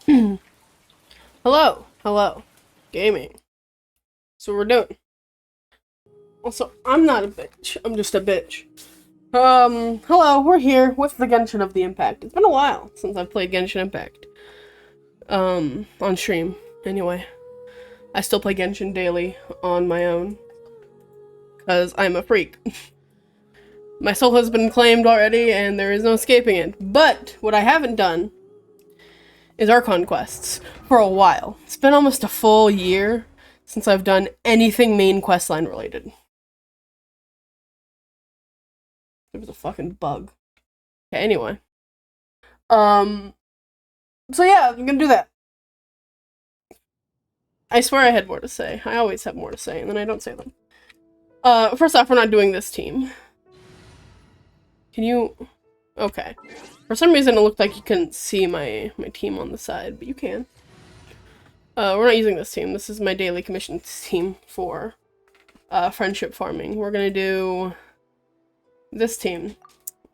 Hello, hello, gaming. So we're doing. Also, I'm not a bitch. I'm just a bitch. Hello, we're here with the Genshin of the Impact. It's been a while since I've played Genshin Impact. On stream. Anyway, I still play Genshin daily on my own because I'm a freak. My soul has been claimed already, and there is no escaping it. But what I haven't done is Archon Quests for a while. It's been almost a full year since I've done anything main questline related. There was a fucking bug. Okay, anyway. So yeah, I'm gonna do that. I swear I had more to say. I always have more to say, and then I don't say them. First off, we're not doing this team. Can you... Okay. For some reason, it looked like you couldn't see my team on the side, but you can. We're not using this team. This is my daily commission team for friendship farming. We're gonna do this team.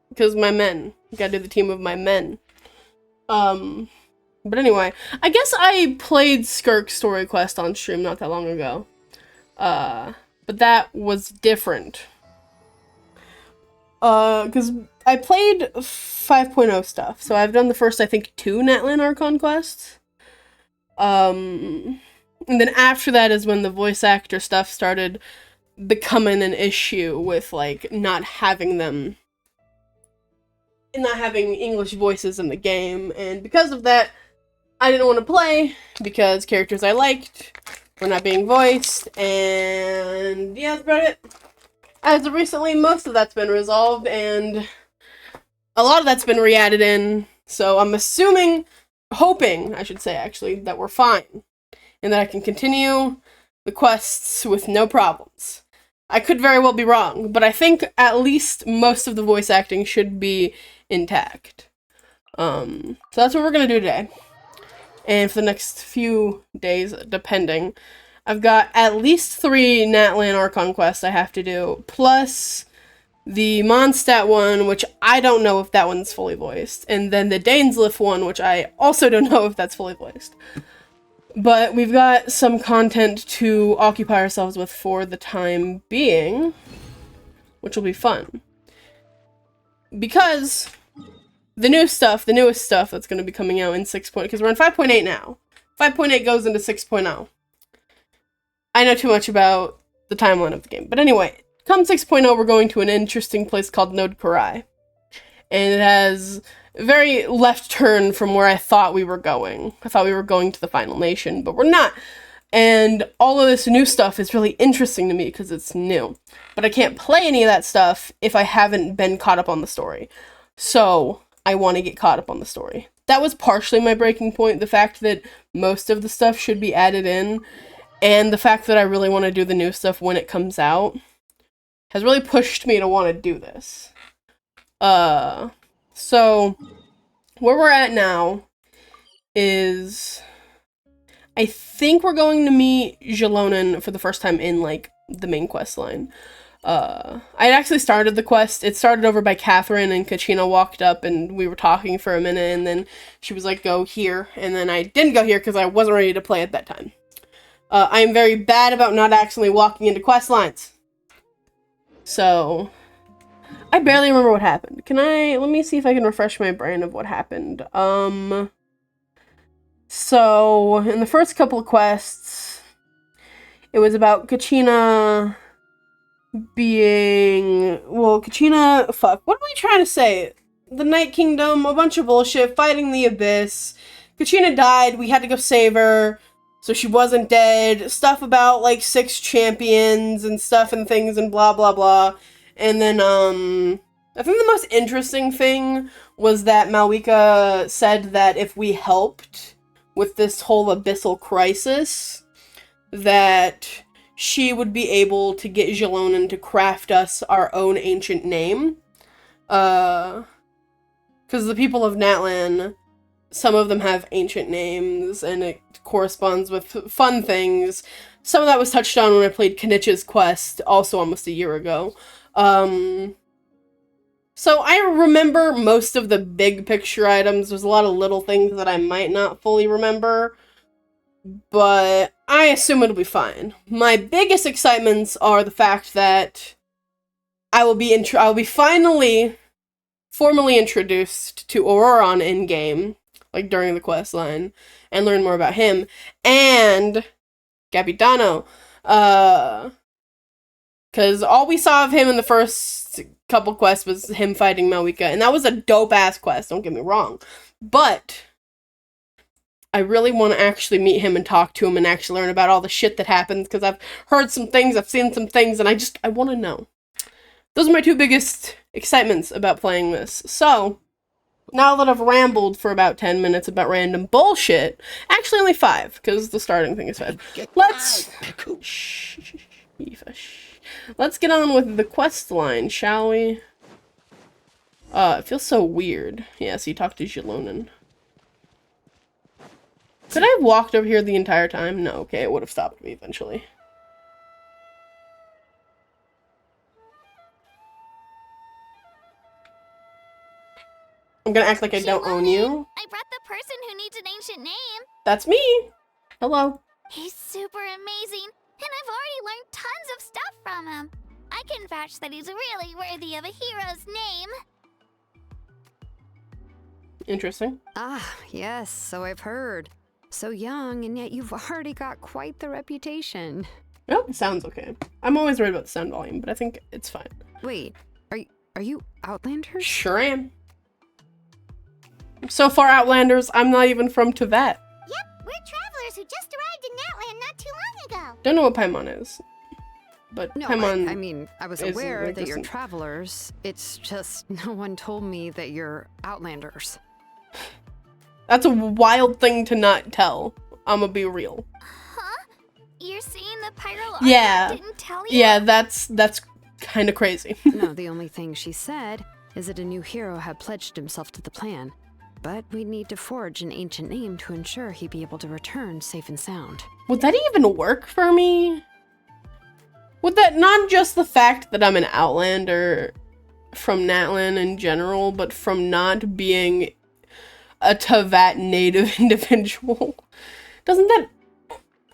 Because my men. Gotta do the team of my men. But anyway, I guess I played Skirk's story quest on stream not that long ago. But that was different. Because I played 5.0 stuff, so I've done the first, I think, 2 Natlan Archon quests. And then after that is when the voice actor stuff started becoming an issue with, like, not having English voices in the game, and because of that, I didn't want to play, because characters I liked were not being voiced, and yeah, that's about it. As of recently, most of that's been resolved, and a lot of that's been re-added in, so I'm hoping, I should say, actually, that we're fine, and that I can continue the quests with no problems. I could very well be wrong, but I think at least most of the voice acting should be intact. So that's what we're gonna do today. And for the next few days, depending, I've got at least 3 Natlan Archon quests I have to do, plus the Mondstadt one, which I don't know if that one's fully voiced, and then the Dainsliff one, which I also don't know if that's fully voiced. But we've got some content to occupy ourselves with for the time being, which will be fun. Because the newest stuff that's going to be coming out in 6. Because we're in 5.8 now. 5.8 goes into 6.0. I know too much about the timeline of the game. But anyway, come 6.0, we're going to an interesting place called Node Karai. And it has a very left turn from where I thought we were going. I thought we were going to the Final Nation, but we're not. And all of this new stuff is really interesting to me because it's new. But I can't play any of that stuff if I haven't been caught up on the story. So I want to get caught up on the story. That was partially my breaking point, the fact that most of the stuff should be added in, and the fact that I really want to do the new stuff when it comes out has really pushed me to want to do this. So where we're at now is I think we're going to meet Jelonen for the first time in, like, the main quest line. I had actually started the quest. It started over by Catherine, and Kachina walked up, and we were talking for a minute, and then she was like, go here, and then I didn't go here because I wasn't ready to play at that time. I am very bad about not actually walking into quest lines. So I barely remember what happened. Let me see if I can refresh my brain of what happened. So in the first couple of quests, it was about Kachina fuck, what are we trying to say? The Night Kingdom, a bunch of bullshit, fighting the Abyss. Kachina died, we had to go save her, so she wasn't dead. Stuff about, like, 6 champions and stuff and things and blah blah blah. And then, I think the most interesting thing was that Malwika said that if we helped with this whole abyssal crisis, that she would be able to get Jelonen to craft us our own ancient name. Because the people of Natlan, some of them have ancient names, and it corresponds with fun things. Some of that was touched on when I played Kenich's quest, also almost a year ago. So I remember most of the big picture items. There's a lot of little things that I might not fully remember, but I assume it'll be fine. My biggest excitements are the fact that I will be finally formally introduced to Auroron in-game, like during the quest line, and learn more about him, and Capitano, because all we saw of him in the first couple quests was him fighting Malika, and that was a dope-ass quest, don't get me wrong, but I really want to actually meet him and talk to him and actually learn about all the shit that happens, because I've heard some things, I've seen some things, and I want to know. Those are my two biggest excitements about playing this. So, now that I've rambled for about 10 minutes about random bullshit, actually only 5, because the starting thing is 5. Let's get on with the quest line, shall we? It feels so weird. Yeah, so you talk to Xilonen. Could I have walked over here the entire time? No, okay, it would have stopped me eventually. I'm gonna act like I don't own you. I brought the person who needs an ancient name. That's me. Hello. He's super amazing, and I've already learned tons of stuff from him. I can vouch that he's really worthy of a hero's name. Interesting. Ah, yes, so I've heard. So young, and yet you've already got quite the reputation. Well, it sounds okay. I'm always worried about the sound volume, but I think it's fine. Wait, are you Outlanders? Sure am. So far, Outlanders, I'm not even from Teyvat. Yep, we're travelers who just arrived in Natlan not too long ago. Don't know what Paimon is. But No, Paimon I mean, I was is aware like that you're this- travelers. It's just no one told me that you're Outlanders. That's a wild thing to not tell. I'ma be real. Huh? You're saying the Pyro Yeah. Archon didn't tell you? Yeah, that's kind of crazy. No, the only thing she said is that a new hero had pledged himself to the plan. But we'd need to forge an ancient name to ensure he'd be able to return safe and sound. Would that even work for me? Would that not just the fact that I'm an Outlander from Natlan in general, but from not being a Teyvat native individual? Doesn't that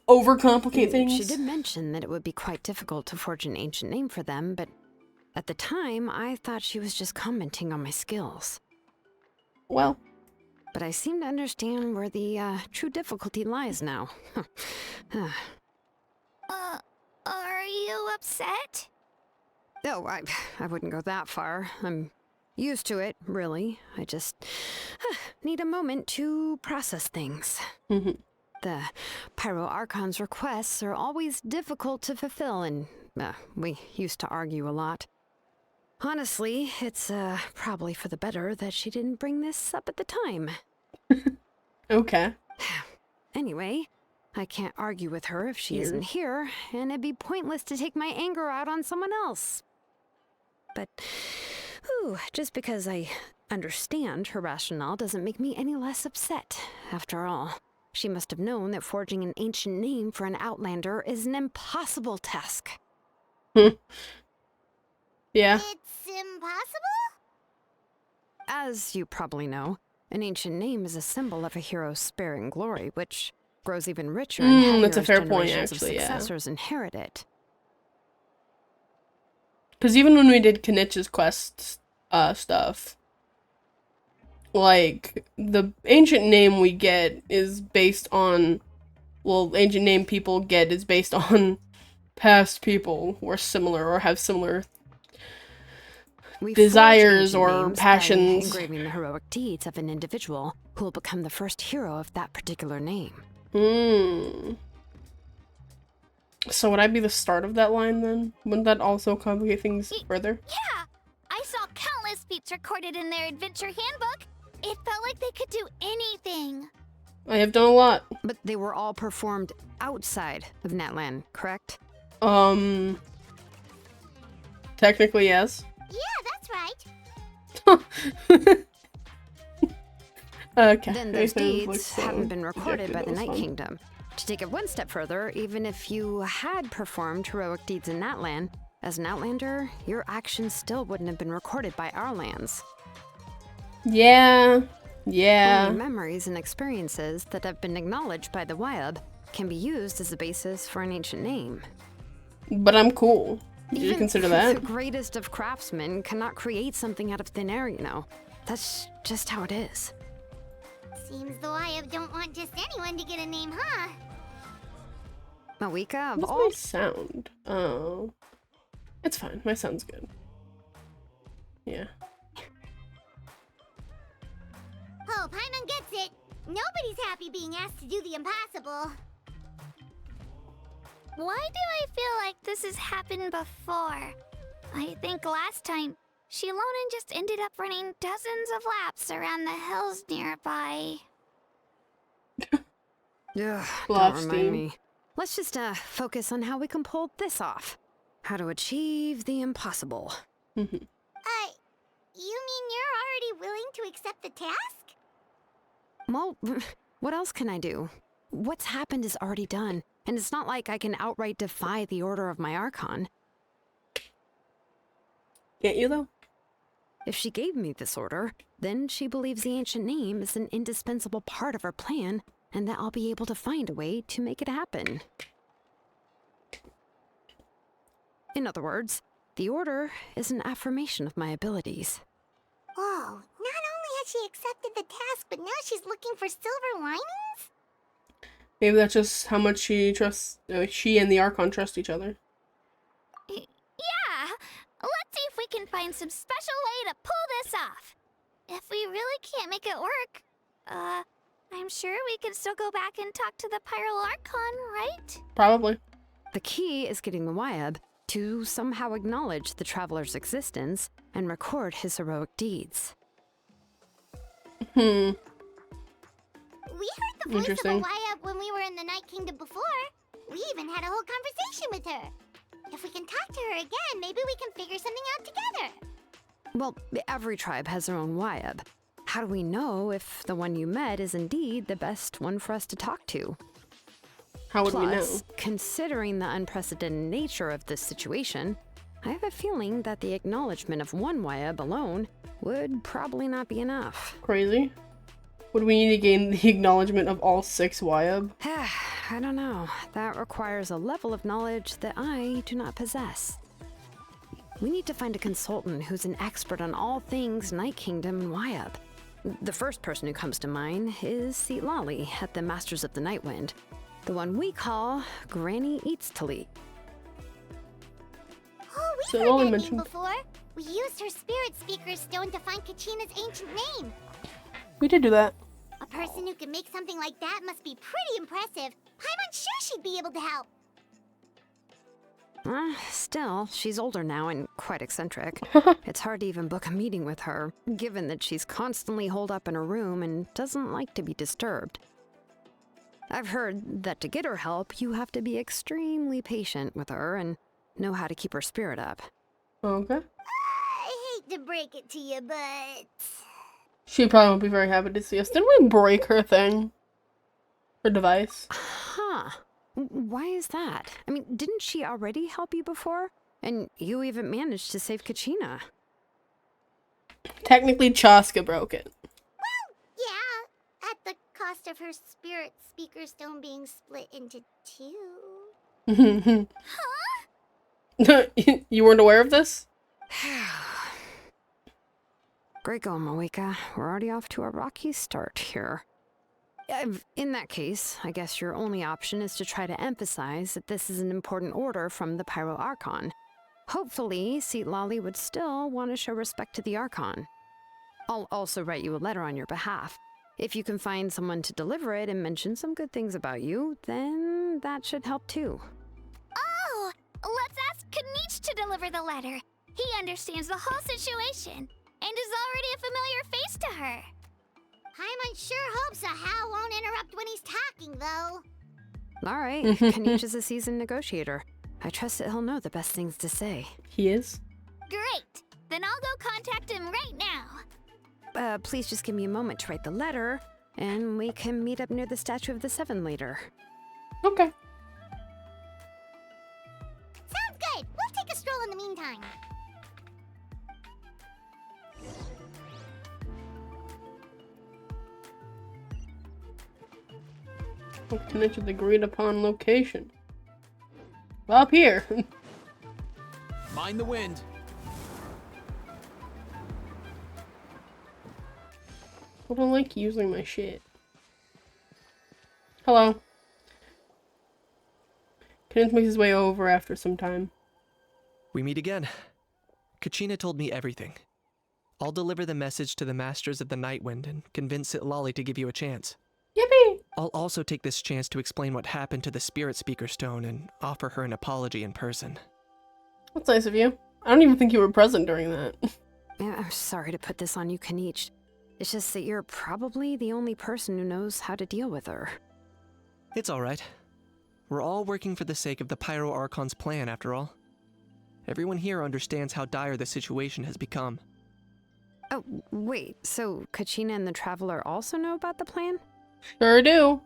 overcomplicate things? She did mention that it would be quite difficult to forge an ancient name for them, but at the time, I thought she was just commenting on my skills. Well, But I seem to understand where the true difficulty lies now. Are you upset? No, I wouldn't go that far. I'm used to it, really. I just need a moment to process things. The Pyro Archon's requests are always difficult to fulfill, and we used to argue a lot. Honestly, it's probably for the better that she didn't bring this up at the time. okay. Anyway, I can't argue with her if she isn't here, and it'd be pointless to take my anger out on someone else. But, just because I understand her rationale doesn't make me any less upset. After all, she must have known that forging an ancient name for an Outlander is an impossible task. Yeah. It's impossible? As you probably know, an ancient name is a symbol of a hero's sparing glory, which grows even richer and heavier that's a as fair point, generations actually, of yeah. successors inherit it. Because even when we did Kenich's quest stuff, like, the ancient name we get is based on, well, ancient name people get is based on past people who are similar or have similar We desires forge ancient or names by passions. engraving the heroic deeds of an individual who will become the first hero of that particular name. So would I be the start of that line then? Wouldn't that also complicate things further? Yeah! I saw countless feats recorded in their adventure handbook. It felt like they could do anything. I have done a lot. But they were all performed outside of Natlan, correct? Technically, yes. Yeah, that's right. Okay. Then those Sounds deeds like so haven't been recorded projected, by that the was Night fun. Kingdom. To take it one step further, even if you had performed heroic deeds in Natlan, As an Outlander, your actions still wouldn't have been recorded by our lands. Yeah. Only memories and experiences that have been acknowledged by the Wyab can be used as a basis for an ancient name. But I'm cool. Did you Even consider the that? greatest of craftsmen cannot create something out of thin air, you know. That's just how it is. Seems the Wyab don't want just anyone to get a name, huh? Mawika, of What's all... my sound? Oh. It's fine. My sound's good. Yeah. Oh, Paimon gets it. Nobody's happy being asked to do the impossible. Why do I feel like this has happened before? I think last time, Shilonen just ended up running dozens of laps around the hills nearby. Ugh, Laugh don't remind steam. me. Let's just focus on how we can pull this off. How to achieve the impossible. You mean you're already willing to accept the task? Well, what else can I do? What's happened is already done, and it's not like I can outright defy the order of my Archon. Can't you, though? If she gave me this order, then she believes the ancient name is an indispensable part of our plan, and that I'll be able to find a way to make it happen. In other words, the order is an affirmation of my abilities. Whoa, not only has she accepted the task, but now she's looking for silver linings? Maybe that's just how much she trusts. She and the Archon trust each other. Yeah! Let's see if we can find some special way to pull this off. If we really can't make it work, I'm sure we can still go back and talk to the Pyral Archon, right? Probably. The key is getting the Wyab to somehow acknowledge the traveler's existence and record his heroic deeds. We heard the voice of a Interesting. Wyab when we were in the Night Kingdom before. We even had a whole conversation with her. If we can talk to her again, maybe we can figure something out together. Well, every tribe has their own Wyab. How do we know if the one you met is indeed the best one for us to talk to? How would we know? Plus, considering the unprecedented nature of this situation, I have a feeling that the acknowledgement of one Wyab alone would probably not be enough. Crazy. Would we need to gain the acknowledgement of all 6 Wyab? I don't know. That requires a level of knowledge that I do not possess. We need to find a consultant who's an expert on all things Night Kingdom and Wyab. The first person who comes to mind is Lali at the Masters of the Nightwind, the one we call Granny Eats Talit. Oh, we've So heard Lali that mentioned- name before. We used her spirit speaker stone to find Kachina's ancient name. We did do that. A person who can make something like that must be pretty impressive. I'm unsure she'd be able to help. Still, she's older now and quite eccentric. It's hard to even book a meeting with her, given that she's constantly holed up in her room and doesn't like to be disturbed. I've heard that to get her help, you have to be extremely patient with her and know how to keep her spirit up. Okay. I hate to break it to you, but... She probably won't be very happy to see us. Didn't we break her thing? Her device? Huh. Why is that? I mean, didn't she already help you before? And you even managed to save Kachina. Technically, Chaska broke it. Yeah, at the cost of her spirit speaker stone being split into 2. You weren't aware of this? Great going, Mawika. We're already off to a rocky start here. In that case, I guess your only option is to try to emphasize that this is an important order from the Pyral Archon. Hopefully, Lali would still want to show respect to the Archon. I'll also write you a letter on your behalf. If you can find someone to deliver it and mention some good things about you, then that should help too. Oh, let's ask Kanich to deliver the letter. He understands the whole situation and is already a familiar face to her. Paimon sure hopes a Hal won't interrupt when he's talking, though. All right, Kanich is a seasoned negotiator. I trust that he'll know the best things to say. He is? Great. Then I'll go contact him right now. Please just give me a moment to write the letter, and we can meet up near the Statue of the Seven later. Okay. Sounds good. We'll take a stroll in the meantime. Connect to the agreed upon location. Up here. Mind the wind. I don't like using my shit. Hello. Kenneth makes his way over after some time. We meet again. Kachina told me everything. I'll deliver the message to the Masters of the Nightwind and convince Sitlali to give you a chance. Yippee! I'll also take this chance to explain what happened to the Spirit Speaker Stone and offer her an apology in person. That's nice of you. I don't even think you were present during that. Yeah, I'm sorry to put this on you, Kanich. It's just that you're probably the only person who knows how to deal with her. It's alright. We're all working for the sake of the Pyro Archon's plan, after all. Everyone here understands how dire the situation has become. Oh, wait, so Kachina and the Traveler also know about the plan? Sure do.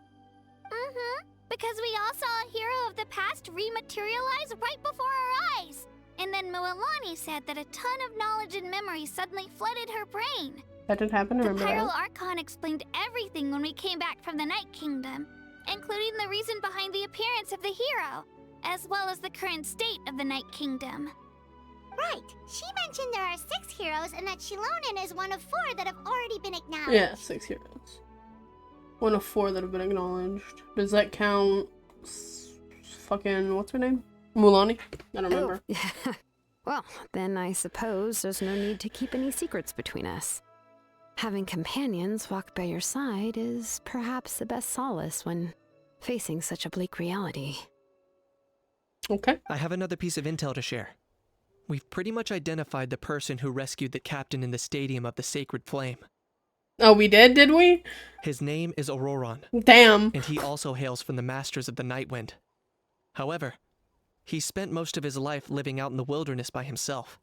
Mm-hmm. Because we all saw a hero of the past rematerialize right before our eyes. And then Mualani said that a ton of knowledge and memory suddenly flooded her brain. That did happen, The remember Pyro that? Archon explained everything when we came back from the Night Kingdom, including the reason behind the appearance of the hero, as well as the current state of the Night Kingdom. Right. She mentioned there are 6 heroes and that Shilonen is one of 4 that have already been acknowledged. Yeah, 6 heroes. 1 of 4 that have been acknowledged. Does that count fucking, what's her name? Mulani? I don't remember. Oh. Well, then I suppose there's no need to keep any secrets between us. Having companions walk by your side is perhaps the best solace when facing such a bleak reality. Okay. I have another piece of intel to share. We've pretty much identified the person who rescued the captain in the Stadium of the Sacred Flame. Oh, we did we? His name is Auroron, Damn. and he also hails from the Masters of the Nightwind. However, he spent most of his life living out in the wilderness by himself,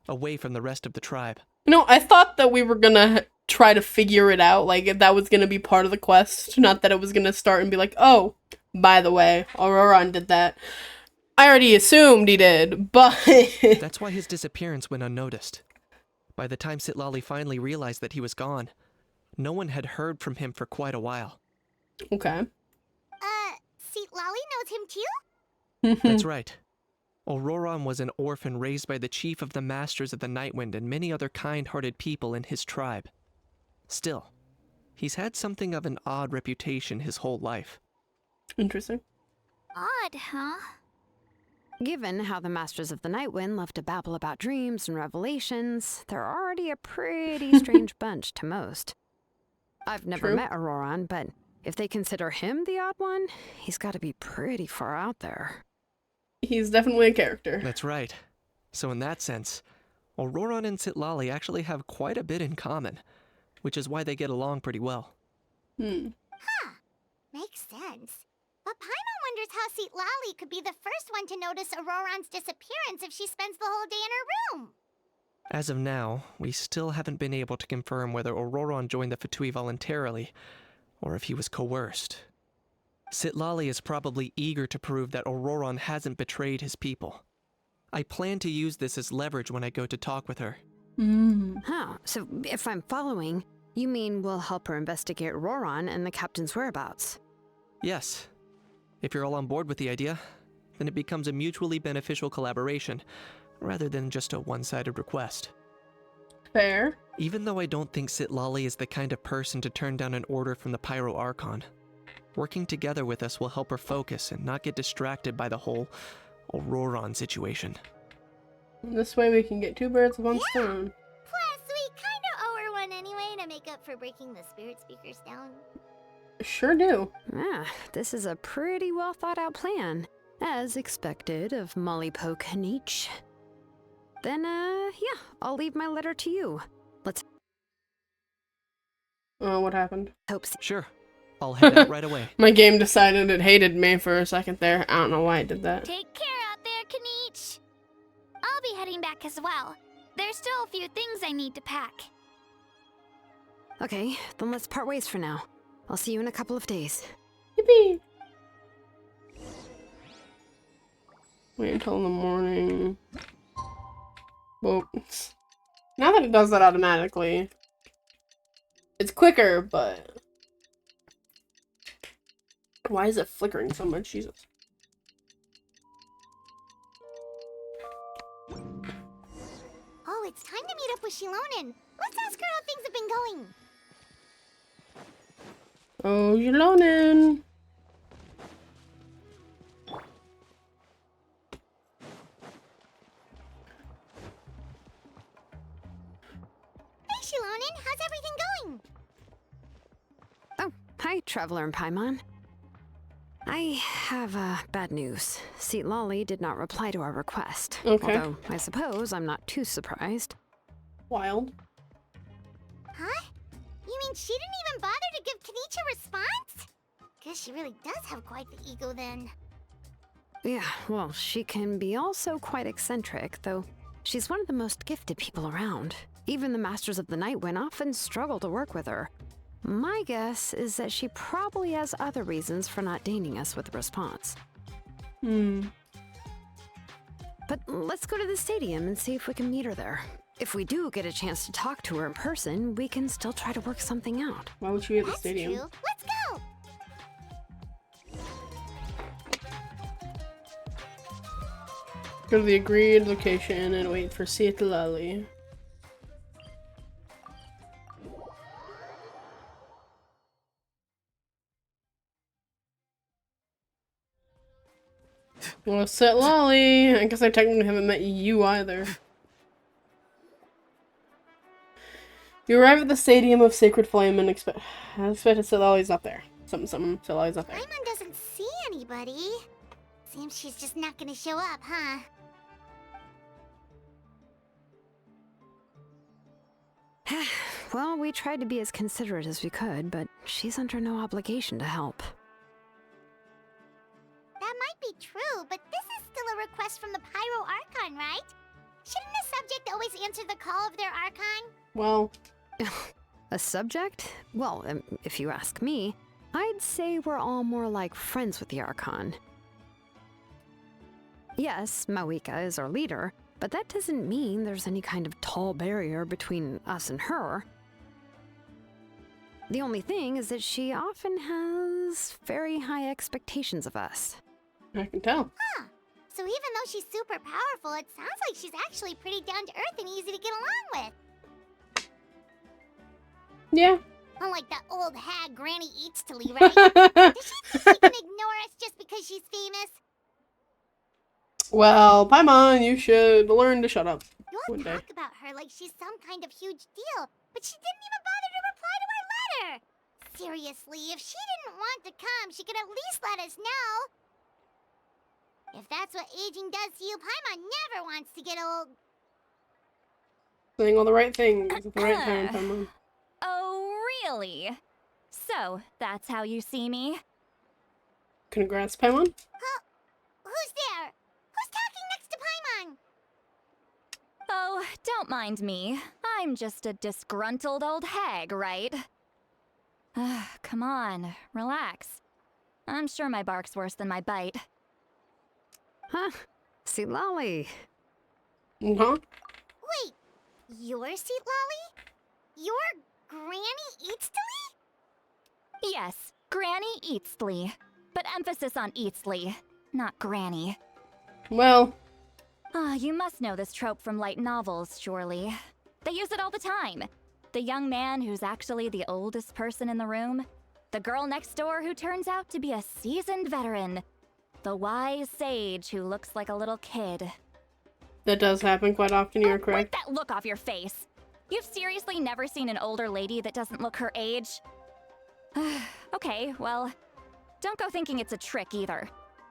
away from the rest of the tribe. You know, I thought that we were gonna try to figure it out, like that was gonna be part of the quest, not that it was gonna start and be like, oh, by the way, Auroron did that. I already assumed he did, but... That's why his disappearance went unnoticed. By the time Sitlali finally realized that he was gone, no one had heard from him for quite a while. Okay. Sitlali knows him too? That's right. Auroron was an orphan raised by the chief of the Masters of the Nightwind and many other kind-hearted people in his tribe. Still, he's had something of an odd reputation his whole life. Interesting. Odd, huh? Given how the Masters of the Nightwind love to babble about dreams and revelations, they're already a pretty strange bunch to most. I've never True. met Auroron, but if they consider him the odd one, he's got to be pretty far out there. He's definitely a character. That's right. So in that sense, Auroron and Sitlali actually have quite a bit in common, which is why they get along pretty well. Huh. Makes sense. But Paimon wonders how Sitlali could be the first one to notice Auroron's disappearance if she spends the whole day in her room. As of now, we still haven't been able to confirm whether Auroron joined the Fatui voluntarily, or if he was coerced. Sitlali is probably eager to prove that Auroron hasn't betrayed his people. I plan to use this as leverage when I go to talk with her. Huh, so if I'm following, you mean we'll help her investigate Auroron and the captain's whereabouts? Yes. If you're all on board with the idea, then it becomes a mutually beneficial collaboration, rather than just a one-sided request. Fair. Even though I don't think Sitlali is the kind of person to turn down an order from the Pyro Archon, working together with us will help her focus and not get distracted by the whole Auroron situation. This way we can get 2 birds with 1 stone. Plus, we kinda owe her one anyway to make up for breaking the spirit speakers down. Sure do. Ah, this is a pretty well thought out plan, as expected of Mollypo Kanich. Then, yeah, I'll leave my letter to you. Let's What happened? hope. Sure, I'll head out right away. My game decided it hated me for a second there. I don't know why it did that. Take care out there, Kanich. I'll be heading back as well. There's still a few things I need to pack. Okay, then let's part ways for now. I'll see you in a couple of days. Yippee! Wait until the morning. Well, now that it does that automatically, it's quicker, but why is it flickering so much? Jesus. Oh, it's time to meet up with Shilonen. Let's ask her how things have been going. Oh, Shilonen. Hey, Shilonen, how's everything going? Oh, hi, Traveler and Paimon. I have bad news. Seat Lolly did not reply to our request. Okay. Although, I suppose I'm not too surprised. Wild. Huh? You mean she didn't even bother to give Kenichi a response? Guess she really does have quite the ego then. Yeah, well, she can be also quite eccentric, though she's one of the most gifted people around. Even the Masters of the Nightwind often struggle to work with her. My guess is that she probably has other reasons for not deigning us with a response. But let's go to the stadium and see if we can meet her there. If we do get a chance to talk to her in person, we can still try to work something out. Why would she be at the That's stadium? true. Let's go! Go to the agreed location and wait for Lolly. Well, Lolly. I guess I technically haven't met you either. You arrive at the Stadium of Sacred Flame and expect Lolly's not there. Something, Lolly's not there. Paimon doesn't see anybody. Seems she's just not gonna show up, huh? Well, we tried to be as considerate as we could, but she's under no obligation to help. That might be true, but this is still a request from the Pyro Archon, right? Shouldn't a subject always answer the call of their Archon? Well, A subject? Well, if you ask me, I'd say we're all more like friends with the Archon. Yes, Mawika is our leader, but that doesn't mean there's any kind of tall barrier between us and her. The only thing is that she often has very high expectations of us. I can tell. Huh. So even though she's super powerful, it sounds like she's actually pretty down to earth and easy to get along with. Yeah. Unlike that old hag Granny Eatstily, right? Does she think she can ignore us just because she's famous? Well, Paimon, you should learn to shut up. You all One day. talk about her like she's some kind of huge deal, but she didn't even bother to reply to our letter! Seriously, if she didn't want to come, she could at least let us know! If that's what aging does to you, Paimon never wants to get old. Saying all the right things at the right time, Paimon. Oh, really? So, that's how you see me? Congrats, Paimon. Who's there? Who's talking next to Paimon? Oh, don't mind me. I'm just a disgruntled old hag, right? Come on, relax. I'm sure my bark's worse than my bite. Huh? See, Lolly. Uh-huh. Wait, you're Seat Lolly? You're Granny Eatstily? Yes, Granny Eatsley. But emphasis on Eatsley, not Granny. Well, You must know this trope from light novels, surely. They use it all the time. The young man who's actually the oldest person in the room. The girl next door who turns out to be a seasoned veteran. The wise sage who looks like a little kid. that does happen quite often, you're Wipe correct. that look off your face. You've seriously never seen an older lady that doesn't look her age? Okay, well, don't go thinking it's a trick either.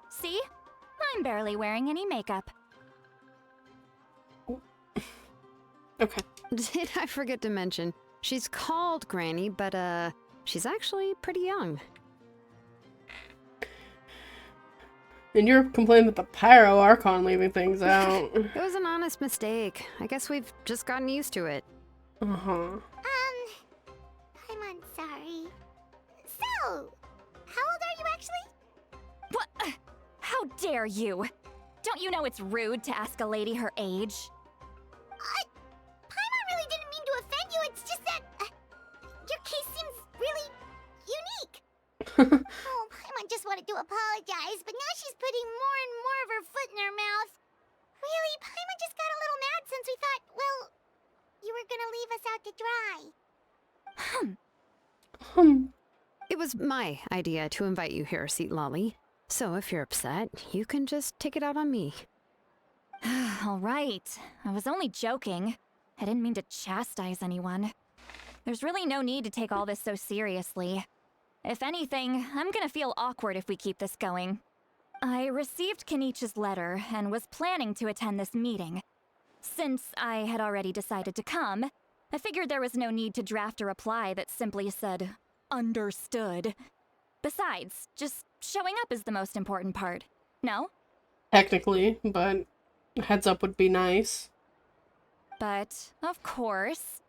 See? I'm barely wearing any makeup. Okay. Did I forget to mention, she's called Granny, but she's actually pretty young. And you're complaining about the Pyro Archon leaving things out. It was an honest mistake. I guess we've just gotten used to it. Uh-huh. I'm sorry. So, how old are you actually? What? How dare you? Don't you know it's rude to ask a lady her age? Oh, Paimon just wanted to apologize, but now she's putting more and more of her foot in her mouth. Really, Paimon just got a little mad since we thought, well, you were gonna leave us out to dry. It was my idea to invite you here, Seat Lolly. So if you're upset, you can just take it out on me. All right. I was only joking. I didn't mean to chastise anyone. There's really no need to take all this so seriously. If anything, I'm gonna feel awkward if we keep this going. I received Kenichi's letter and was planning to attend this meeting. Since I had already decided to come, I figured there was no need to draft a reply that simply said, "Understood." Besides, just showing up is the most important part. No? Technically, but a heads up would be nice. But, of course,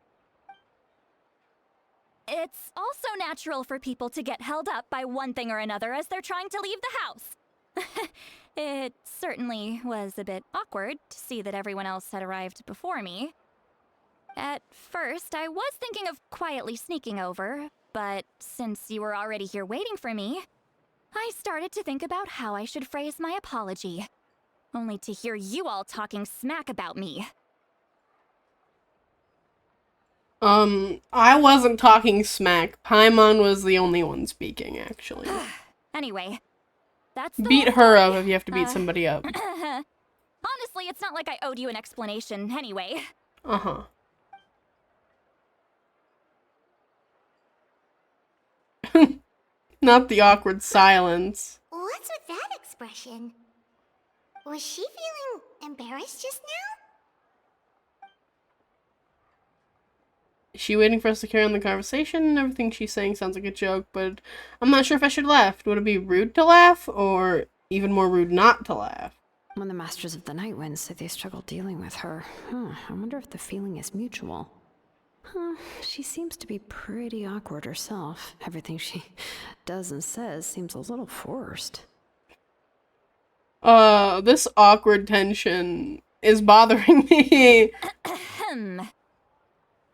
it's also natural for people to get held up by one thing or another as they're trying to leave the house. It certainly was a bit awkward to see that everyone else had arrived before me. At first, I was thinking of quietly sneaking over, but since you were already here waiting for me, I started to think about how I should phrase my apology. Only to hear you all talking smack about me. I wasn't talking smack. Paimon was the only one speaking, actually. Anyway, that's the Beat whole her story. up if you have to beat somebody up. Honestly, it's not like I owed you an explanation anyway. Uh-huh. Not the awkward silence. What's with that expression? Was she feeling embarrassed just now? Is she waiting for us to carry on the conversation? Everything she's saying sounds like a joke, but I'm not sure if I should laugh. Would it be rude to laugh, or even more rude not to laugh? When the Masters of the Night Wind said they struggled dealing with her, I wonder if the feeling is mutual. She seems to be pretty awkward herself. Everything she does and says seems a little forced. This awkward tension is bothering me.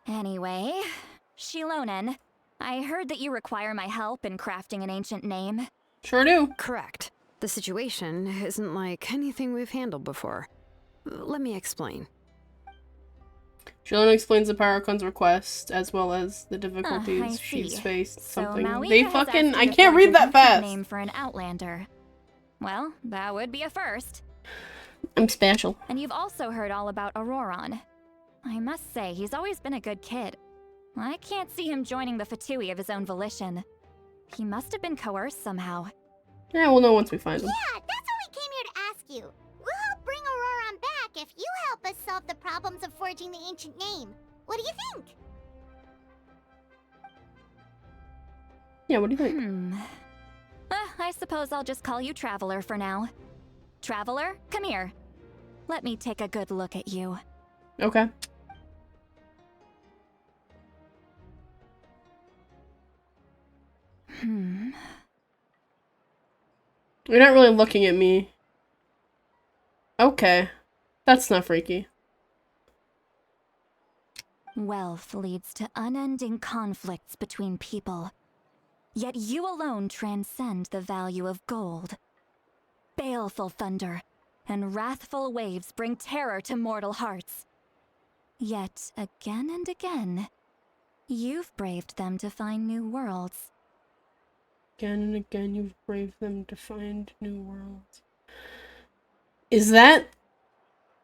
Anyway, Shilonen, I heard that you require my help in crafting an ancient name. Sure do. Correct. The situation isn't like anything we've handled before. Let me explain. Jillian explains the Paracon's request, as well as the I difficulties see. she's faced. So Something. Maoika They has fucking. asked you I to can't forge read an that ancient fast. name for an Outlander. Well, that would be a first. I'm special. And you've also heard all about Auroron. I must say, he's always been a good kid. I can't see him joining the Fatui of his own volition. He must have been coerced somehow. Yeah, we'll know once we find him. Yeah, that's what we came here to ask you. We'll help bring Auroron back if you help us solve the problems of forging the ancient name. What do you think? Yeah, what do you think? I suppose I'll just call you Traveler for now. Traveler, come here. Let me take a good look at you. Okay. You're not really looking at me. Okay. That's not freaky. Wealth leads to unending conflicts between people. Yet you alone transcend the value of gold. Baleful thunder and wrathful waves bring terror to mortal hearts. Yet again and again, you've braved them to find new worlds. Again and again, you've braved them to find new worlds. Is that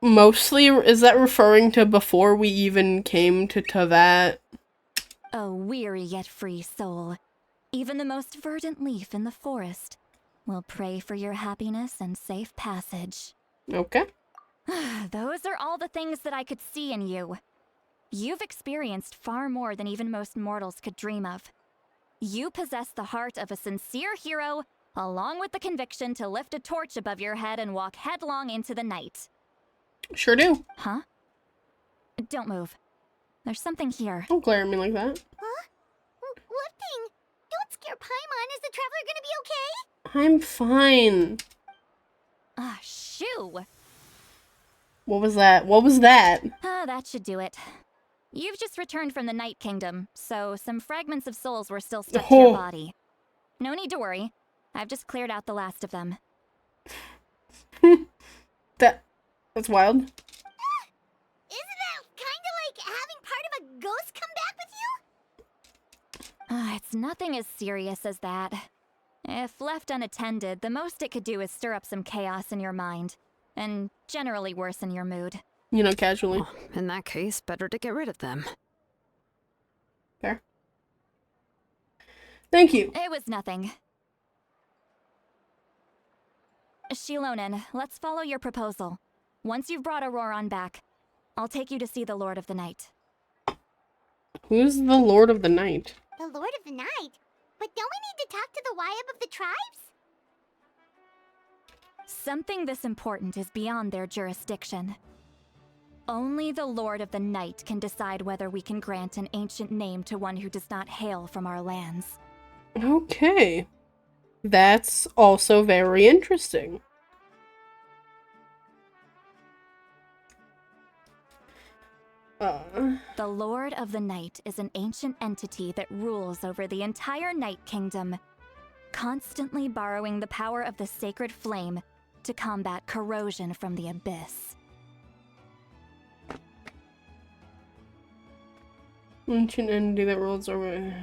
referring to before we even came to Tavat? A weary yet free soul, even the most verdant leaf in the forest, will pray for your happiness and safe passage. Okay. Those are all the things that I could see in you. You've experienced far more than even most mortals could dream of. You possess the heart of a sincere hero, along with the conviction to lift a torch above your head and walk headlong into the night. Sure do. Huh? Don't move. There's something here. Don't glare at me like that. Huh? What thing? Don't scare Paimon. Is the traveler gonna be okay? I'm fine. Ah, shoo! What was that? What was that? That should do it. You've just returned from the Night Kingdom, so some fragments of souls were still stuck to your body. no need to worry. I've just cleared out the last of them. That's wild. Isn't that kind of like having part of a ghost come back with you? It's nothing as serious as that. If left unattended, the most it could do is stir up some chaos in your mind, and generally worsen your mood. You know, casually. Well, in that case, better to get rid of them. Fair. Thank you. It was nothing. Shilonen, let's follow your proposal. Once you've brought Auroron back, I'll take you to see the Lord of the Night. Who's the Lord of the Night? The Lord of the Night? But don't we need to talk to the Wyab of the tribes? Something this important is beyond their jurisdiction. Only the Lord of the Night can decide whether we can grant an ancient name to one who does not hail from our lands. Okay. That's also very interesting. The Lord of the Night is an ancient entity that rules over the entire Night Kingdom, constantly borrowing the power of the sacred flame to combat corrosion from the abyss. Ancient entity that rules over...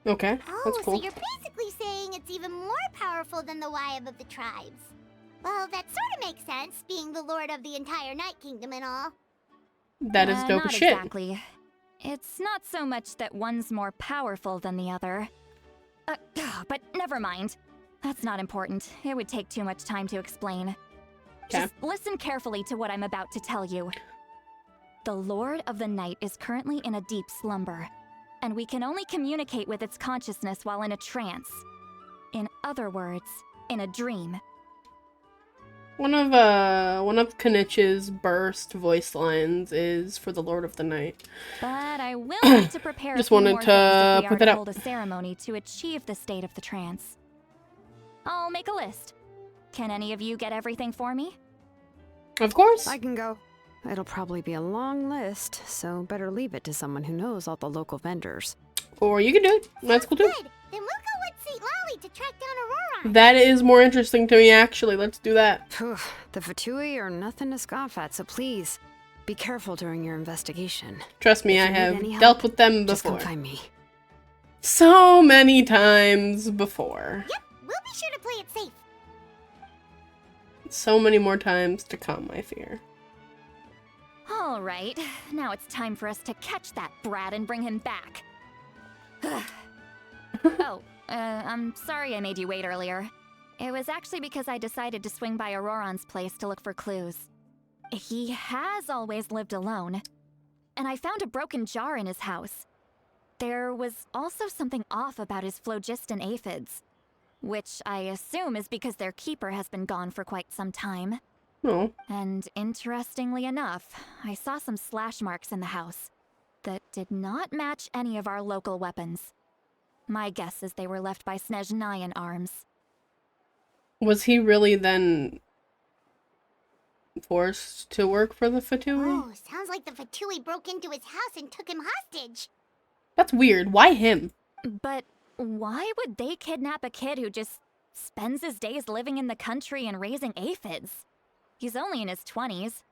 Okay, that's cool. So you're basically saying it's even more powerful than the Wyab of the tribes. Well, that sort of makes sense, being the lord of the entire Night Kingdom and all. That is dope not as shit. Exactly. It's not so much that one's more powerful than the other. But never mind. That's not important. It would take too much time to explain. Okay. Just listen carefully to what I'm about to tell you. The Lord of the Night is currently in a deep slumber, and we can only communicate with its consciousness while in a trance. In other words, in a dream. One of Kenich's burst voice lines is for the Lord of the Night. But I will need to prepare Just a few wanted more to things if we put are that to out. hold a ceremony to achieve the state of the trance. I'll make a list. Can any of you get everything for me? Of course. I can go. It'll probably be a long list, so better leave it to someone who knows all the local vendors. Or you can do it. That's cool too. Good. Then we'll go with St. Lolly to track down Auroron. That is more interesting to me, actually. Let's do that. Phew, the Fatui are nothing to scoff at, so please, be careful during your investigation. Trust me, If I you need have any help, dealt with them Just before. come find me. So many times before. Yep, we'll be sure to play it safe. So many more times to come, I fear. All right, now it's time for us to catch that brat and bring him back. I'm sorry I made you wait earlier. It was actually because I decided to swing by Auroron's place to look for clues. He has always lived alone, and I found a broken jar in his house. There was also something off about his phlogiston aphids, which I assume is because their keeper has been gone for quite some time. Oh. And interestingly enough, I saw some slash marks in the house that did not match any of our local weapons. My guess is they were left by Snezhnayan arms. Was he really then forced to work for the Fatui? Oh, sounds like the Fatui broke into his house and took him hostage. That's weird. Why him? But why would they kidnap a kid who just spends his days living in the country and raising aphids? He's only in his 20s.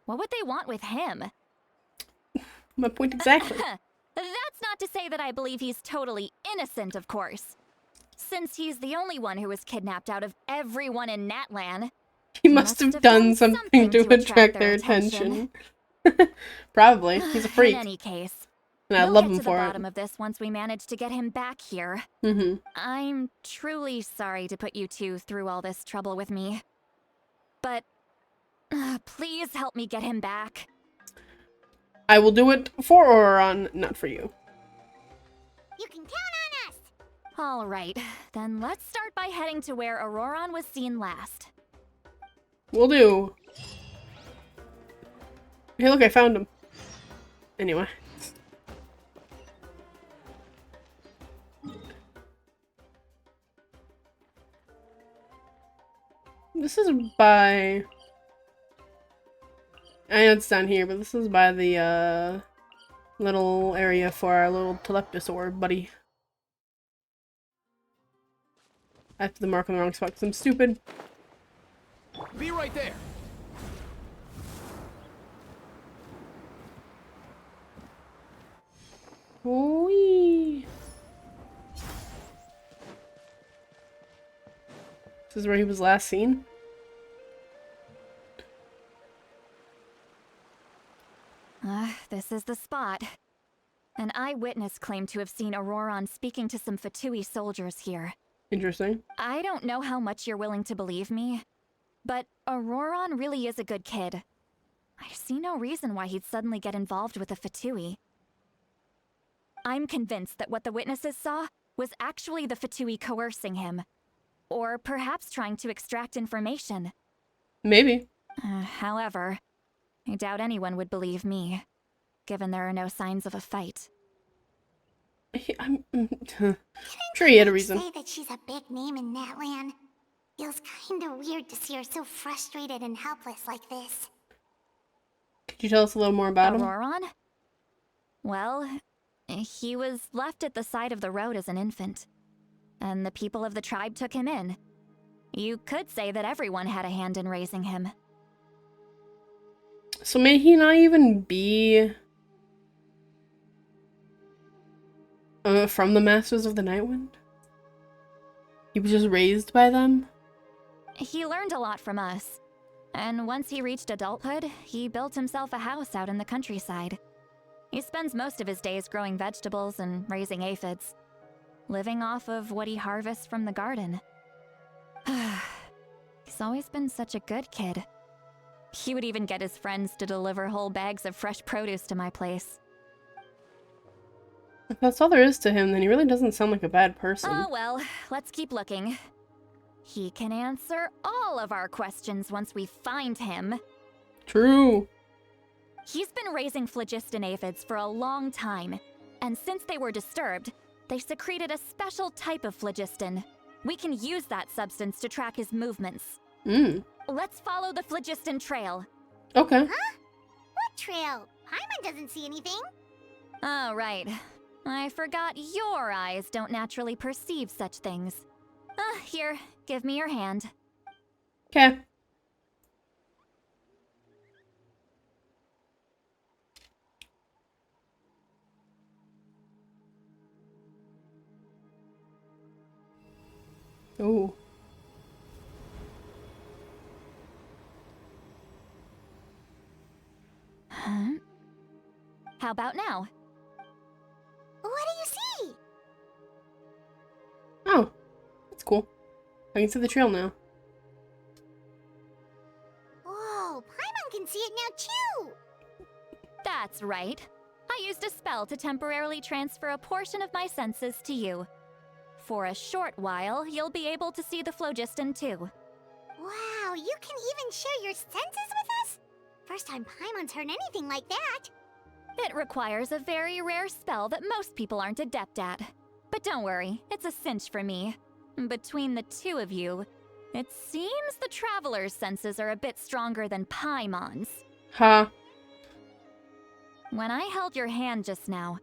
What would they want with him? My point exactly. That's not to say that I believe he's totally innocent, of course. Since he's the only one who was kidnapped out of everyone in Natlan. He must have done something to attract their attention. Probably. He's a freak. In any case, And I we'll love get him to for the it. bottom of this once we manage to get him back here. Mm-hmm. I'm truly sorry to put you two through all this trouble with me. But please help me get him back. I will do it for Auroron, not for you. You can count on us. All right, then let's start by heading to where Auroron was seen last. Will do. Hey, look, I found him. Anyway. This is by... I know it's down here, but this is by the, little area for our little Teleptus orb buddy. I have the mark on the wrong spot because I'm stupid. Be right there. Whee! This is where he was last seen. This is the spot. An eyewitness claimed to have seen Auroron speaking to some Fatui soldiers here. Interesting. I don't know how much you're willing to believe me, but Auroron really is a good kid. I see no reason why he'd suddenly get involved with the Fatui. I'm convinced that what the witnesses saw was actually the Fatui coercing him. Or perhaps trying to extract information. Maybe. However, I doubt anyone would believe me, given there are no signs of a fight. I'm sure he had a reason. Say that she's a big name in Natlan. Feels kinda weird to see her so frustrated and helpless like this. Could you tell us a little more about him? Auroron? Well, he was left at the side of the road as an infant, and the people of the tribe took him in. You could say that everyone had a hand in raising him. So may he not even be from the Masters of the Nightwind? He was just raised by them? He learned a lot from us, and once he reached adulthood, he built himself a house out in the countryside. He spends most of his days growing vegetables and raising aphids, living off of what he harvests from the garden. He's always been such a good kid. He would even get his friends to deliver whole bags of fresh produce to my place. If that's all there is to him, then he really doesn't sound like a bad person. Oh well, let's keep looking. He can answer all of our questions once we find him. True. He's been raising phlogiston aphids for a long time, and since they were disturbed, they secreted a special type of phlogiston. We can use that substance to track his movements. Let's follow the phlogiston trail. Okay. Huh? What trail? Paimon doesn't see anything. Oh, right. I forgot your eyes don't naturally perceive such things. Here, give me your hand. Okay. Ooh. Huh? How about now? What do you see? Oh. That's cool. I can see the trail now. Whoa, Paimon can see it now too! That's right. I used a spell to temporarily transfer a portion of my senses to you. For a short while, you'll be able to see the phlogiston too. Wow, you can even share your senses with us? First time Paimon's heard anything like that. It requires a very rare spell that most people aren't adept at. But don't worry, it's a cinch for me. Between the two of you, it seems the Traveler's senses are a bit stronger than Paimon's. Ha. When I held your hand just now,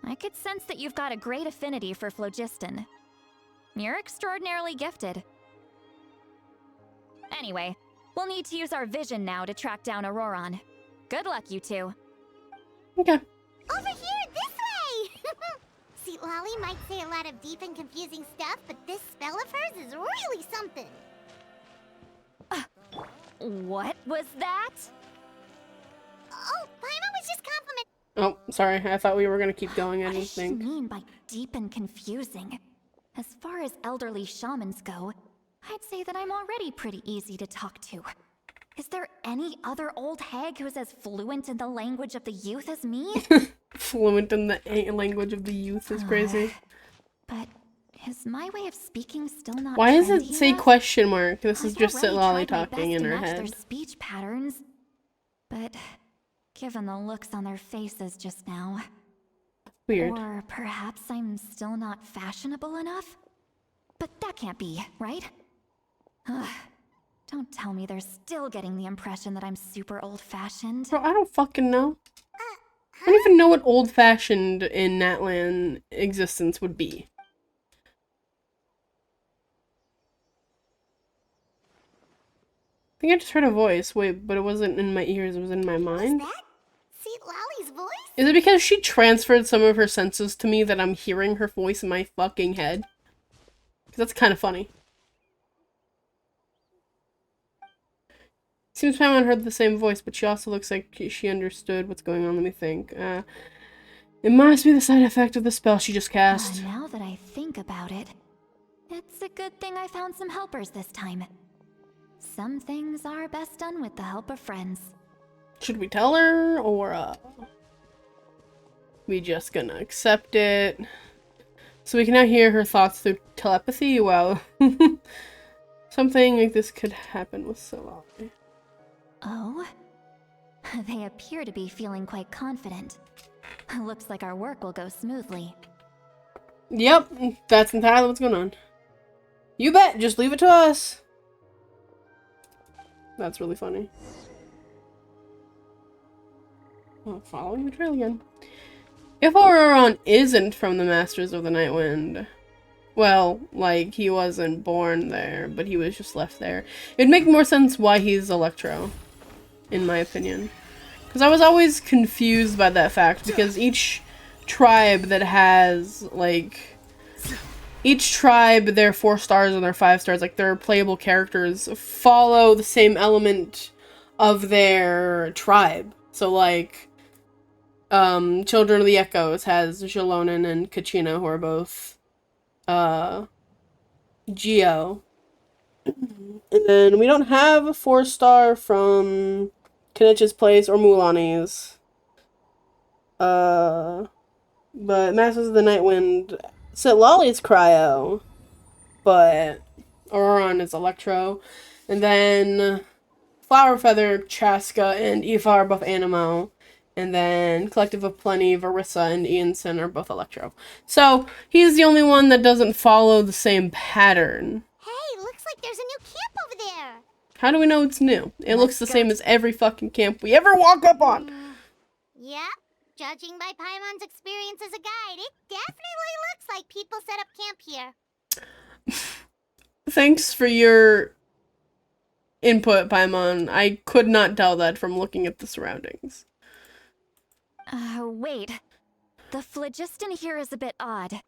I could sense that you've got a great affinity for phlogiston. You're extraordinarily gifted. Anyway, we'll need to use our vision now to track down Auroron. Good luck, you two. Okay. Over here, this way! Sweet Lolly might say a lot of deep and confusing stuff, but this spell of hers is really something. What was that? Oh, Paimon was just complimenting. Oh, sorry. I thought we were gonna keep going. I What didn't does she think. mean by deep and confusing? As far as elderly shamans go, I'd say that I'm already pretty easy to talk to. Is there any other old hag who's as fluent in the language of the youth as me? Fluent in the language of the youth is crazy. But is my way of speaking still not Why does it trendy say enough? question mark? This is I've just already Lolly tried my talking best in to her match their head. speech patterns, but given the looks on their faces just now, Weird. or perhaps I'm still not fashionable enough? But that can't be, right? Ugh. Don't tell me they're still getting the impression that I'm super old-fashioned. Bro, I don't fucking know. I don't even know what old-fashioned in Natlan existence would be. think I just heard a voice. Wait, but it wasn't in my ears, it was in my mind? What's that? Seat Lally's voice? Is it because she transferred some of her senses to me that I'm hearing her voice in my fucking head? Because that's kind of funny. Seems Paimon heard the same voice, but she also looks like she understood what's going on. Let me think. It must be the side effect of the spell she just cast. Now that I think about it, it's a good thing I found some helpers this time. Some things are best done with the help of friends. Should we tell her, or we just gonna accept it? So we can now hear her thoughts through telepathy? Wow. Something like this could happen with Solari. Oh? They appear to be feeling quite confident. Looks like our work will go smoothly. Yep, that's entirely what's going on. You bet, just leave it to us. That's really funny. Oh, following the trail again. If Auroron isn't from the Masters of the Night Wind, well, like, he wasn't born there, but he was just left there, it'd make more sense why he's Electro, in my opinion. Because I was always confused by that fact, because each tribe that has, like, each tribe, their 4 stars and their 5 stars, like, their playable characters follow the same element of their tribe. So, like, Children of the Echoes has Jalonin and Kachina, who are both, Geo. And then we don't have a 4-star from Kenich's Place or Mulani's. But Masters of the Night Wind, Sitlali's Cryo, but Auroron is Electro. And then Flower Feather, Chaska, and Aoife are both Animo. And then Collective of Plenty, Varissa, and Ianson are both Electro. So, he's the only one that doesn't follow the same pattern. Hey, looks like there's a new camp over there. How do we know it's new? It looks the same as every fucking camp we ever walk up on. Yeah, judging by Paimon's experience as a guide, it definitely looks like people set up camp here. Thanks for your input, Paimon. I could not tell that from looking at the surroundings. Wait. The phlogiston here is a bit odd.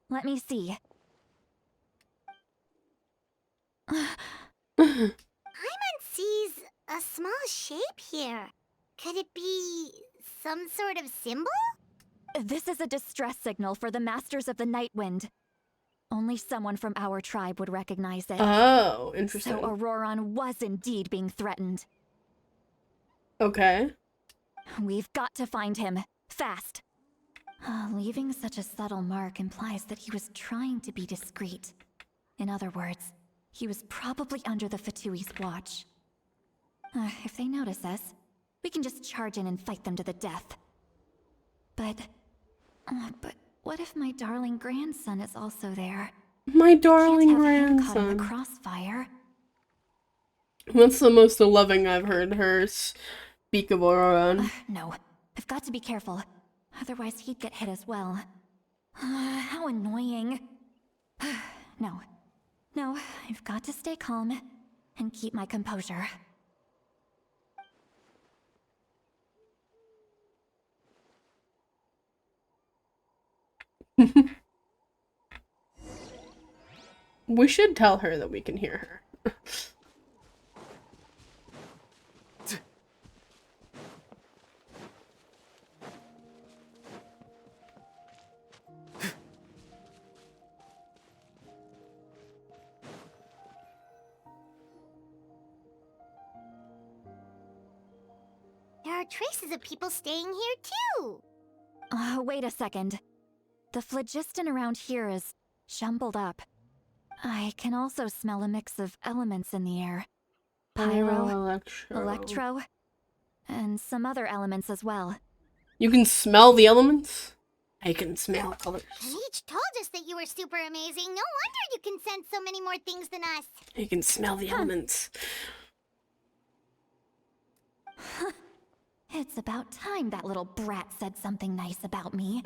Let me see. Paimon sees a small shape here. Could it be some sort of symbol? This is a distress signal for the Masters of the Night Wind. Only someone from our tribe would recognize it. Oh, interesting. So Auroron was indeed being threatened. Okay. We've got to find him. Fast. Leaving such a subtle mark implies that he was trying to be discreet. In other words, he was probably under the Fatui's watch. If they notice us, we can just charge in and fight them to the death. But what if my darling grandson is also there? My darling Can't have him caught in grandson. the crossfire. That's the most loving I've heard her speak of Auroron. No, I've got to be careful. Otherwise he'd get hit as well. How annoying. No, I've got to stay calm and keep my composure. We should tell her that we can hear her. There are traces of people staying here too. Wait a second. The phlogiston around here is jumbled up. I can also smell a mix of elements in the air. Pyro, electro, and some other elements as well. You can smell the elements? I can smell colors. Kanich told us that you were super amazing. No wonder you can sense so many more things than us. I can smell the elements. It's about time that little brat said something nice about me.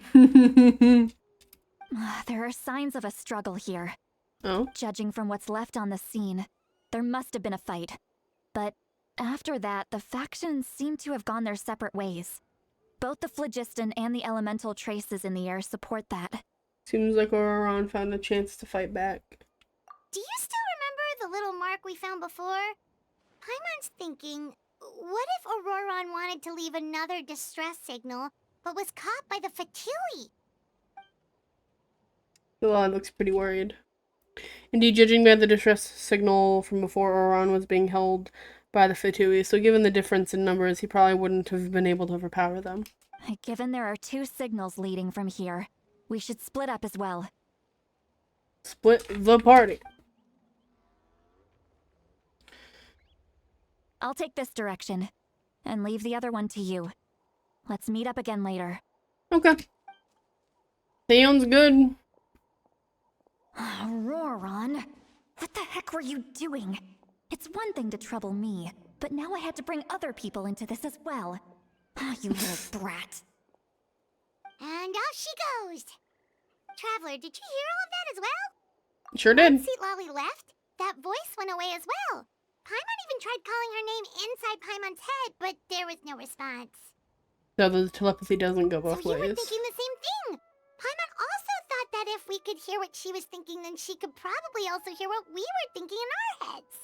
There are signs of a struggle here. Oh? Judging from what's left on the scene, There must have been a fight. But after that, the factions seem to have gone their separate ways. Both the phlogiston and the elemental traces in the air support that. Seems like Auroron found a chance to fight back. Do you still remember the little mark we found before? Paimon's thinking, what if Auroron wanted to leave another distress signal, but was caught by the Fatui? Natlan looks pretty worried. Indeed, judging by the distress signal from before, Auroron was being held by the Fatui, so given the difference in numbers, he probably wouldn't have been able to overpower them. Given there are 2 signals leading from here, we should split up as well. Split the party. I'll take this direction, and leave the other one to you. Let's meet up again later. Okay. Sounds good. Auroron, what the heck were you doing? It's one thing to trouble me, but now I had to bring other people into this as well. You little brat. And off she goes. Traveler, did you hear all of that as well? Sure did. Once Lolly left, that voice went away as well. Paimon even tried calling her name inside Paimon's head, but there was no response. So the telepathy doesn't go both So you were ways. thinking the same thing. Paimon also thought that if we could hear what she was thinking, then she could probably also hear what we were thinking in our heads.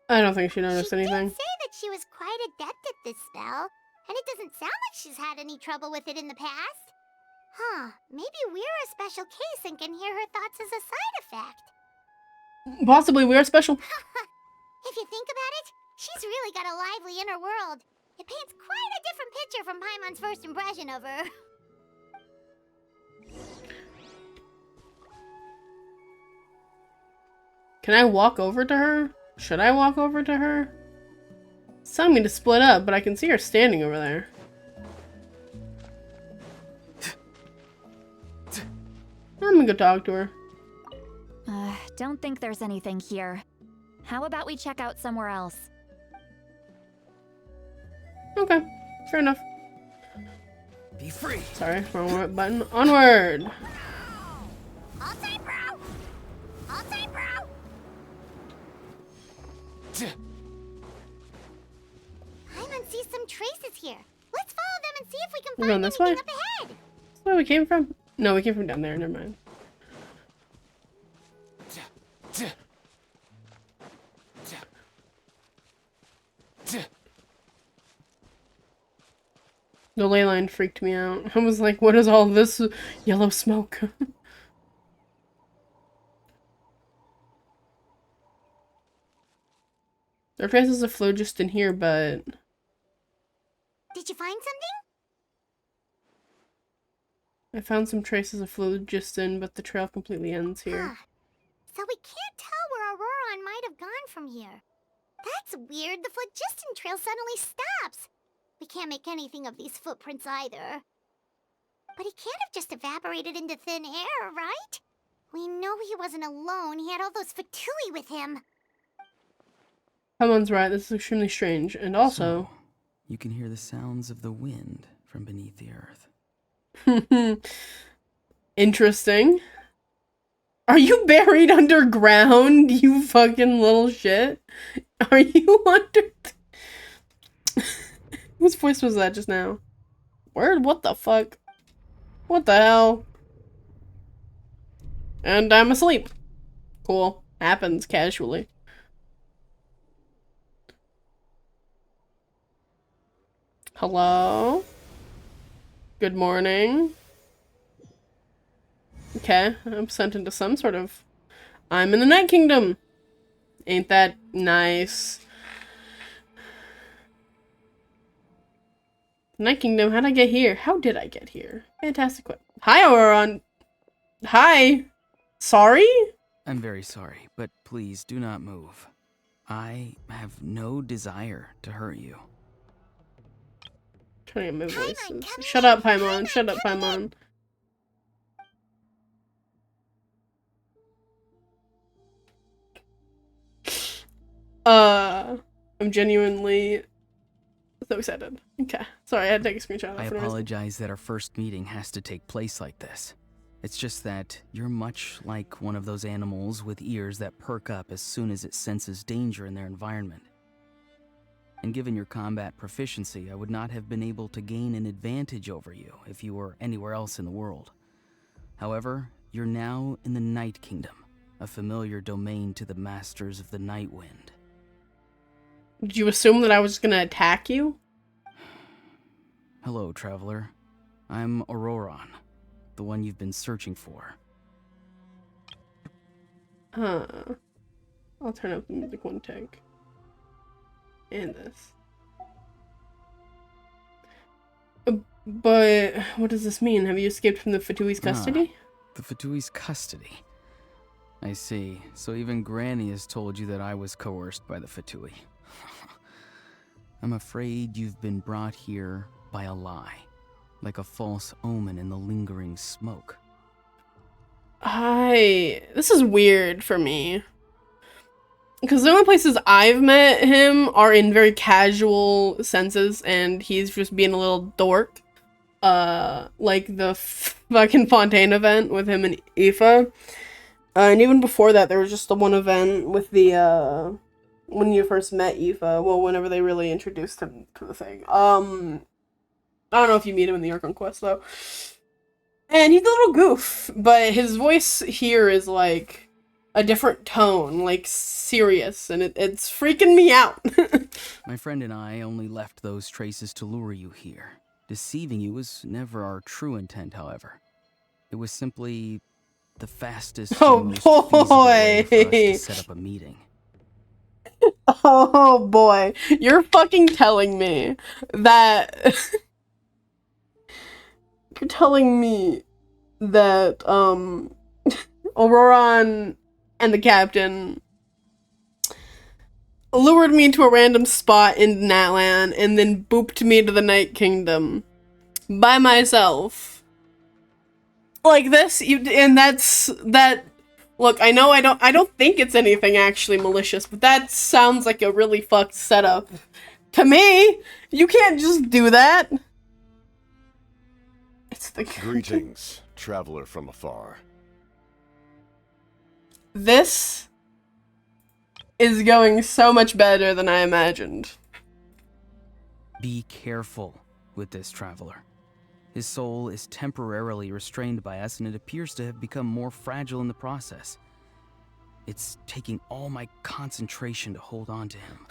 I don't think she noticed She anything. did say that she was quite adept at this spell, and it doesn't sound like she's had any trouble with it in the past. Huh, maybe we're a special case and can hear her thoughts as a side effect. Possibly, we are special. If you think about it, she's really got a lively inner world. It paints quite a different picture from Paimon's first impression of her. Can I walk over to her? Should I walk over to her? It's telling me to split up, but I can see her standing over there. I'm gonna go talk to her. Don't think there's anything here. How about we check out somewhere else? Okay, fair enough. Be free. Sorry, wrong button. Onward! All tight, bro! All tight, bro! Paimon sees some traces here. Let's follow them and see if we can We're find going this anything way? up ahead. That's where we came from? No, we came from down there, never mind. The ley line freaked me out. I was like, what is all this yellow smoke? There are traces of phlogiston here, but... Did you find something? I found some traces of phlogiston, but the trail completely ends here. Huh. So we can't tell where Auroron might have gone from here. That's weird. The phlogiston trail suddenly stops. We can't make anything of these footprints either. But he can't have just evaporated into thin air, right? We know he wasn't alone. He had all those Fatui with him. Paimon's right, this is extremely strange, and also... So, you can hear the sounds of the wind from beneath the earth. Interesting. Are you buried underground, you fucking little shit? Are you under... Whose voice was that just now? Word? What the fuck? What the hell? And I'm asleep. Cool. Happens casually. Hello? Good morning. Okay, I'm sent into some sort of... I'm in the Night Kingdom! Ain't that nice? Night Kingdom, how'd I get here? How did I get here? Fantastic. Hi, Auroron! Hi! Sorry? I'm very sorry, but please do not move. I have no desire to hurt you. Trying to get my Paimon, voices. come Shut in. up, Paimon. Paimon, Shut up, come Paimon. I'm genuinely so excited. Okay. Sorry, I had to take a screenshot of I that for no reason. apologize that our first meeting has to take place like this. It's just that you're much like one of those animals with ears that perk up as soon as it senses danger in their environment. And given your combat proficiency, I would not have been able to gain an advantage over you if you were anywhere else in the world. However, you're now in the Night Kingdom, a familiar domain to the masters of the Night Wind. Did you assume that I was gonna attack you? Hello, traveler. I'm Auroron, the one you've been searching for. Huh. I'll turn up the music one tick. And this. But what does this mean? Have you escaped from the Fatui's custody? The Fatui's custody. I see. So even Granny has told you that I was coerced by the Fatui. I'm afraid you've been brought here by a lie, like a false omen in the lingering smoke. This is weird for me. Because the only places I've met him are in very casual senses, and he's just being a little dork. Like the fucking Fontaine event with him and Aoife. And even before that, there was just the one event with the, when you first met Aoife. Well, whenever they really introduced him to the thing. I don't know if you meet him in the Archon Quest, though. And he's a little goof, but his voice here is, like, a different tone, like, serious, and it's freaking me out. My friend and I only left those traces to lure you here. Deceiving you was never our true intent, however. It was simply the fastest and most feasible way for us to set up a meeting. Oh boy, you're fucking telling me that you're telling me that Auroron and the captain lured me to a random spot in Natlan and then booped me to the Night Kingdom by myself. Like this, look, I know I don't think it's anything actually malicious, but that sounds like a really fucked setup. To me, you can't just do that. It's the Greetings, traveler from afar. This is going so much better than I imagined. Be careful with this traveler. His soul is temporarily restrained by us, and it appears to have become more fragile in the process. It's taking all my concentration to hold on to him.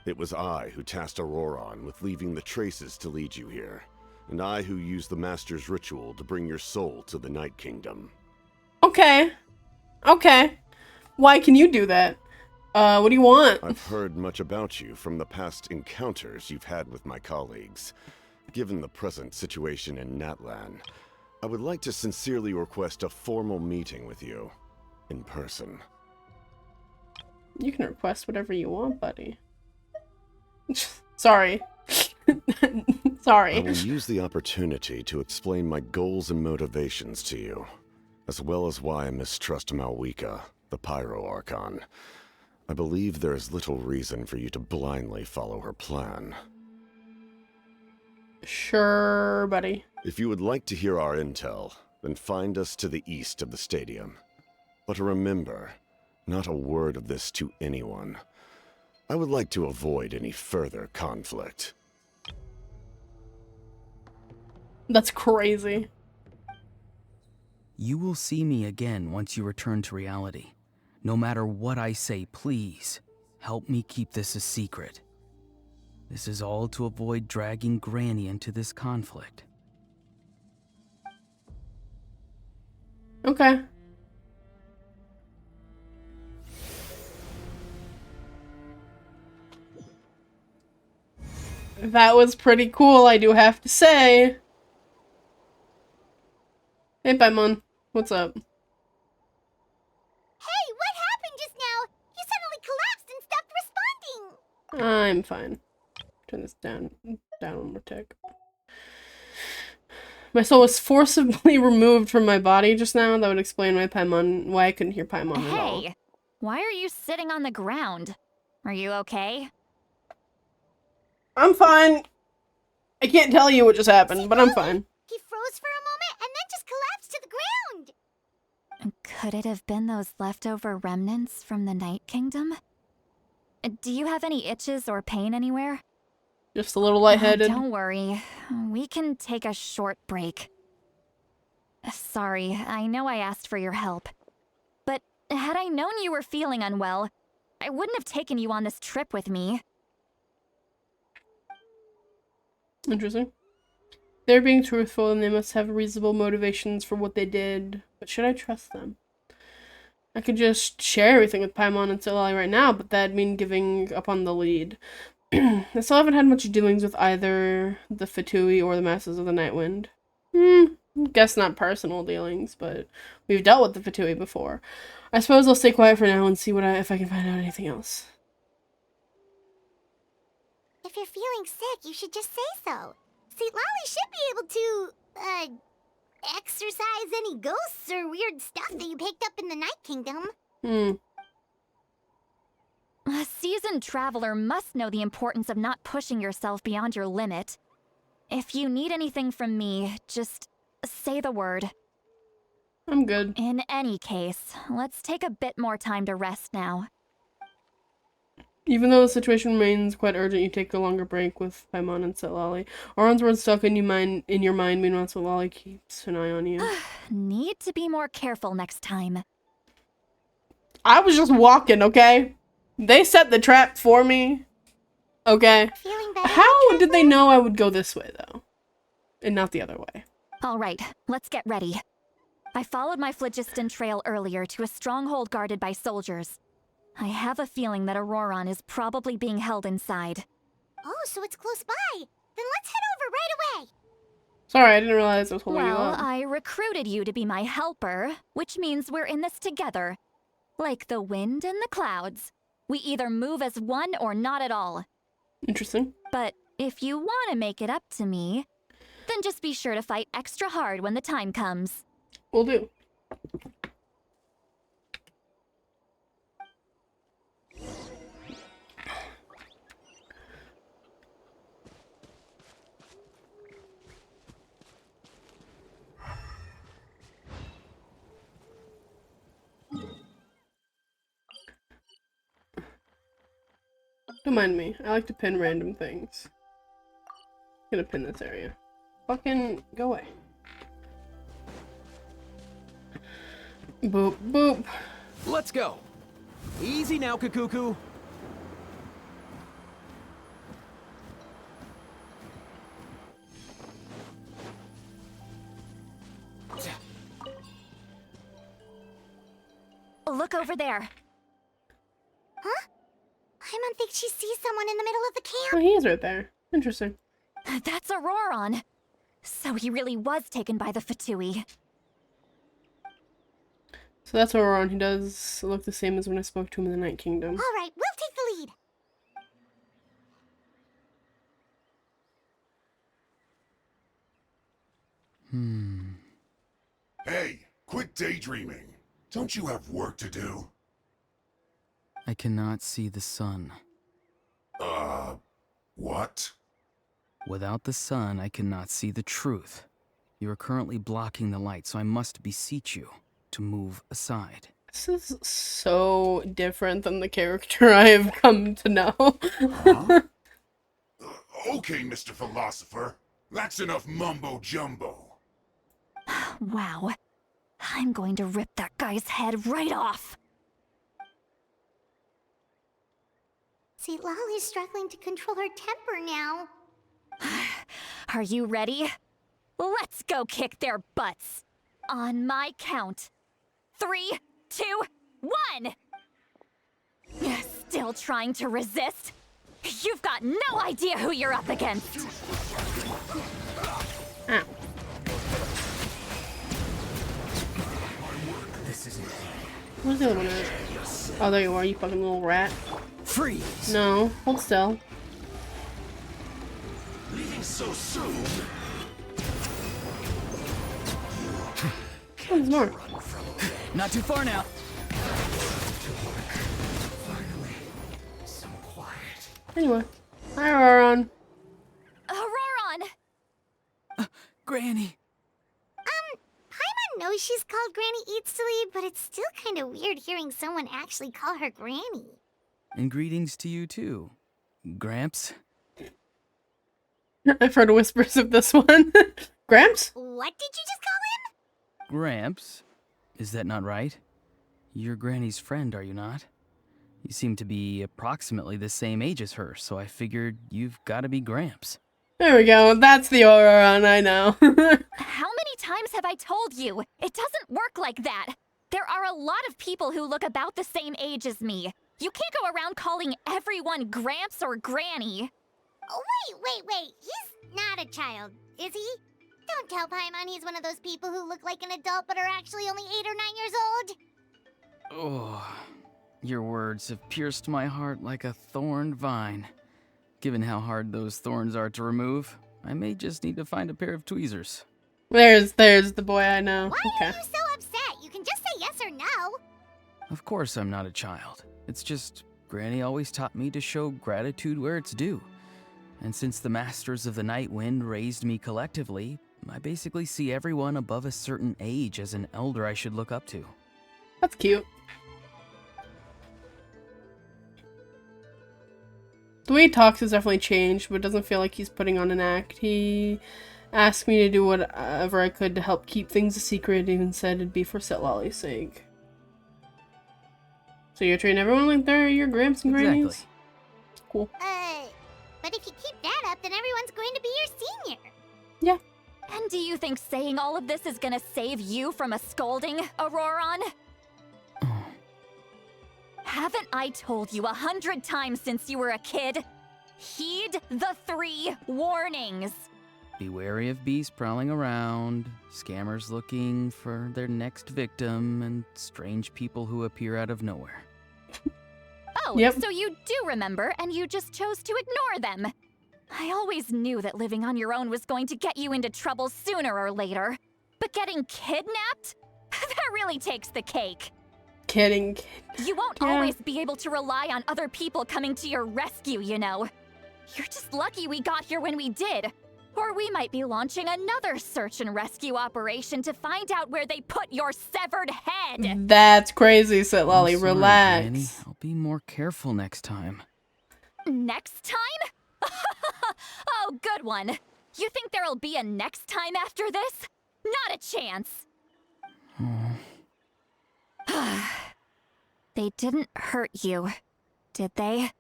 It was I who tasked Auroron with leaving the traces to lead you here, and I who used the Master's ritual to bring your soul to the Night Kingdom. Okay. Why can you do that? What do you want? I've heard much about you from the past encounters you've had with my colleagues. Given the present situation in Natlan, I would like to sincerely request a formal meeting with you, in person. You can request whatever you want, buddy. Sorry. Sorry. I will use the opportunity to explain my goals and motivations to you, as well as why I mistrust Malwika, the Pyro Archon. I believe there is little reason for you to blindly follow her plan. Sure, buddy. If you would like to hear our intel, then find us to the east of the stadium. But remember, not a word of this to anyone. I would like to avoid any further conflict. That's crazy. You will see me again once you return to reality. No matter what I say, please, help me keep this a secret. This is all to avoid dragging Granny into this conflict. Okay. That was pretty cool, I do have to say. Hey, Paimon. What's up? Hey, what happened just now? You suddenly collapsed and stopped responding. I'm fine. Turn this down one more tick. My soul was forcibly removed from my body just now. That would explain why I couldn't hear Paimon at all. Hey, why are you sitting on the ground? Are you okay? I'm fine. I can't tell you what just happened, but I'm fine. He froze for a moment and then just Could it have been those leftover remnants from the Night Kingdom? Do you have any itches or pain anywhere? Just a little lightheaded. Don't worry. We can take a short break. Sorry, I know I asked for your help. But had I known you were feeling unwell, I wouldn't have taken you on this trip with me. Interesting. They're being truthful and they must have reasonable motivations for what they did. But should I trust them? I could just share everything with Paimon and Silali right now, but that'd mean giving up on the lead. I still haven't had much dealings with either the Fatui or the Masters of the Nightwind. Guess not personal dealings, but we've dealt with the Fatui before. I suppose I'll stay quiet for now and see if I can find out anything else. If you're feeling sick, you should just say so. See, Lolly should be able to, exorcise any ghosts or weird stuff that you picked up in the Night Kingdom. A seasoned traveler must know the importance of not pushing yourself beyond your limit. If you need anything from me, just say the word. I'm good. In any case, let's take a bit more time to rest now. Even though the situation remains quite urgent, you take a longer break with Paimon and Silali. Auron's words stuck in your mind, meanwhile Silali keeps an eye on you. Need to be more careful next time. I was just walking, okay? They set the trap for me. Okay. Feeling better? How did they know I would go this way, though? And not the other way? Alright, let's get ready. I followed my phlogiston trail earlier to a stronghold guarded by soldiers. I have a feeling that Auroron is probably being held inside. Oh, so it's close by. Then let's head over right away. Sorry, I didn't realize I was holding you Well, up. I recruited you to be my helper, which means we're in this together. Like the wind and the clouds. We either move as one or not at all. Interesting. But if you want to make it up to me, then just be sure to fight extra hard when the time comes. Will do. Don't mind me. I like to pin random things. I'm gonna pin this area. Fucking go away. Boop, boop. Let's go. Easy now, Kakuku. Look over there. Huh? Paimon thinks she sees someone in the middle of the Oh, camp. he is right there. Interesting. That's Auroron. So he really was taken by the Fatui. So that's Auron. He does look the same as when I spoke to him in the Night Kingdom. All right, we'll take the lead. Hey, quit daydreaming. Don't you have work to do? I cannot see the sun. What? Without the sun, I cannot see the truth. You are currently blocking the light, so I must beseech you to move aside. This is so different than the character I have come to know. Huh? Okay, Mr. Philosopher. That's enough mumbo-jumbo. Wow. I'm going to rip that guy's head right off. See, Lolly's struggling to control her temper now. Are you ready? Let's go kick their butts. On my count. 3, 2, 1! Still trying to resist? You've got no idea who you're up against. Ow. Where's the other one at? Oh, there you are, you fucking little rat. Freeze. No, hold still. Leaving so soon? Oh, there's more. Not too far now. Anyway. Hi, Auron. Auroron! Granny. Paimon know she's called Granny Eats to Lead, but it's still kind of weird hearing someone actually call her Granny. And greetings to you too, Gramps. I've heard whispers of this one. Gramps? What did you just call him? Gramps? Is that not right? You're Granny's friend, are you not? You seem to be approximately the same age as her, so I figured you've got to be Gramps. There we go. That's the Auroron, I know. How many times have I told you? It doesn't work like that. There are a lot of people who look about the same age as me. You can't go around calling everyone Gramps or Granny. Oh, wait. He's not a child, is he? Don't tell Paimon he's one of those people who look like an adult but are actually only 8 or 9 years old. Oh, your words have pierced my heart like a thorned vine. Given how hard those thorns are to remove, I may just need to find a pair of tweezers. There's the boy I know. Why are you so upset? You can just say yes or no. Of course I'm not a child. It's just Granny always taught me to show gratitude where it's due. And since the Masters of the Night Wind raised me collectively, I basically see everyone above a certain age as an elder I should look up to. That's cute. The way he talks has definitely changed, but it doesn't feel like he's putting on an act. He asked me to do whatever I could to help keep things a secret, even said it'd be for Sitlali's sake. So you're treating everyone like they're your Gramps and Grannies? Exactly. Cool. But if you keep that up, then everyone's going to be your senior. Yeah. And do you think saying all of this is gonna save you from a scolding, Auroron? Haven't I told you 100 times since you were a kid? Heed the 3 warnings. Be wary of beasts prowling around, scammers looking for their next victim, and strange people who appear out of nowhere. Oh, yep. So you do remember, and you just chose to ignore them. I always knew that living on your own was going to get you into trouble sooner or later. But getting kidnapped? That really takes the cake. Kidding. You won't always be able to rely on other people coming to your rescue, you know. You're just lucky we got here when we did. Or we might be launching another search and rescue operation to find out where they put your severed head. That's crazy, Sitlali. I'm sorry, Relax. Granny. I'll be more careful next time. Next time? Oh, good one. You think there'll be a next time after this? Not a chance. They didn't hurt you, did they?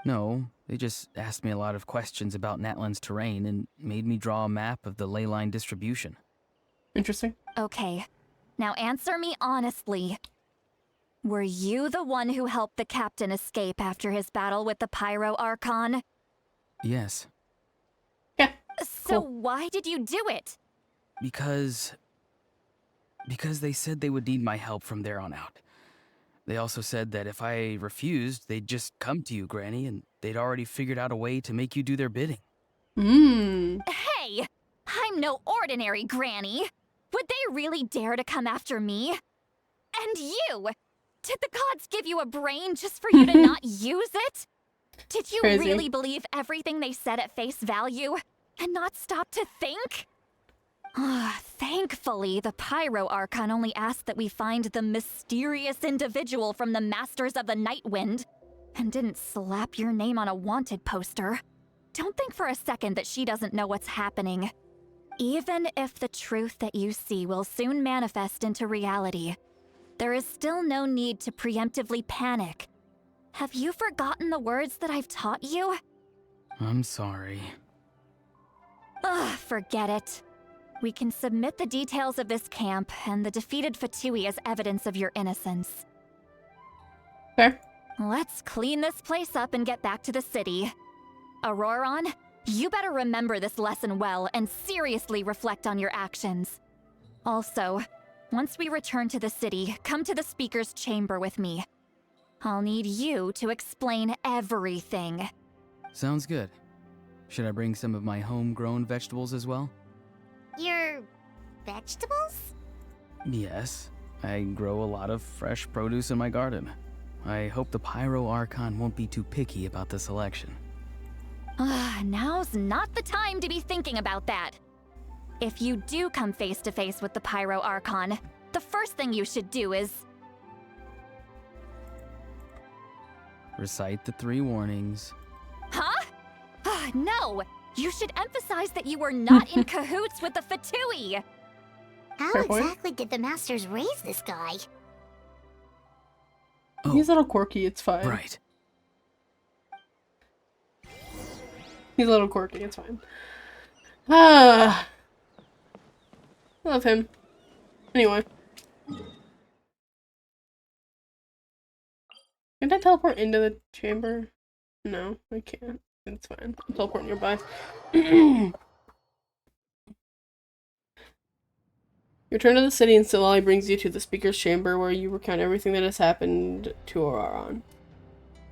No, they just asked me a lot of questions about Natlan's terrain and made me draw a map of the ley line distribution. Interesting. Okay, now answer me honestly. Were you the one who helped the captain escape after his battle with the Pyro Archon? Yes. Yeah. So Cool. why did you do it? Because they said they would need my help from there on out. They also said that if I refused, they'd just come to you, Granny, and they'd already figured out a way to make you do their bidding. Hey! I'm no ordinary Granny! Would they really dare to come after me? And you! Did the gods give you a brain just for you to not use it? Did you Crazy. really believe everything they said at face value? And not stop to think? Thankfully, the Pyro Archon only asked that we find the mysterious individual from the Masters of the Night Wind, and didn't slap your name on a wanted poster. Don't think for a second that she doesn't know what's happening. Even if the truth that you see will soon manifest into reality, there is still no need to preemptively panic. Have you forgotten the words that I've taught you? I'm sorry. Forget it. We can submit the details of this camp and the defeated Fatui as evidence of your innocence. Fair. Let's clean this place up and get back to the city. Auroron, you better remember this lesson well and seriously reflect on your actions. Also, once we return to the city, come to the speaker's chamber with me. I'll need you to explain everything. Sounds good. Should I bring some of my homegrown vegetables as well? Your vegetables? Yes. I grow a lot of fresh produce in my garden. I hope the Pyro Archon won't be too picky about the selection. Now's not the time to be thinking about that. If you do come face to face with the Pyro Archon, the first thing you should do is... Recite the 3 warnings. Huh? No! You should emphasize that you were not in cahoots with the Fatui! How Fair point. exactly did the masters raise this guy? Oh, He's a little quirky, it's fine. right. He's a little quirky, it's fine. Ah, love him. Anyway. Can I teleport into the chamber? No, I can't. It's fine. I'll teleport nearby. You return to the city and Silali brings you to the speaker's chamber where you recount everything that has happened to Auroron.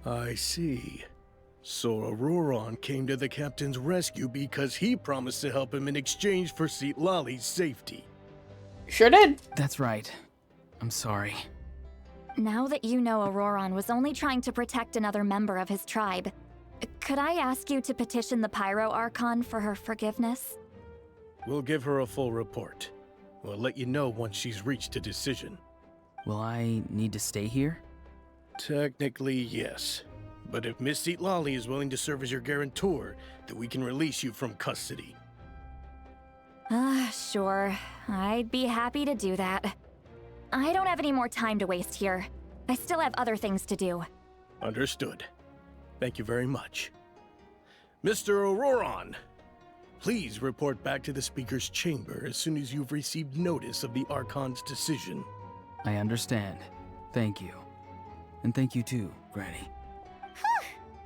I see. So Auroron came to the captain's rescue because he promised to help him in exchange for Lali's safety. Sure did. That's right. I'm sorry. Now that you know Auroron was only trying to protect another member of his tribe, could I ask you to petition the Pyro Archon for her forgiveness? We'll give her a full report. We'll let you know once she's reached a decision. Will I need to stay here? Technically, yes. But if Miss Lali is willing to serve as your guarantor, then we can release you from custody. Sure. I'd be happy to do that. I don't have any more time to waste here. I still have other things to do. Understood. Thank you very much. Mr. Auroron, please report back to the Speaker's chamber as soon as you've received notice of the Archon's decision. I understand. Thank you. And thank you too, Granny.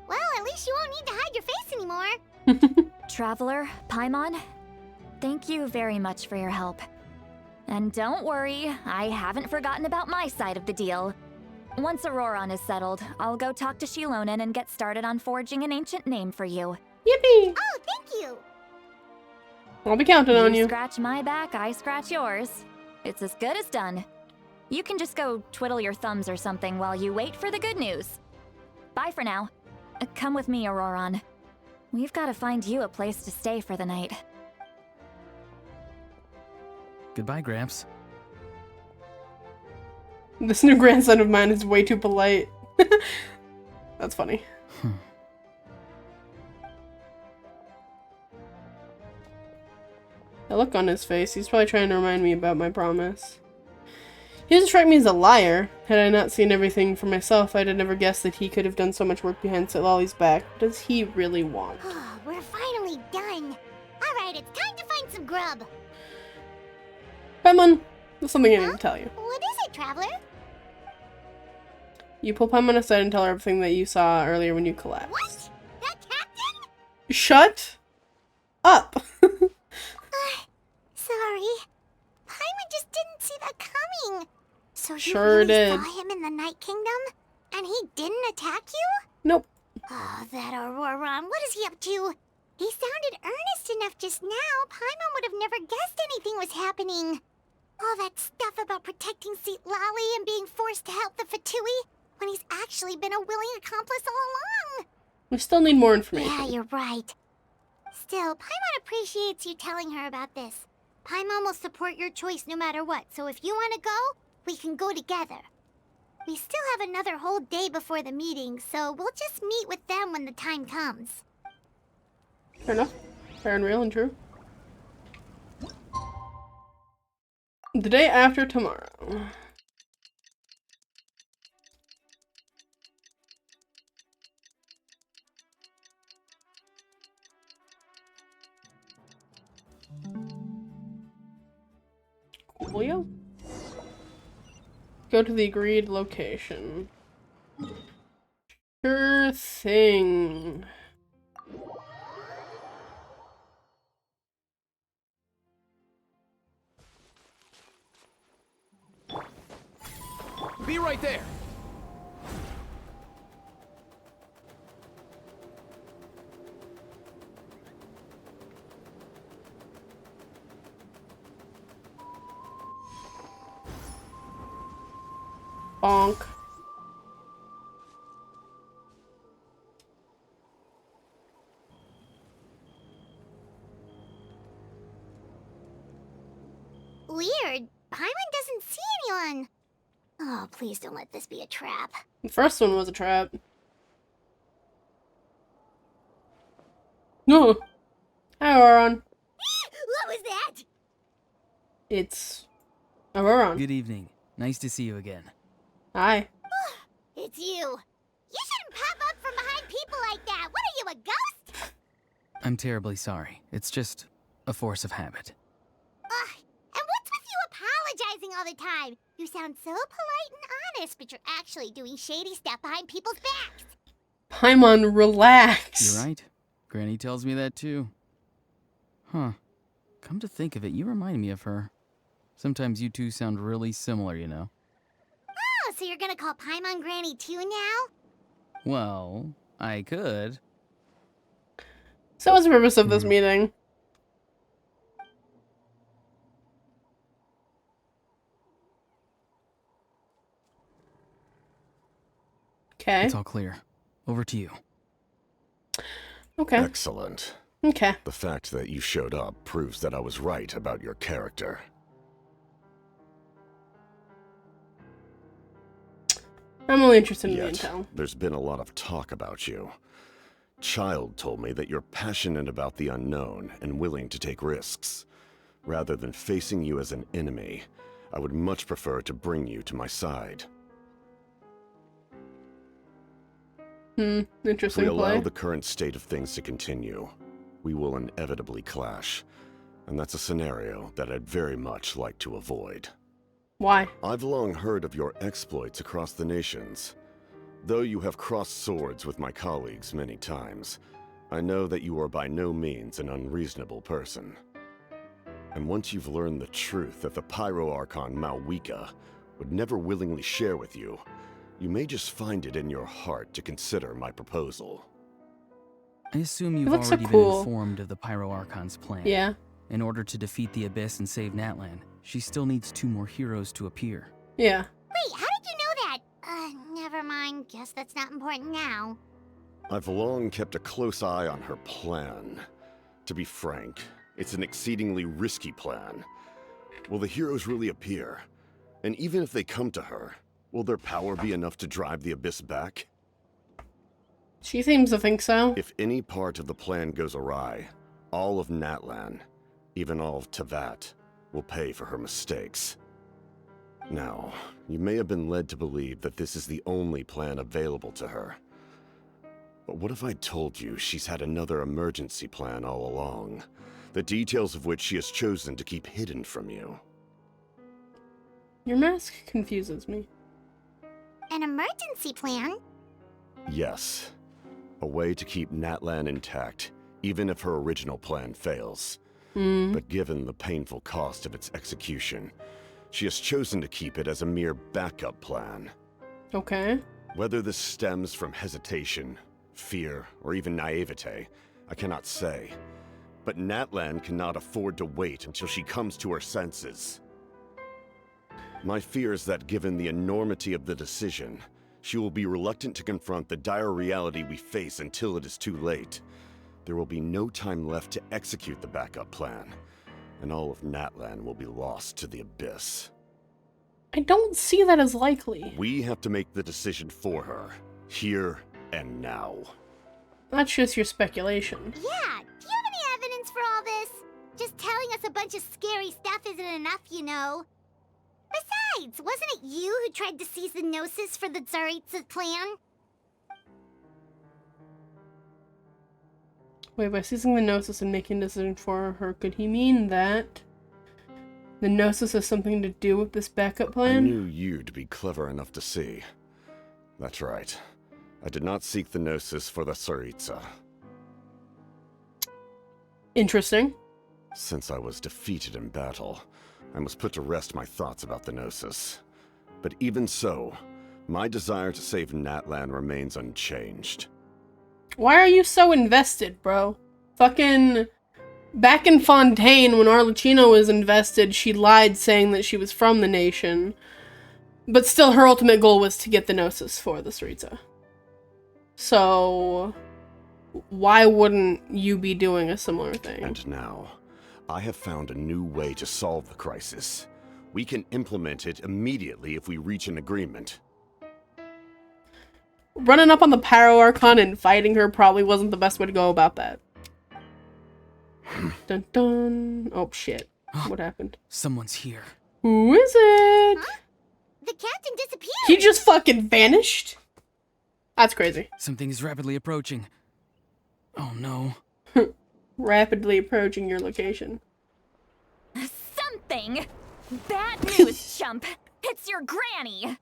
Well, at least you won't need to hide your face anymore. Traveler, Paimon, thank you very much for your help. And don't worry, I haven't forgotten about my side of the deal. Once Auroron is settled, I'll go talk to Shilonen and get started on forging an ancient name for you. Yippee! Oh, thank you. I'll be counting on you. Scratch my back, I scratch yours. It's as good as done. You can just go twiddle your thumbs or something while you wait for the good news. Bye for now. Come with me, Auroron. We've got to find you a place to stay for the night. Goodbye, Gramps. This new grandson of mine is way too polite. That's funny. The look on his face, he's probably trying to remind me about my promise. He doesn't strike me as a liar. Had I not seen everything for myself, I'd have never guessed that he could have done so much work behind Lali's back. What does he really want? We're finally done. Alright, it's time to find some grub. Paimon, there's something I need to tell you. What is it, Traveler? You pull Paimon aside and tell her everything that you saw earlier when you collapsed. What? That captain? Shut up! Sorry. Paimon just didn't see that coming. So you Sure really did. saw him in the Night Kingdom? And he didn't attack you? Nope. Oh, that Auroron. What is he up to? He sounded earnest enough just now. Paimon would have never guessed anything was happening. All that stuff about protecting Lali and being forced to help the Fatui when he's actually been a willing accomplice all along. We still need more information. Yeah, you're right. Still, Paimon appreciates you telling her about this. Paimon will support your choice no matter what, so if you want to go, we can go together. We still have another whole day before the meeting, so we'll just meet with them when the time comes. Fair enough. Fair and real and true. The day after tomorrow. Coolio? Go to the agreed location. Sure thing. Be right there. Bonk. Oh, please don't let this be a trap. The first one was a trap. No. Hi, Auron. What was that? It's Auron. Good evening. Nice to see you again. Hi. It's you. You shouldn't pop up from behind people like that. What are you, a ghost? I'm terribly sorry. It's just a force of habit. Ugh. And what's with you apologizing all the time? You sound so polite and honest, but you're actually doing shady stuff behind people's backs. Paimon, relax. You're right. Granny tells me that too. Huh. Come to think of it, you remind me of her. Sometimes you two sound really similar, you know. Oh, so you're gonna call Paimon Granny too now? Well, I could. So what's the purpose of this meeting? Okay. It's all clear. Over to you. Okay. Excellent. Okay. The fact that you showed up proves that I was right about your character. I'm only interested in the Yet, intel. there's been a lot of talk about you. Child told me that you're passionate about the unknown and willing to take risks. Rather than facing you as an enemy, I would much prefer to bring you to my side. If Interesting we allow play. the current state of things to continue, we will inevitably clash. And that's a scenario that I'd very much like to avoid. Why? I've long heard of your exploits across the nations. Though you have crossed swords with my colleagues many times, I know that you are by no means an unreasonable person. And once you've learned the truth that the Pyro Archon Malwika would never willingly share with you, you may just find it in your heart to consider my proposal. I assume you've looks so already cool. been informed of the Pyro Archon's plan. Yeah. In order to defeat the Abyss and save Natlan, she still needs 2 more heroes to appear. Wait, Yeah. how did you know that? Never mind. Guess that's not important now. I've long kept a close eye on her plan. To be frank, it's an exceedingly risky plan. Will the heroes really appear? And even if they come to her, will their power be enough to drive the Abyss back? She seems to think so. If any part of the plan goes awry, all of Natlan, even all of Tevat, will pay for her mistakes. Now, you may have been led to believe that this is the only plan available to her. But what if I told you she's had another emergency plan all along, the details of which she has chosen to keep hidden from you? Your mask confuses me. An emergency plan? Yes. A way to keep Natlan intact, even if her original plan fails. But given the painful cost of its execution, she has chosen to keep it as a mere backup plan. Okay. Whether this stems from hesitation, fear, or even naivete, I cannot say. But Natlan cannot afford to wait until she comes to her senses. My fear is that given the enormity of the decision, she will be reluctant to confront the dire reality we face until it is too late. There will be no time left to execute the backup plan, and all of Natlan will be lost to the Abyss. I don't see that as likely. We have to make the decision for her, here and now. That's just your speculation. Yeah, do you have any evidence for all this? Just telling us a bunch of scary stuff isn't enough, you know. Besides, wasn't it you who tried to seize the Gnosis for the Tsaritsa plan? Wait, by seizing the Gnosis and making a decision for her, could he mean that the Gnosis has something to do with this backup I plan? knew you to be clever enough to see. That's right. I did not seek the Gnosis for the Tsaritsa. Interesting. Since I was defeated in battle, I must put to rest my thoughts about the Gnosis. But even so, my desire to save Natlan remains unchanged. Why are you so invested, bro? Fucking... Back in Fontaine, when Arlecchino was invested, she lied saying that she was from the nation. But still, her ultimate goal was to get the Gnosis for the Tsaritsa. So... why wouldn't you be doing a similar thing? And now, I have found a new way to solve the crisis. We can implement it immediately if we reach an agreement. Running up on the Pyro Archon and fighting her probably wasn't the best way to go about that. Dun dun. Oh shit. What happened? Someone's here. Who is it? Huh? The captain disappeared! He just fucking vanished? That's crazy. Something is rapidly approaching. Oh no. Rapidly approaching your location. Something? Bad news, chump. It's your granny.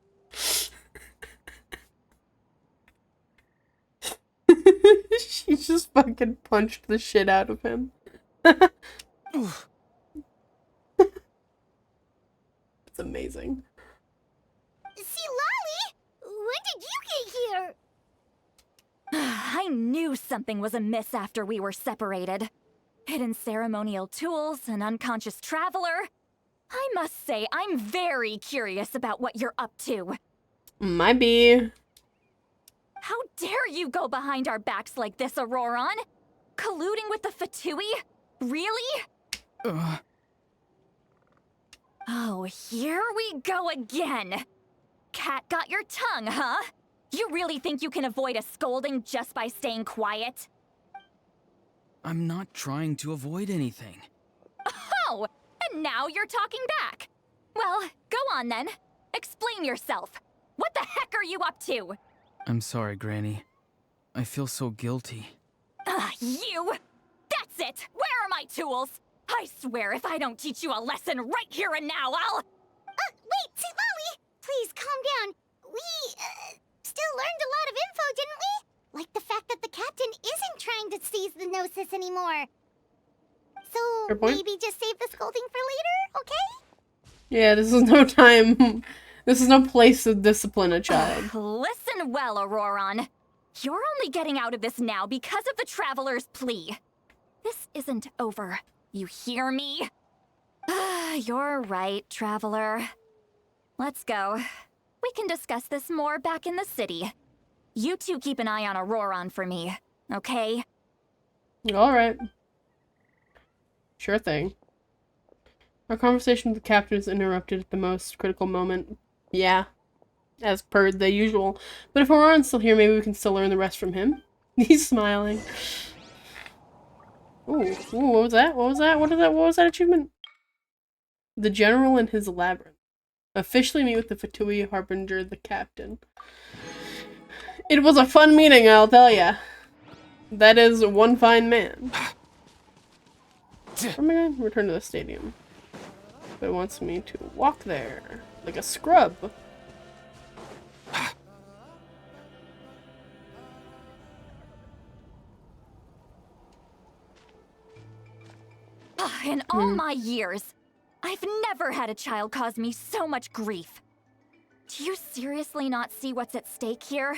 She just fucking punched the shit out of him. It's amazing. See, Lolly! When did you get here? I knew something was amiss after we were separated. Hidden ceremonial tools, an unconscious traveler. I must say, I'm very curious about what you're up to. Might be. How dare you go behind our backs like this, Auroron? Colluding with the Fatui? Really? Oh, here we go again. Cat got your tongue, huh? You really think you can avoid a scolding just by staying quiet? I'm not trying to avoid anything. Oh, and now you're talking back. Well, go on then. Explain yourself. What the heck are you up to? I'm sorry, Granny. I feel so guilty. You! That's it! Where are my tools? I swear if I don't teach you a lesson right here and now, I'll... Wait, see, Lolly! Please, calm down. We, still learned a lot of info, didn't we? Like the fact that the captain isn't trying to seize the Gnosis anymore. So, Fair point. maybe just save the scolding for later, okay? Yeah, this is no time. This is no place to discipline a child. Listen well, Auroron. You're only getting out of this now because of the Traveler's plea. This isn't over. You hear me? You're right, Traveler. Let's go. We can discuss this more back in the city. You two keep an eye on Auroron for me, okay? Alright. Sure thing. Our conversation with the captain is interrupted at the most critical moment. Yeah. As per the usual. But if Auroron's still here, maybe we can still learn the rest from him. He's smiling. Ooh, what was that? What was that? What was that achievement? The General and his Labyrinth. Officially meet with the Fatui Harbinger, the captain. It was a fun meeting, I'll tell ya. That is one fine man. I'm gonna return to the stadium. But it wants me to walk there. Like a scrub. In all my years, I've never had a child cause me so much grief. Do you seriously not see what's at stake here?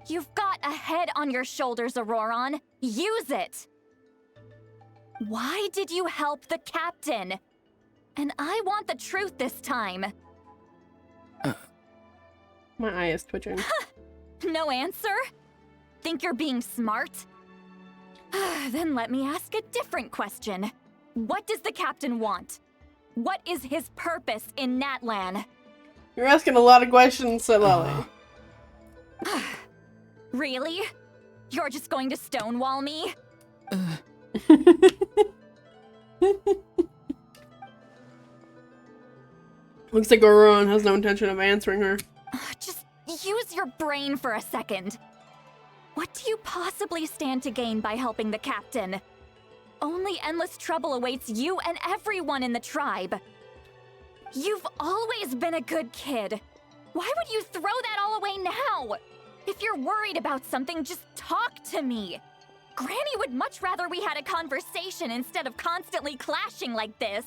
You've got a head on your shoulders, Auroron. Use it! Why did you help the captain? And I want the truth this time. My eye is twitching. No answer? Think you're being smart? Then let me ask a different question. What does the captain want? What is his purpose in Natlan? You're asking a lot of questions, said Lolly. Really? You're just going to stonewall me? Looks like Auroron has no intention of answering her. Just use your brain for a second. What do you possibly stand to gain by helping the captain? Only endless trouble awaits you and everyone in the tribe. You've always been a good kid. Why would you throw that all away now? If you're worried about something, just talk to me. Granny would much rather we had a conversation instead of constantly clashing like this.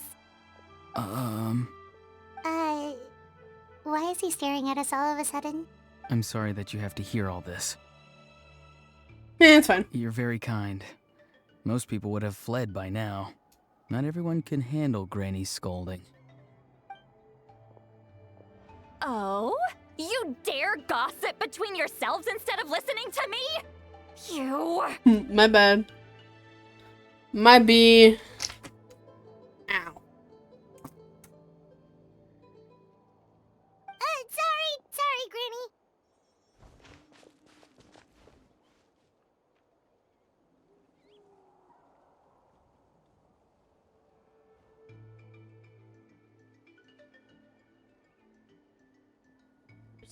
Why is he staring at us all of a sudden? I'm sorry that you have to hear all this. Yeah, it's fine. You're very kind. Most people would have fled by now. Not everyone can handle Granny's scolding. Oh? You dare gossip between yourselves instead of listening to me? You... My bad. My B. Ow.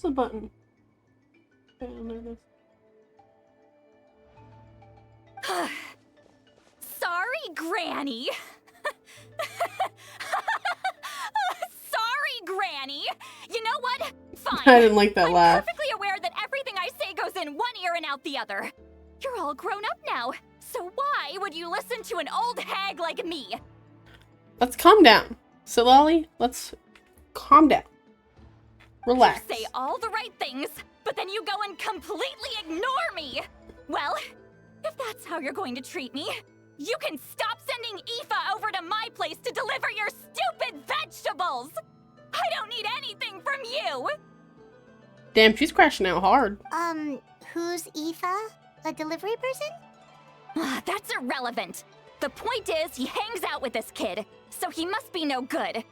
the button? Okay, there it is. Sorry, Granny. Sorry, Granny. You know what? Fine. I didn't like that I'm laugh. perfectly aware that everything I say goes in one ear and out the other. You're all grown up now, so why would you listen to an old hag like me? Let's calm down. Silali, let's calm down. Relax. You say all the right things, but then you go and completely ignore me. Well, if that's how you're going to treat me, you can stop sending Aoife over to my place to deliver your stupid vegetables. I don't need anything from you. Damn, she's crashing out hard. Who's Aoife? A delivery person? That's irrelevant. The point is, he hangs out with this kid, so he must be no good.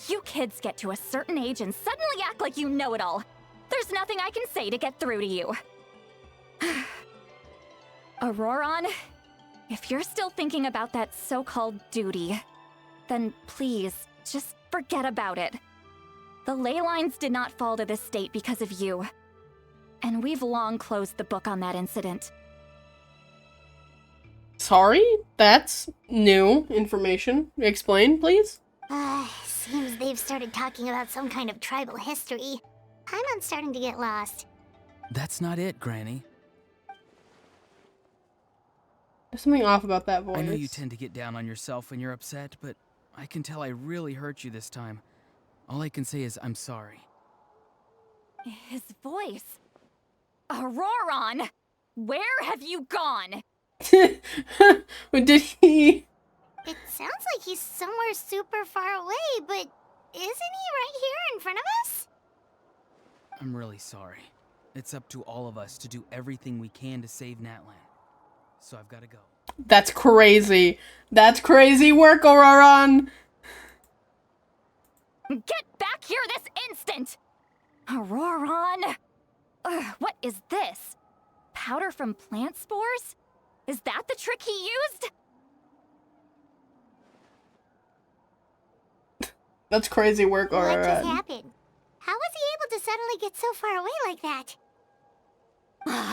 You kids get to a certain age and suddenly act like you know it all. There's nothing I can say to get through to you. Auroron, if you're still thinking about that so-called duty, then please, just forget about it. The ley lines did not fall to this state because of you. And we've long closed the book on that incident. Sorry? That's new information. Explain, please? Seems they've started talking about some kind of tribal history. I'm starting to get lost. That's not it, Granny. There's something off about that voice. I know you tend to get down on yourself when you're upset, but I can tell I really hurt you this time. All I can say is I'm sorry. His voice. Auroron! Where have you gone? Did he? It sounds like he's somewhere super far away, but isn't he right here in front of us? I'm really sorry. It's up to all of us to do everything we can to save Natlan. So I've got to go. That's crazy. That's crazy work, Auroron. Get back here this instant! Auroron! What is this? Powder from plant spores? Is that the trick he used? That's crazy work, What just Auroron. happened? How was he able to suddenly get so far away like that?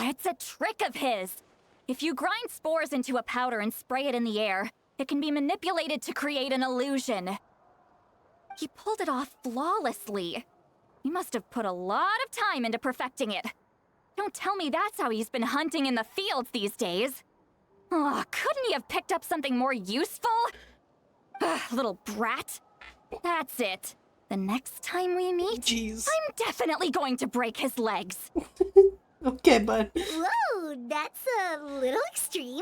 It's a trick of his. If you grind spores into a powder and spray it in the air, it can be manipulated to create an illusion. He pulled it off flawlessly. He must have put a lot of time into perfecting it. Don't tell me that's how he's been hunting in the fields these days. Couldn't he have picked up something more useful? Little brat. That's it. The next time we meet, Jeez. I'm definitely going to break his legs. Okay, bud. Whoa, that's a little extreme.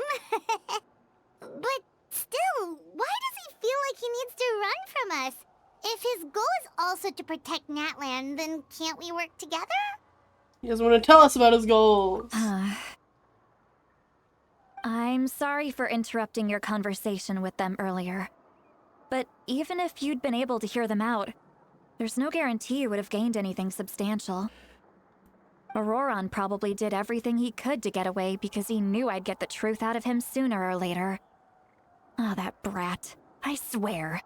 But still, why does he feel like he needs to run from us? If his goal is also to protect Natlan, then can't we work together? He doesn't want to tell us about his goals. I'm sorry for interrupting your conversation with them earlier. But even if you'd been able to hear them out, there's no guarantee you would have gained anything substantial. Auroron probably did everything he could to get away because he knew I'd get the truth out of him sooner or later. That brat. I swear.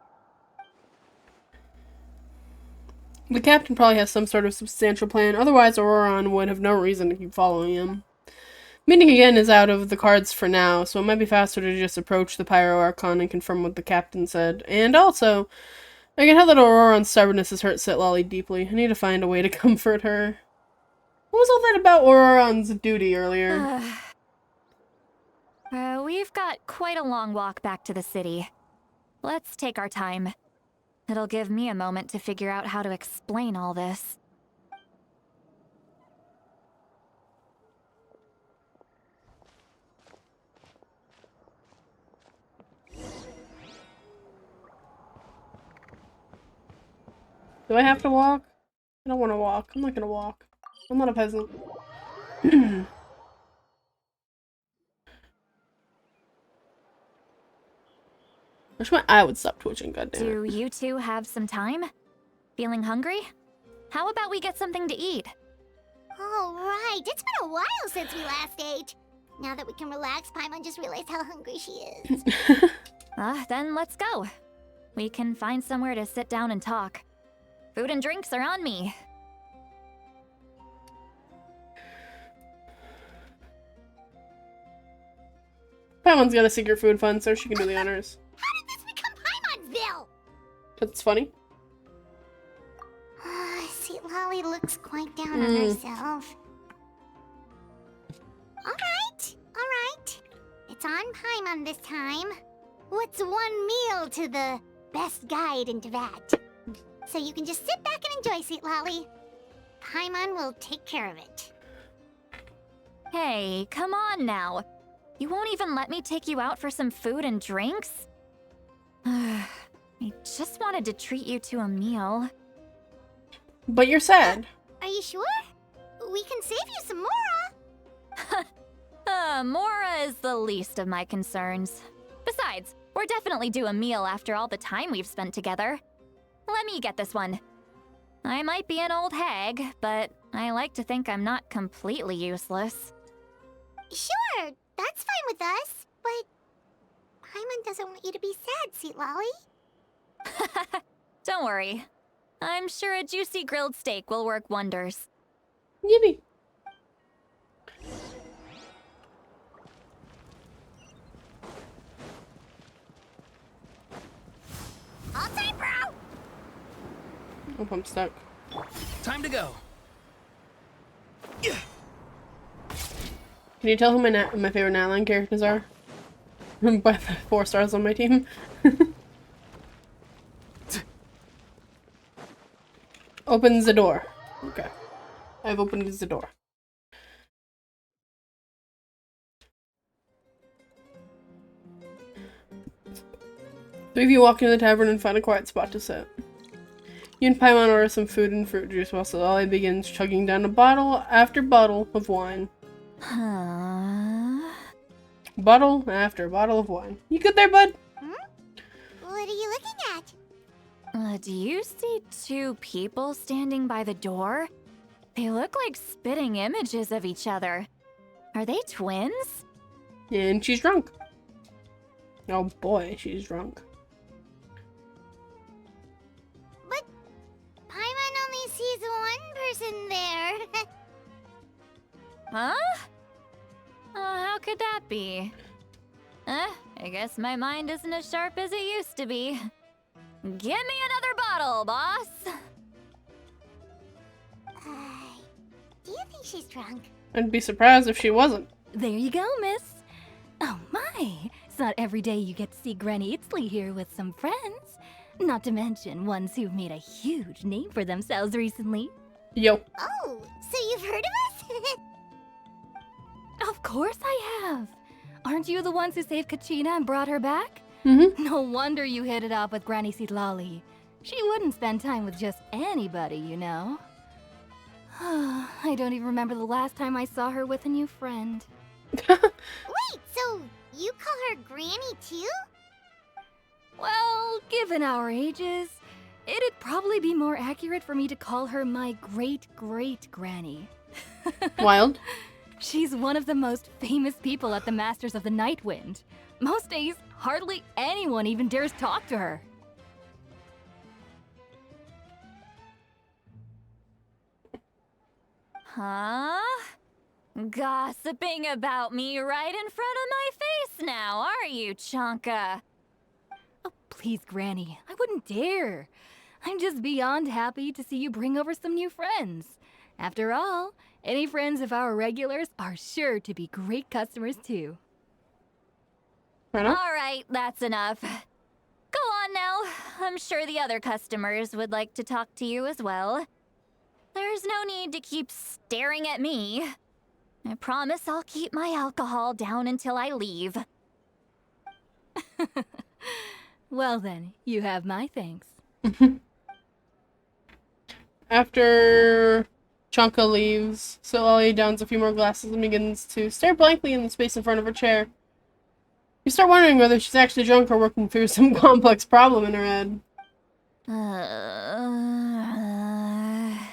The captain probably has some sort of substantial plan, otherwise Auroron would have no reason to keep following him. Meeting again is out of the cards for now, so it might be faster to just approach the Pyro Archon and confirm what the captain said. And also, I can tell that Auroron's stubbornness has hurt Sitlali deeply. I need to find a way to comfort her. What was all that about Auroron's duty earlier? We've got quite a long walk back to the city. Let's take our time. It'll give me a moment to figure out how to explain all this. Do I have to walk? I don't want to walk. I'm not gonna walk. I'm not a peasant. I wish my eye would stop twitching, goddammit. Do you two have some time? Feeling hungry? How about we get something to eat? All right, it's been a while since we last ate. Now that we can relax, Paimon just realized how hungry she is. Then let's go. We can find somewhere to sit down and talk. Food and drinks are on me. someone's got a secret food fund, so she can do the honors. How did this become Paimon'sville? That's funny. Sweet Lolly looks quite down on herself. Alright. It's on Paimon this time. What's one meal to the best guide into that? So you can just sit back and enjoy, Sweet Lolly. Paimon will take care of it. Hey, come on now. You won't even let me take you out for some food and drinks? I just wanted to treat you to a meal. But you're sad. Are you sure? We can save you some Mora. Mora is the least of my concerns. Besides, we're definitely due a meal after all the time we've spent together. Let me get this one. I might be an old hag, but I like to think I'm not completely useless. Sure, that's fine with us, but Paimon doesn't want you to be sad, Sweet Lolly. Don't worry. I'm sure a juicy grilled steak will work wonders. Yippee. All time, bro! Oh, I'm stuck. Time to go. Can you tell who my favorite Natlan characters are? By the 4 stars on my team. Opens the door. Okay. I've opened the door. Three of you walk into the tavern and find a quiet spot to sit. You and Paimon order some food and fruit juice while Lolly begins chugging down a bottle after bottle of wine. Bottle after bottle of wine. You good there, bud? What are you looking at? Do you see 2 people standing by the door? They look like spitting images of each other. Are they twins? And she's drunk. Oh boy, she's drunk. But Paimon only sees one person there. Huh? How could that be? I guess my mind isn't as sharp as it used to be. Give me another bottle, boss! Do you think she's drunk? I'd be surprised if she wasn't. There you go, miss. Oh my, it's not every day you get to see Granny Itzley here with some friends. Not to mention ones who've made a huge name for themselves recently. Yo. Oh, so you've heard of us? Of course I have. Aren't you the ones who saved Kachina and brought her back? Mm-hmm. No wonder you hit it off with Granny Sitlali. She wouldn't spend time with just anybody, you know. I don't even remember the last time I saw her with a new friend. Wait, so you call her Granny too? Well, given our ages, it'd probably be more accurate for me to call her my great-great-granny. Wild. She's one of the most famous people at the Masters of the Nightwind. Most days, hardly anyone even dares talk to her. Huh? Gossiping about me right in front of my face now, are you, Chonka? Oh, please, Granny. I wouldn't dare. I'm just beyond happy to see you bring over some new friends. After all, any friends of our regulars are sure to be great customers too. Right on. All right, that's enough. Go on now. I'm sure the other customers would like to talk to you as well. There's no need to keep staring at me. I promise I'll keep my alcohol down until I leave. Well then, you have my thanks. After Chonka leaves, Lolly downs a few more glasses and begins to stare blankly in the space in front of her chair. You start wondering whether she's actually drunk or working through some complex problem in her head.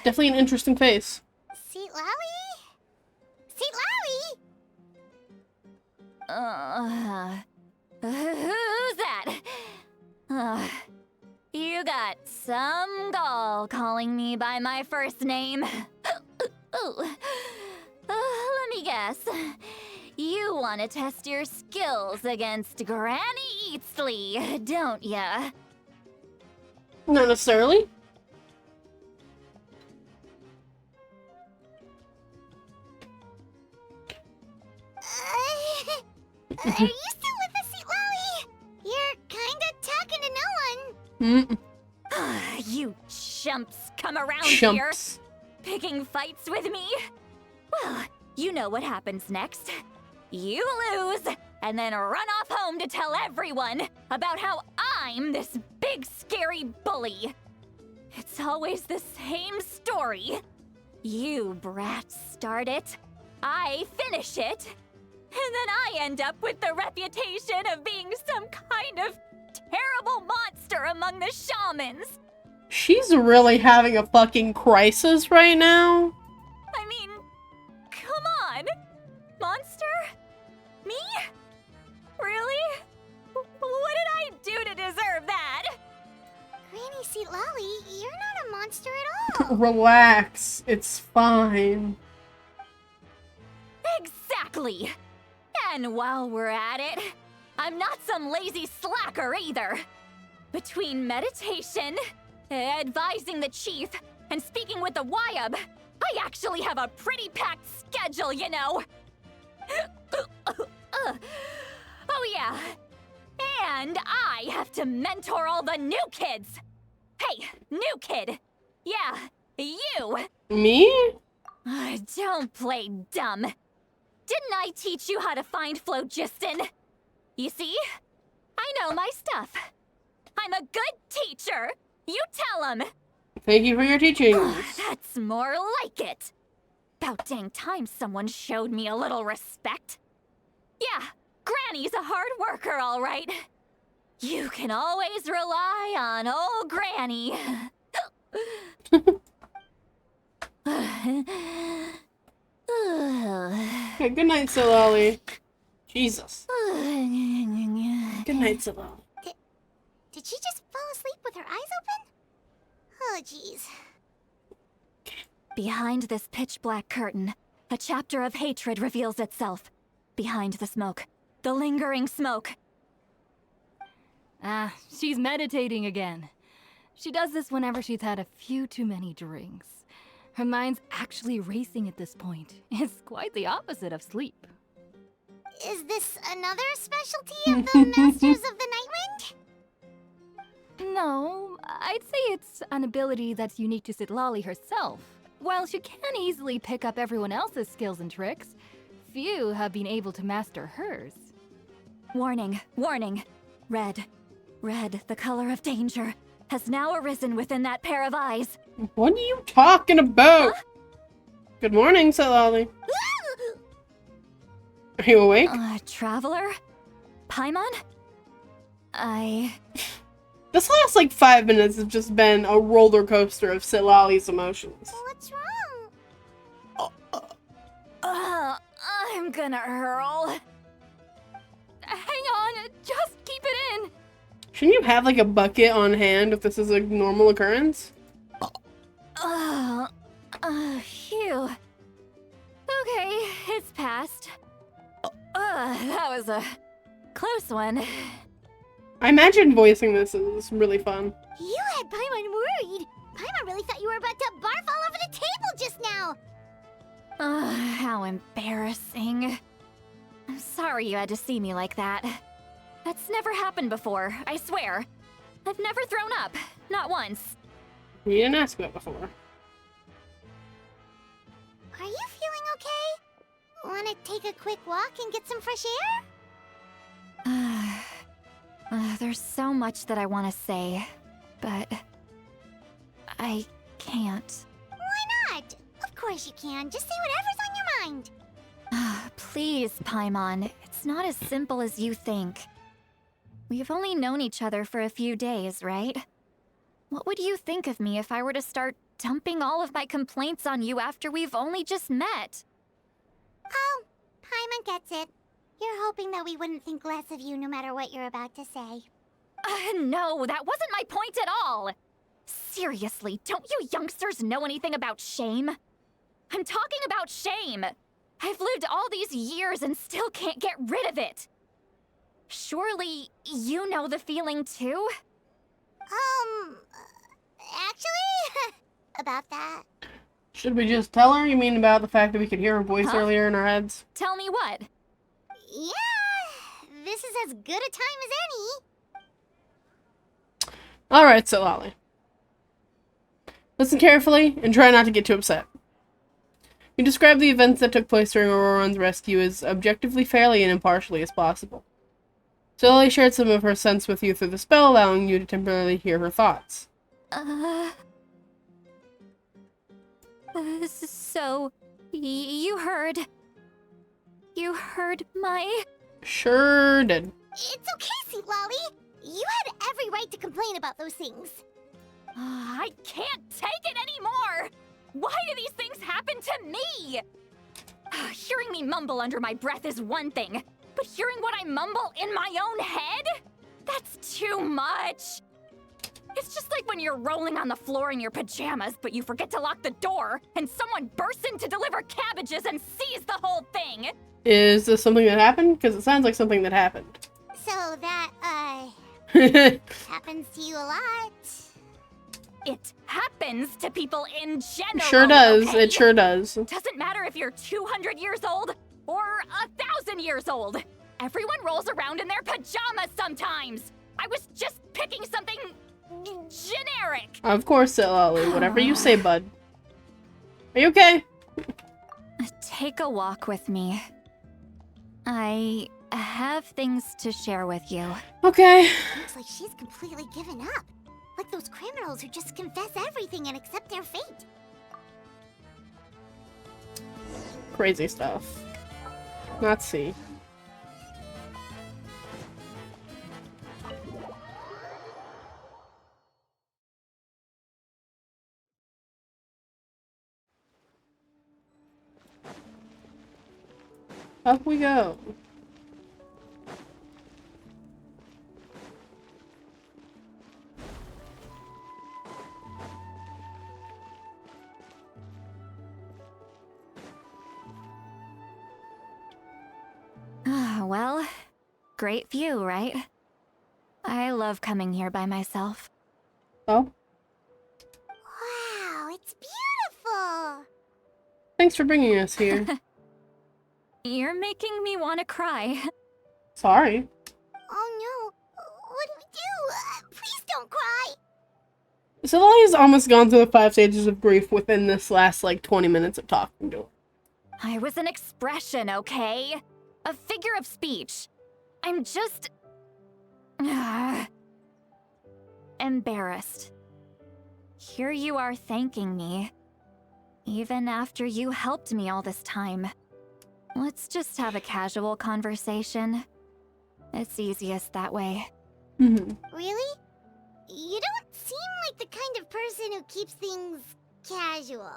Definitely an interesting face. Seat Lolly? Seat Lolly? Who's that? You got some gall calling me by my first name. Let me guess. You want to test your skills against Granny Eatsley, don't ya? Not necessarily. Are you still with us, Sweet Lolly? You're kinda talking to no one. You chumps come around Chumps. here, picking fights with me? Well, you know what happens next. You lose, and then run off home to tell everyone about how I'm this big scary bully. It's always the same story. You brats start it, I finish it, and then I end up with the reputation of being some kind of terrible monster among the shamans. She's really having a fucking crisis right now. I mean, come on. Monster? Me? Really? What did I do to deserve that? Granny Sweet Lolly, you're not a monster at all. Relax. It's fine. Exactly. And while we're at it, I'm not some lazy slacker either. Between meditation, advising the chief, and speaking with the Wyab, I actually have a pretty packed schedule, you know. Oh yeah. And I have to mentor all the new kids. Hey, new kid. Yeah, you. Me? Don't play dumb. Didn't I teach you how to find phlogiston? You see? I know my stuff. I'm a good teacher. You tell him. Thank you for your teachings. That's more like it. About dang time someone showed me a little respect. Yeah, Granny's a hard worker, all right. You can always rely on old Granny. Okay, good night, Silali. Jesus. Good night, Silali. Did she just fall asleep with her eyes open? Oh, jeez. Behind this pitch-black curtain, a chapter of hatred reveals itself. Behind the smoke. The lingering smoke. She's meditating again. She does this whenever she's had a few too many drinks. Her mind's actually racing at this point. It's quite the opposite of sleep. Is this another specialty of the Masters of the Nightwind? No, I'd say it's an ability that's unique to Sitlali herself. While she can easily pick up everyone else's skills and tricks, few have been able to master hers. Warning, warning. Red, the color of danger, has now arisen within that pair of eyes. What are you talking about? Huh? Good morning, Silali. Are you awake? Traveler? Paimon? This last, like, 5 minutes has just been a roller coaster of Silali's emotions. What's wrong? I'm gonna hurl. Hang on, just keep it in. Shouldn't you have, like, a bucket on hand if this is a normal occurrence? Phew. Okay, it's passed. That was a close one. I imagine voicing this is really fun. You had Paimon worried. Paimon really thought you were about to barf all over the table just now. How embarrassing. I'm sorry you had to see me like that. That's never happened before, I swear. I've never thrown up, not once. You didn't ask that before. Are you feeling okay? Wanna take a quick walk and get some fresh air? There's so much that I want to say, but I can't. Why not? Of course you can. Just say whatever's on your mind. Please, Paimon. It's not as simple as you think. We've only known each other for a few days, right? What would you think of me if I were to start dumping all of my complaints on you after we've only just met? Oh, Paimon gets it. You're hoping that we wouldn't think less of you no matter what you're about to say. No, that wasn't my point at all! Seriously, don't you youngsters know anything about shame? I'm talking about shame! I've lived all these years and still can't get rid of it. Surely you know the feeling too? Actually, about that. Should we just tell her? You mean about the fact that we could hear her voice earlier in our heads? Tell me what? Yeah, this is as good a time as any. Alright, so Lolly. Listen carefully and try not to get too upset. You describe the events that took place during Auroron's rescue as objectively, fairly, and impartially as possible. So Lolly shared some of her sense with you through the spell, allowing you to temporarily hear her thoughts. So, you heard my... Sure did. It's okay, Sweet Lolly. You had every right to complain about those things. I can't take it anymore! Why do these things happen to me? Hearing me mumble under my breath is one thing, but hearing what I mumble in my own head? That's too much! It's just like when you're rolling on the floor in your pajamas, but you forget to lock the door, and someone bursts in to deliver cabbages and sees the whole thing! Is this something that happened? Because it sounds like something that happened. So that, happens to you a lot. It happens to people in general. Sure does. Okay? It sure does. Doesn't matter if you're 200 years old or 1,000 years old. Everyone rolls around in their pajamas sometimes. I was just picking something generic. Of course, Lolly. Whatever you say, bud. Are you okay? Take a walk with me. I have things to share with you. Okay. Looks like she's completely given up. Like those criminals who just confess everything and accept their fate. Crazy stuff. Let's see. Up we go. Well, great view, right? I love coming here by myself. Oh? Wow, it's beautiful. Thanks for bringing us here. You're making me want to cry. Sorry. Oh no, what do we do? Please don't cry. So Lolly's almost gone through the 5 stages of grief within this last, 20 minutes of talking to her. I was an expression, okay? A figure of speech. I'm just... embarrassed. Here you are thanking me. Even after you helped me all this time. Let's just have a casual conversation. It's easiest that way. Really? You don't seem like the kind of person who keeps things casual.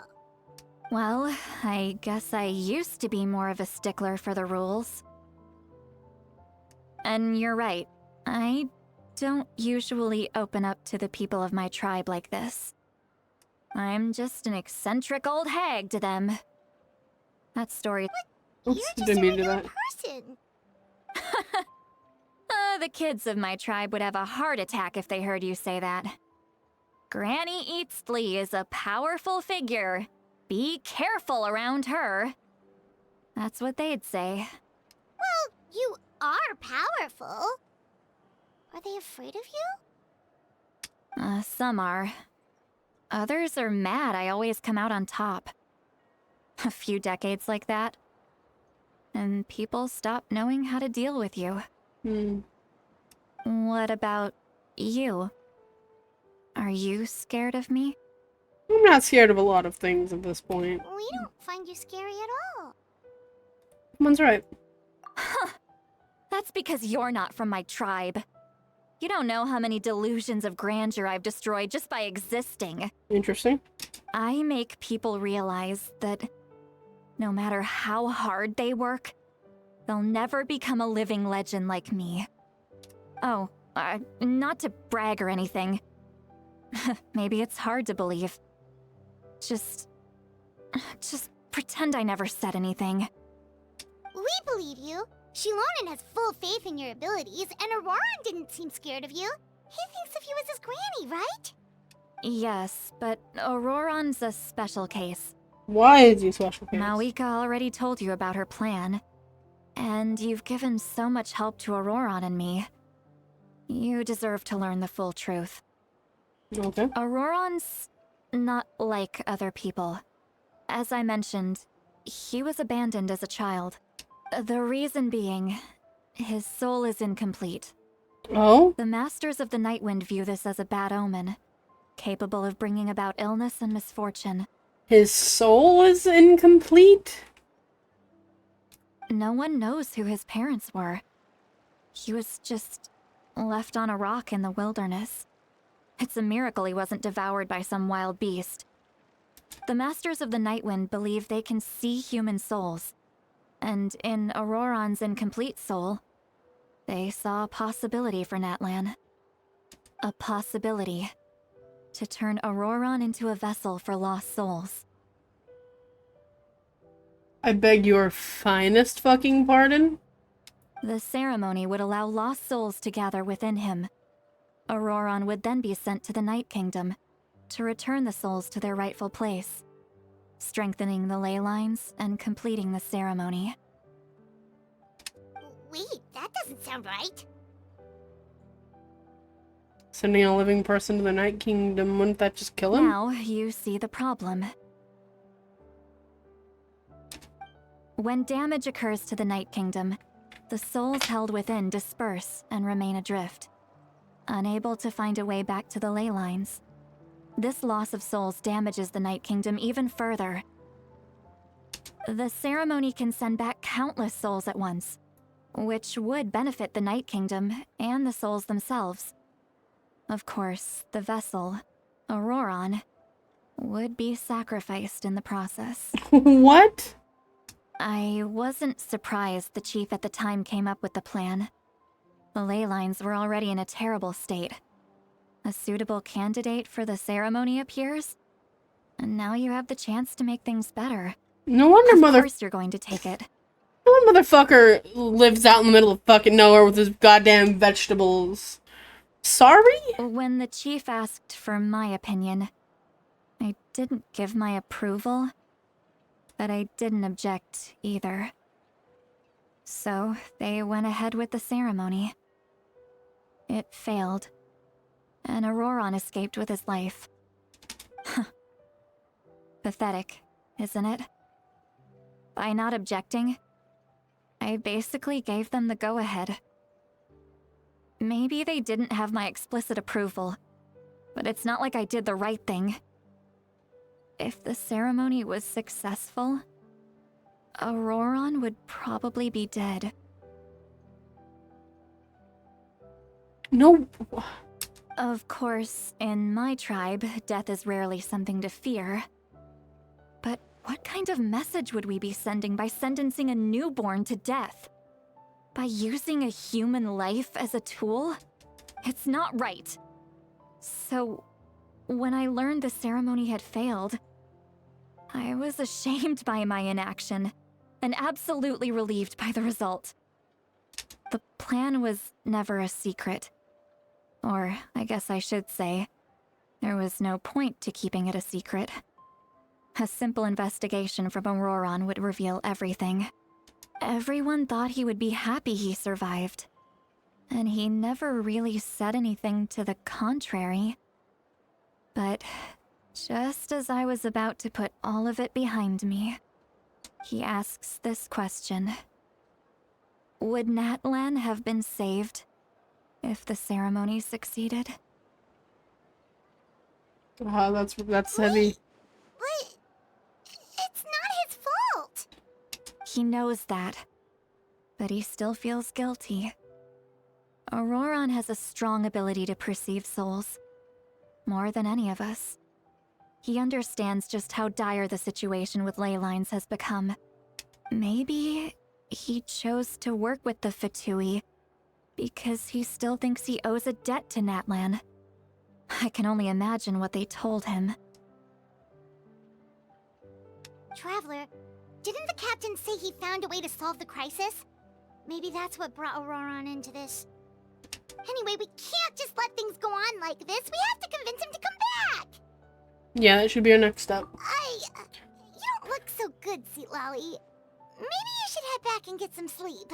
Well, I guess I used to be more of a stickler for the rules. And you're right. I don't usually open up to the people of my tribe like this. I'm just an eccentric old hag to them. That story... You're Oops, just didn't a mean to do regular that. person. The kids of my tribe would have a heart attack if they heard you say that. Granny Eatsley is a powerful figure. Be careful around her. That's what they'd say. Well, you are powerful. Are they afraid of you? Some are. Others are mad I always come out on top. A few decades like that. And people stop knowing how to deal with you. What about you? Are you scared of me? I'm not scared of a lot of things at this point. We don't find you scary at all. Someone's right. That's because you're not from my tribe. You don't know how many delusions of grandeur I've destroyed just by existing. Interesting. I make people realize that no matter how hard they work, they'll never become a living legend like me. Oh, not to brag or anything. Maybe it's hard to believe. Just pretend I never said anything. We believe you. Shilonen has full faith in your abilities, and Auroran didn't seem scared of you. He thinks of you as his granny, right? Yes, but Auroran's a special case. Why is he a special case? Mawika already told you about her plan. And you've given so much help to Auroran and me. You deserve to learn the full truth. Okay. Auroran's not like other people. As I mentioned, he was abandoned as a child. The reason being, his soul is incomplete. Oh? The Masters of the Nightwind view this as a bad omen, capable of bringing about illness and misfortune. His soul is incomplete? No one knows who his parents were. He was just left on a rock in the wilderness. It's a miracle he wasn't devoured by some wild beast. The Masters of the Nightwind believe they can see human souls. And in Auroran's incomplete soul, they saw a possibility for Natlan. A possibility to turn Auroran into a vessel for lost souls. I beg your finest fucking pardon? The ceremony would allow lost souls to gather within him. Auroran would then be sent to the Night Kingdom to return the souls to their rightful place, strengthening the ley lines and completing the ceremony. Wait, that doesn't sound right. Sending a living person to the Night Kingdom, wouldn't that just kill him? Now you see the problem. When damage occurs to the Night Kingdom, the souls held within disperse and remain adrift, unable to find a way back to the ley lines. This loss of souls damages the Night Kingdom even further. The ceremony can send back countless souls at once, which would benefit the Night Kingdom and the souls themselves. Of course, the vessel, Auroran, would be sacrificed in the process. What? I wasn't surprised the chief at the time came up with the plan. The ley lines were already in a terrible state. A suitable candidate for the ceremony appears, and now you have the chance to make things better. No wonder Of course you're going to take it. No motherfucker lives out in the middle of fucking nowhere with his goddamn vegetables. Sorry? When the chief asked for my opinion, I didn't give my approval, but I didn't object either. So they went ahead with the ceremony. It failed, and Auroran escaped with his life. Pathetic, isn't it? By not objecting, I basically gave them the go-ahead. Maybe they didn't have my explicit approval, but it's not like I did the right thing. If the ceremony was successful, Auroran would probably be dead. No. Of course, in my tribe, death is rarely something to fear. But what kind of message would we be sending by sentencing a newborn to death? By using a human life as a tool? It's not right. So, when I learned the ceremony had failed, I was ashamed by my inaction, and absolutely relieved by the result. The plan was never a secret. Or, I guess I should say, there was no point to keeping it a secret. A simple investigation from Auroran would reveal everything. Everyone thought he would be happy he survived. And he never really said anything to the contrary. But just as I was about to put all of it behind me, he asks this question. Would Natlan have been saved if the ceremony succeeded? That's heavy. But it's not his fault. He knows that, but he still feels guilty. Auroran has a strong ability to perceive souls, more than any of us. He understands just how dire the situation with ley lines has become. Maybe he chose to work with the Fatui because he still thinks he owes a debt to Natlan. I can only imagine what they told him. Traveler, Didn't the captain say he found a way to solve the crisis? Maybe that's what brought Auroron into this. Anyway, we can't just let things go on like this. We have to convince him to come back! Yeah, that should be our next step. You don't look so good, Seatlolly. Maybe you should head back and get some sleep.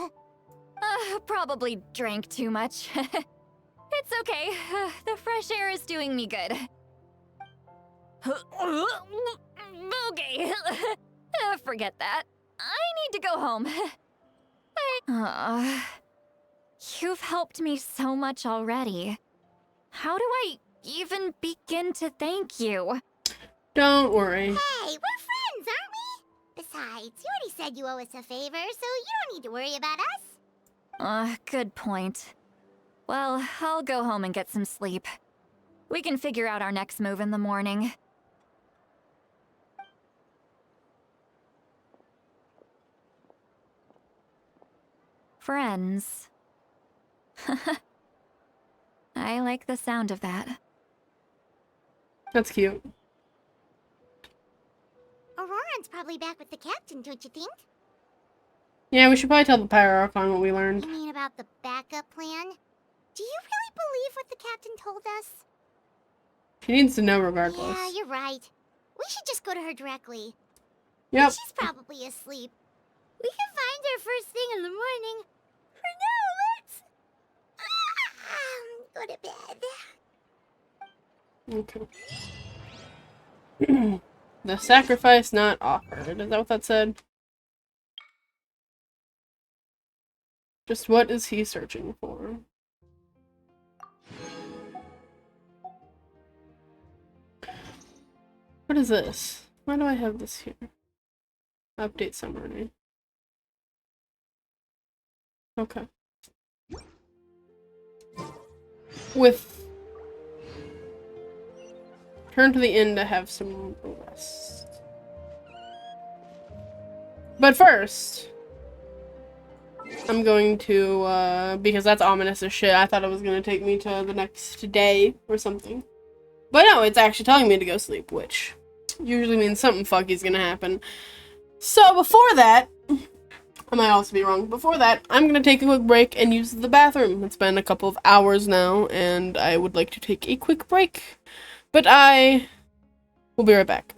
Probably drank too much. It's okay. The fresh air is doing me good. Okay. Forget that. I need to go home. You've helped me so much already. How do I even begin to thank you? Don't worry. Hey, we're friends, aren't we? Besides, you already said you owe us a favor, so you don't need to worry about us. Good point. Well, I'll go home and get some sleep. We can figure out our next move in the morning. Friends. I like the sound of that. That's cute. Auroron's probably back with the captain, don't you think? Yeah, we should probably tell the Pyro Archon what we learned. You mean about the backup plan? Do you really believe what the captain told us? She needs to know regardless. Yeah, you're right. We should just go to her directly. Yep. She's probably asleep. We can find her first thing in the morning. For now, let's... go to bed. Okay. The sacrifice not offered. Is that what that said? Just what is he searching for? What is this? Why do I have this here? Update summary. Okay. With... Turn to the inn to have some rest. But first... I'm going to, because that's ominous as shit. I thought it was going to take me to the next day or something. But no, it's actually telling me to go sleep, which usually means something fucky's going to happen. So before that, I might also be wrong. Before that, I'm going to take a quick break and use the bathroom. It's been a couple of hours now, and I would like to take a quick break. But I will be right back.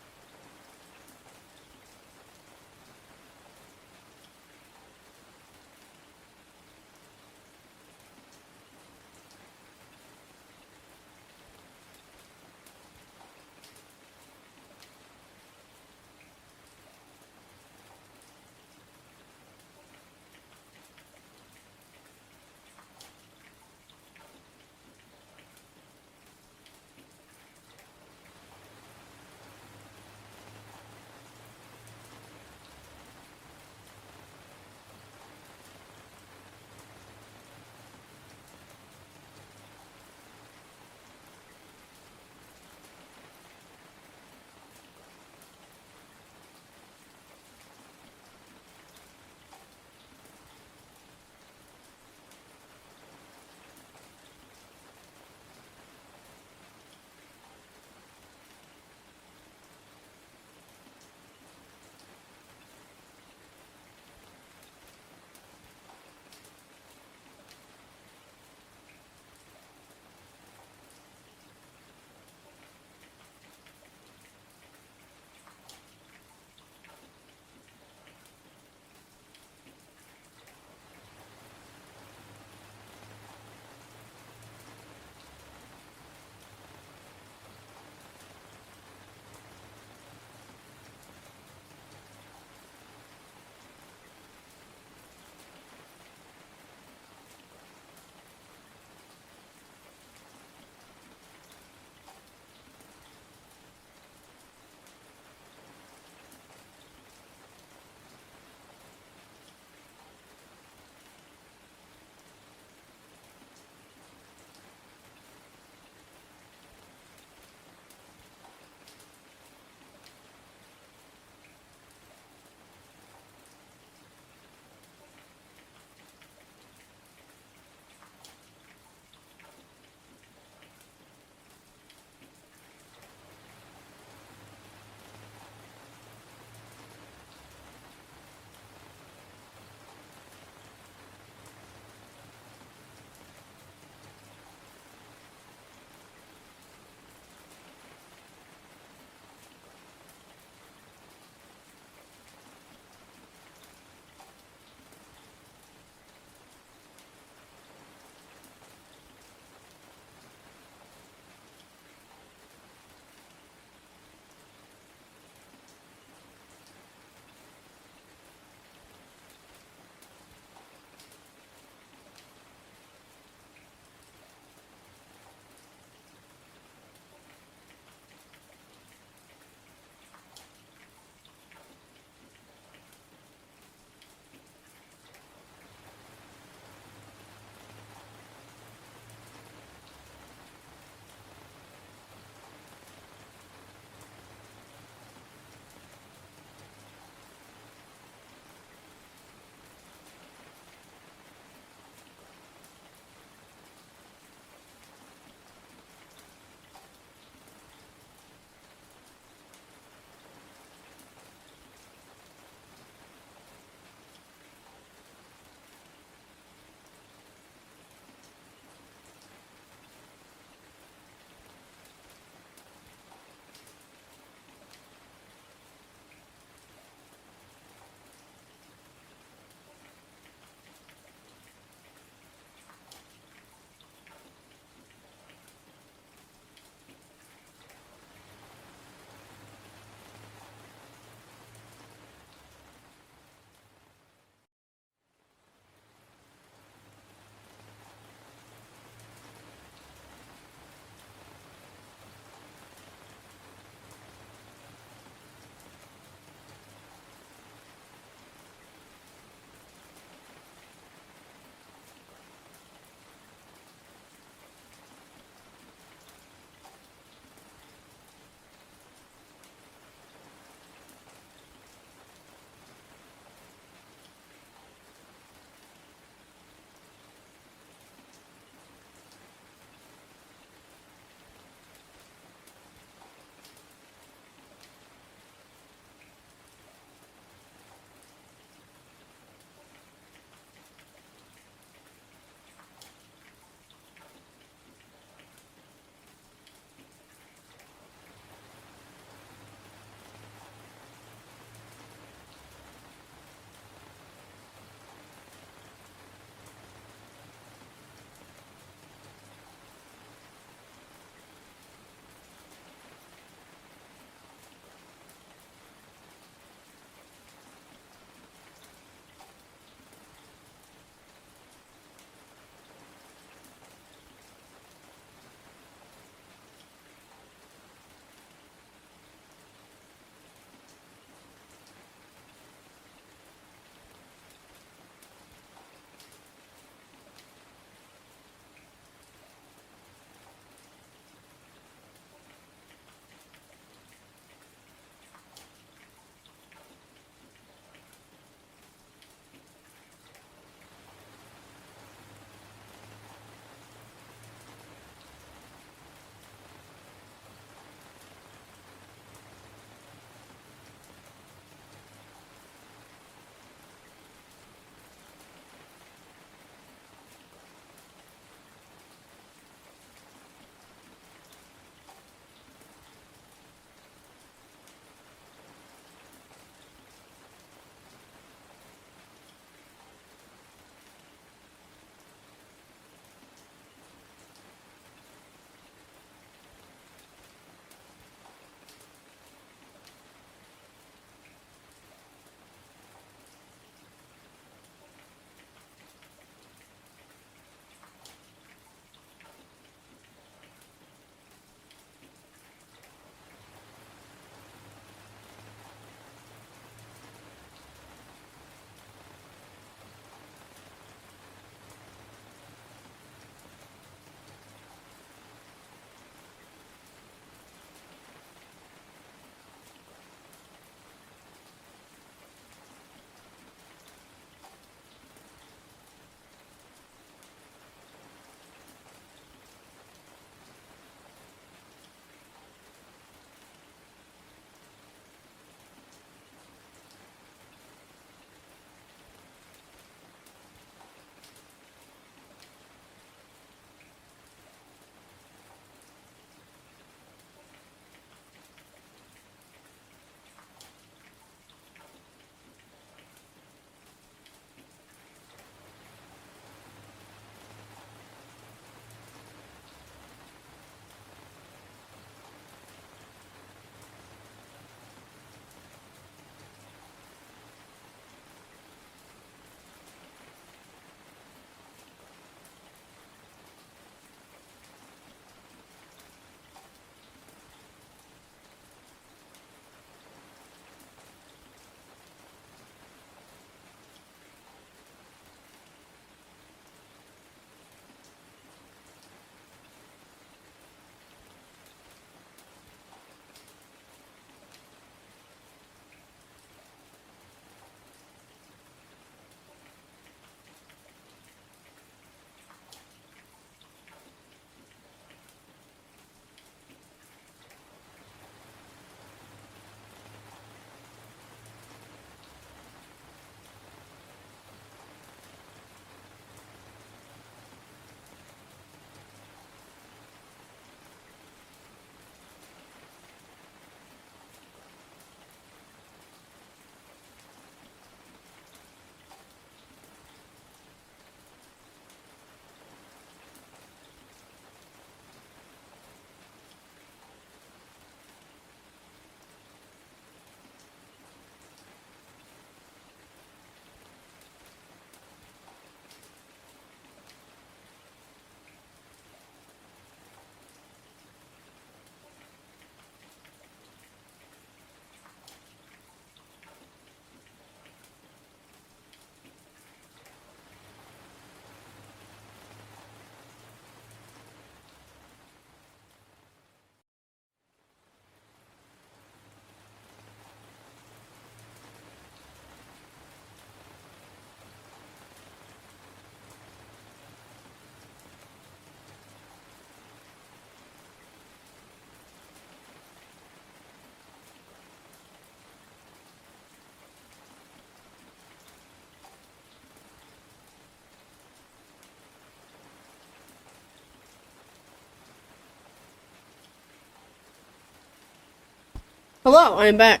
Hello, I am back.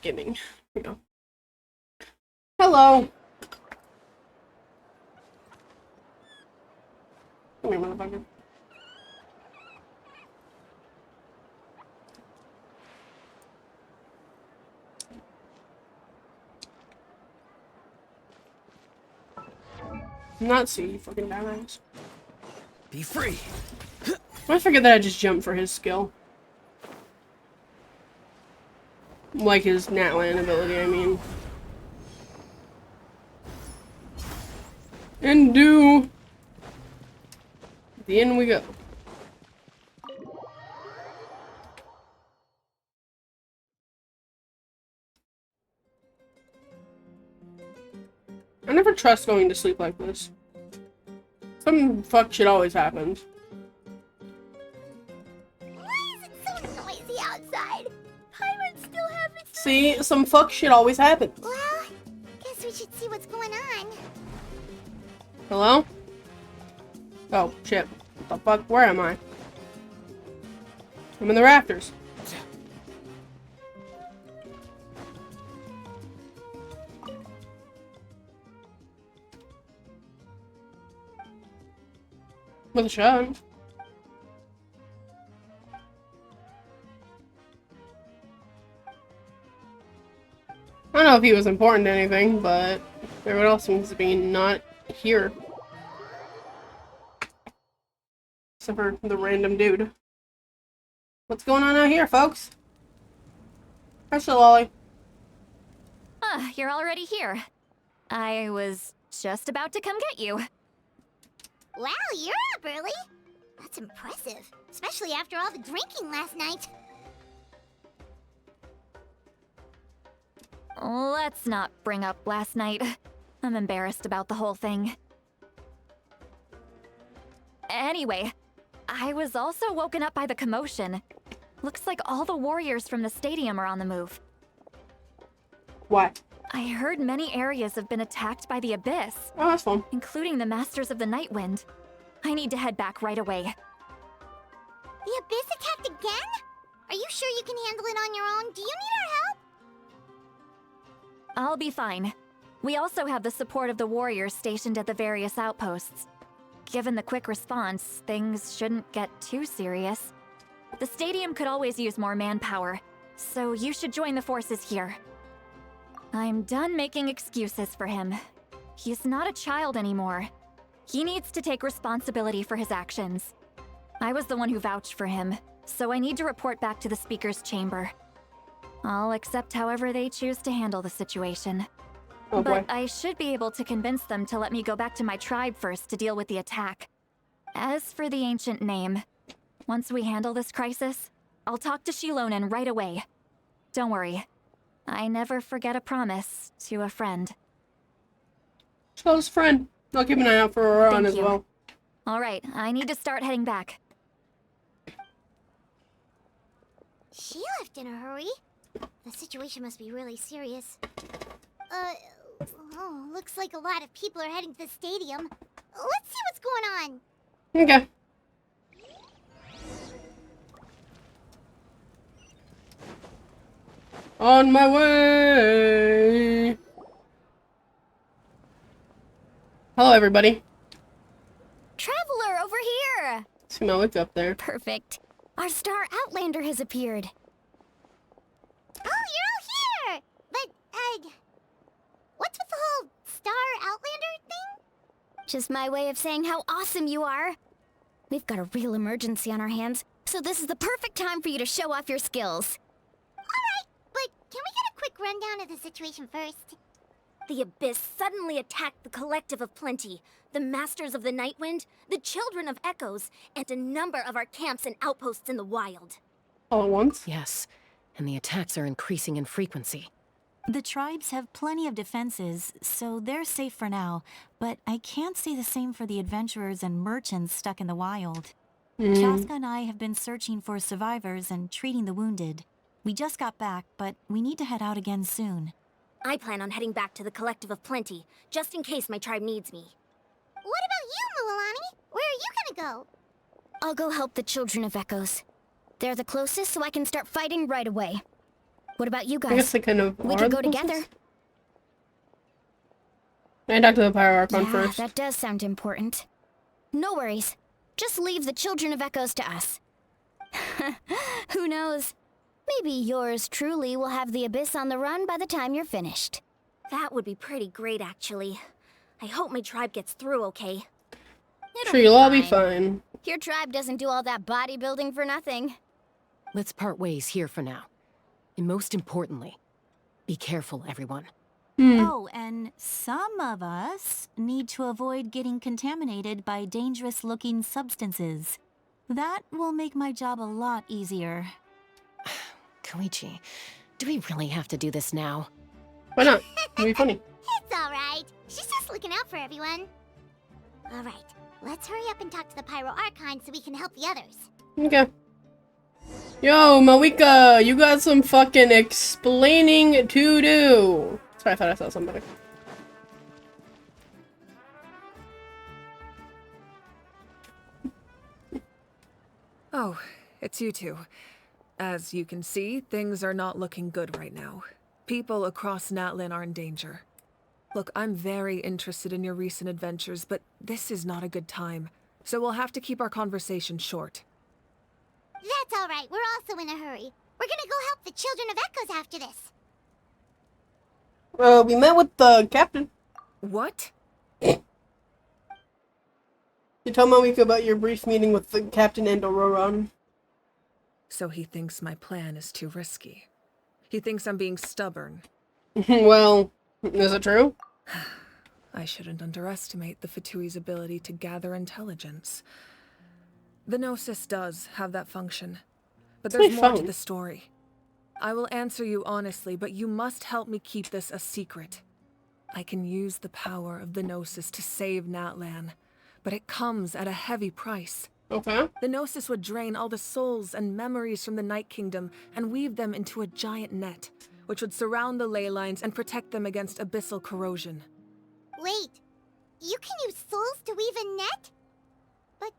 Gaming. Here we go. Hello. Come here, motherfucker. Not see, you fucking dumbass. Be free. I forget that I just jumped for his skill. Like his Natlan ability, I mean. And do. The end we go. I never trust going to sleep like this. Some fuck shit always happens. Why is it so noisy outside? Paimon still haven't... See, some fuck shit always happens. Well, guess we should see what's going on. Hello? Oh, shit. What the fuck? Where am I? I'm in the rafters. With a shot. I don't know if he was important to anything, but everyone else seems to be not here. Except for the random dude. What's going on out here, folks? Hi, Lolly. Ah, you're already here. I was just about to come get you. Wow, you're up early. That's impressive, especially after all the drinking last night. Let's not bring up last night. I'm embarrassed about the whole thing. Anyway, I was also woken up by the commotion. Looks like all the warriors from the stadium are on the move. What? I heard many areas have been attacked by the Abyss. Oh, that's fun. Including the Masters of the Nightwind. I need to head back right away. The Abyss attacked again? Are you sure you can handle it on your own? Do you need our help? I'll be fine. We also have the support of the warriors stationed at the various outposts. Given the quick response, things shouldn't get too serious. The stadium could always use more manpower, so you should join the forces here. I'm done making excuses for him. He's not a child anymore. He needs to take responsibility for his actions. I was the one who vouched for him, so I need to report back to the Speaker's Chamber. I'll accept however they choose to handle the situation. Oh, but boy. I should be able to convince them to let me go back to my tribe first to deal with the attack. As for the ancient name, once we handle this crisis, I'll talk to Shilonen right away. Don't worry. I never forget a promise to a friend. Close friend. I'll keep an eye out for Auron as well. Alright, I need to start heading back. She left in a hurry. The situation must be really serious. Oh, looks like a lot of people are heading to the stadium. Let's see what's going on. Okay. On my way. Hello, everybody. Traveler, over here! See my look up there. Perfect. Our star Outlander has appeared. Oh, you're all here! But, what's with the whole star Outlander thing? Just my way of saying how awesome you are. We've got a real emergency on our hands, so this is the perfect time for you to show off your skills. Alright, but can we get a quick rundown of the situation first? The Abyss suddenly attacked the Collective of Plenty, the Masters of the Nightwind, the Children of Echoes, and a number of our camps and outposts in the wild. All at once? Yes, and the attacks are increasing in frequency. The tribes have plenty of defenses, so they're safe for now, but I can't say the same for the adventurers and merchants stuck in the wild. Chaska and I have been searching for survivors and treating the wounded. We just got back, but we need to head out again soon. I plan on heading back to the Collective of Plenty, just in case my tribe needs me. What about you, Mualani? Where are you gonna go? I'll go help the Children of Echoes. They're the closest, so I can start fighting right away. What about you guys? I guess they kind of We are could go the together. closest. I talked to the Pyro Archon Yeah, first. that does sound important. No worries. Just leave the Children of Echoes to us. Who knows? Maybe yours truly will have the Abyss on the run by the time you're finished. That would be pretty great, actually. I hope my tribe gets through okay. Sure, you'll all be fine. Your tribe doesn't do all that bodybuilding for nothing. Let's part ways here for now. And most importantly, be careful, everyone. Oh, and some of us need to avoid getting contaminated by dangerous-looking substances. That will make my job a lot easier. Koichi, do we really have to do this now? Why not? It'll be funny. It's alright. She's just looking out for everyone. Alright, let's hurry up and talk to the Pyro Archon so we can help the others. Okay. Yo, Mawika, you got some fucking explaining to do. Sorry, I thought I saw somebody. Oh, it's you two. As you can see, things are not looking good right now. People across Natlan are in danger. Look, I'm very interested in your recent adventures, but this is not a good time. So we'll have to keep our conversation short. That's alright, we're also in a hurry. We're gonna go help the Children of Echoes after this. We met with the captain. What? You tell Mawika about your brief meeting with the captain and Auroron. So he thinks my plan is too risky. He thinks I'm being stubborn. Well, is it true? I shouldn't underestimate the Fatui's ability to gather intelligence. The Gnosis does have that function, but there's more to the story. I will answer you honestly, but you must help me keep this a secret. I can use the power of the Gnosis to save Natlan, but it comes at a heavy price. Okay. The Gnosis would drain all the souls and memories from the Night Kingdom and weave them into a giant net, which would surround the ley lines and protect them against abyssal corrosion. Wait, you can use souls to weave a net? But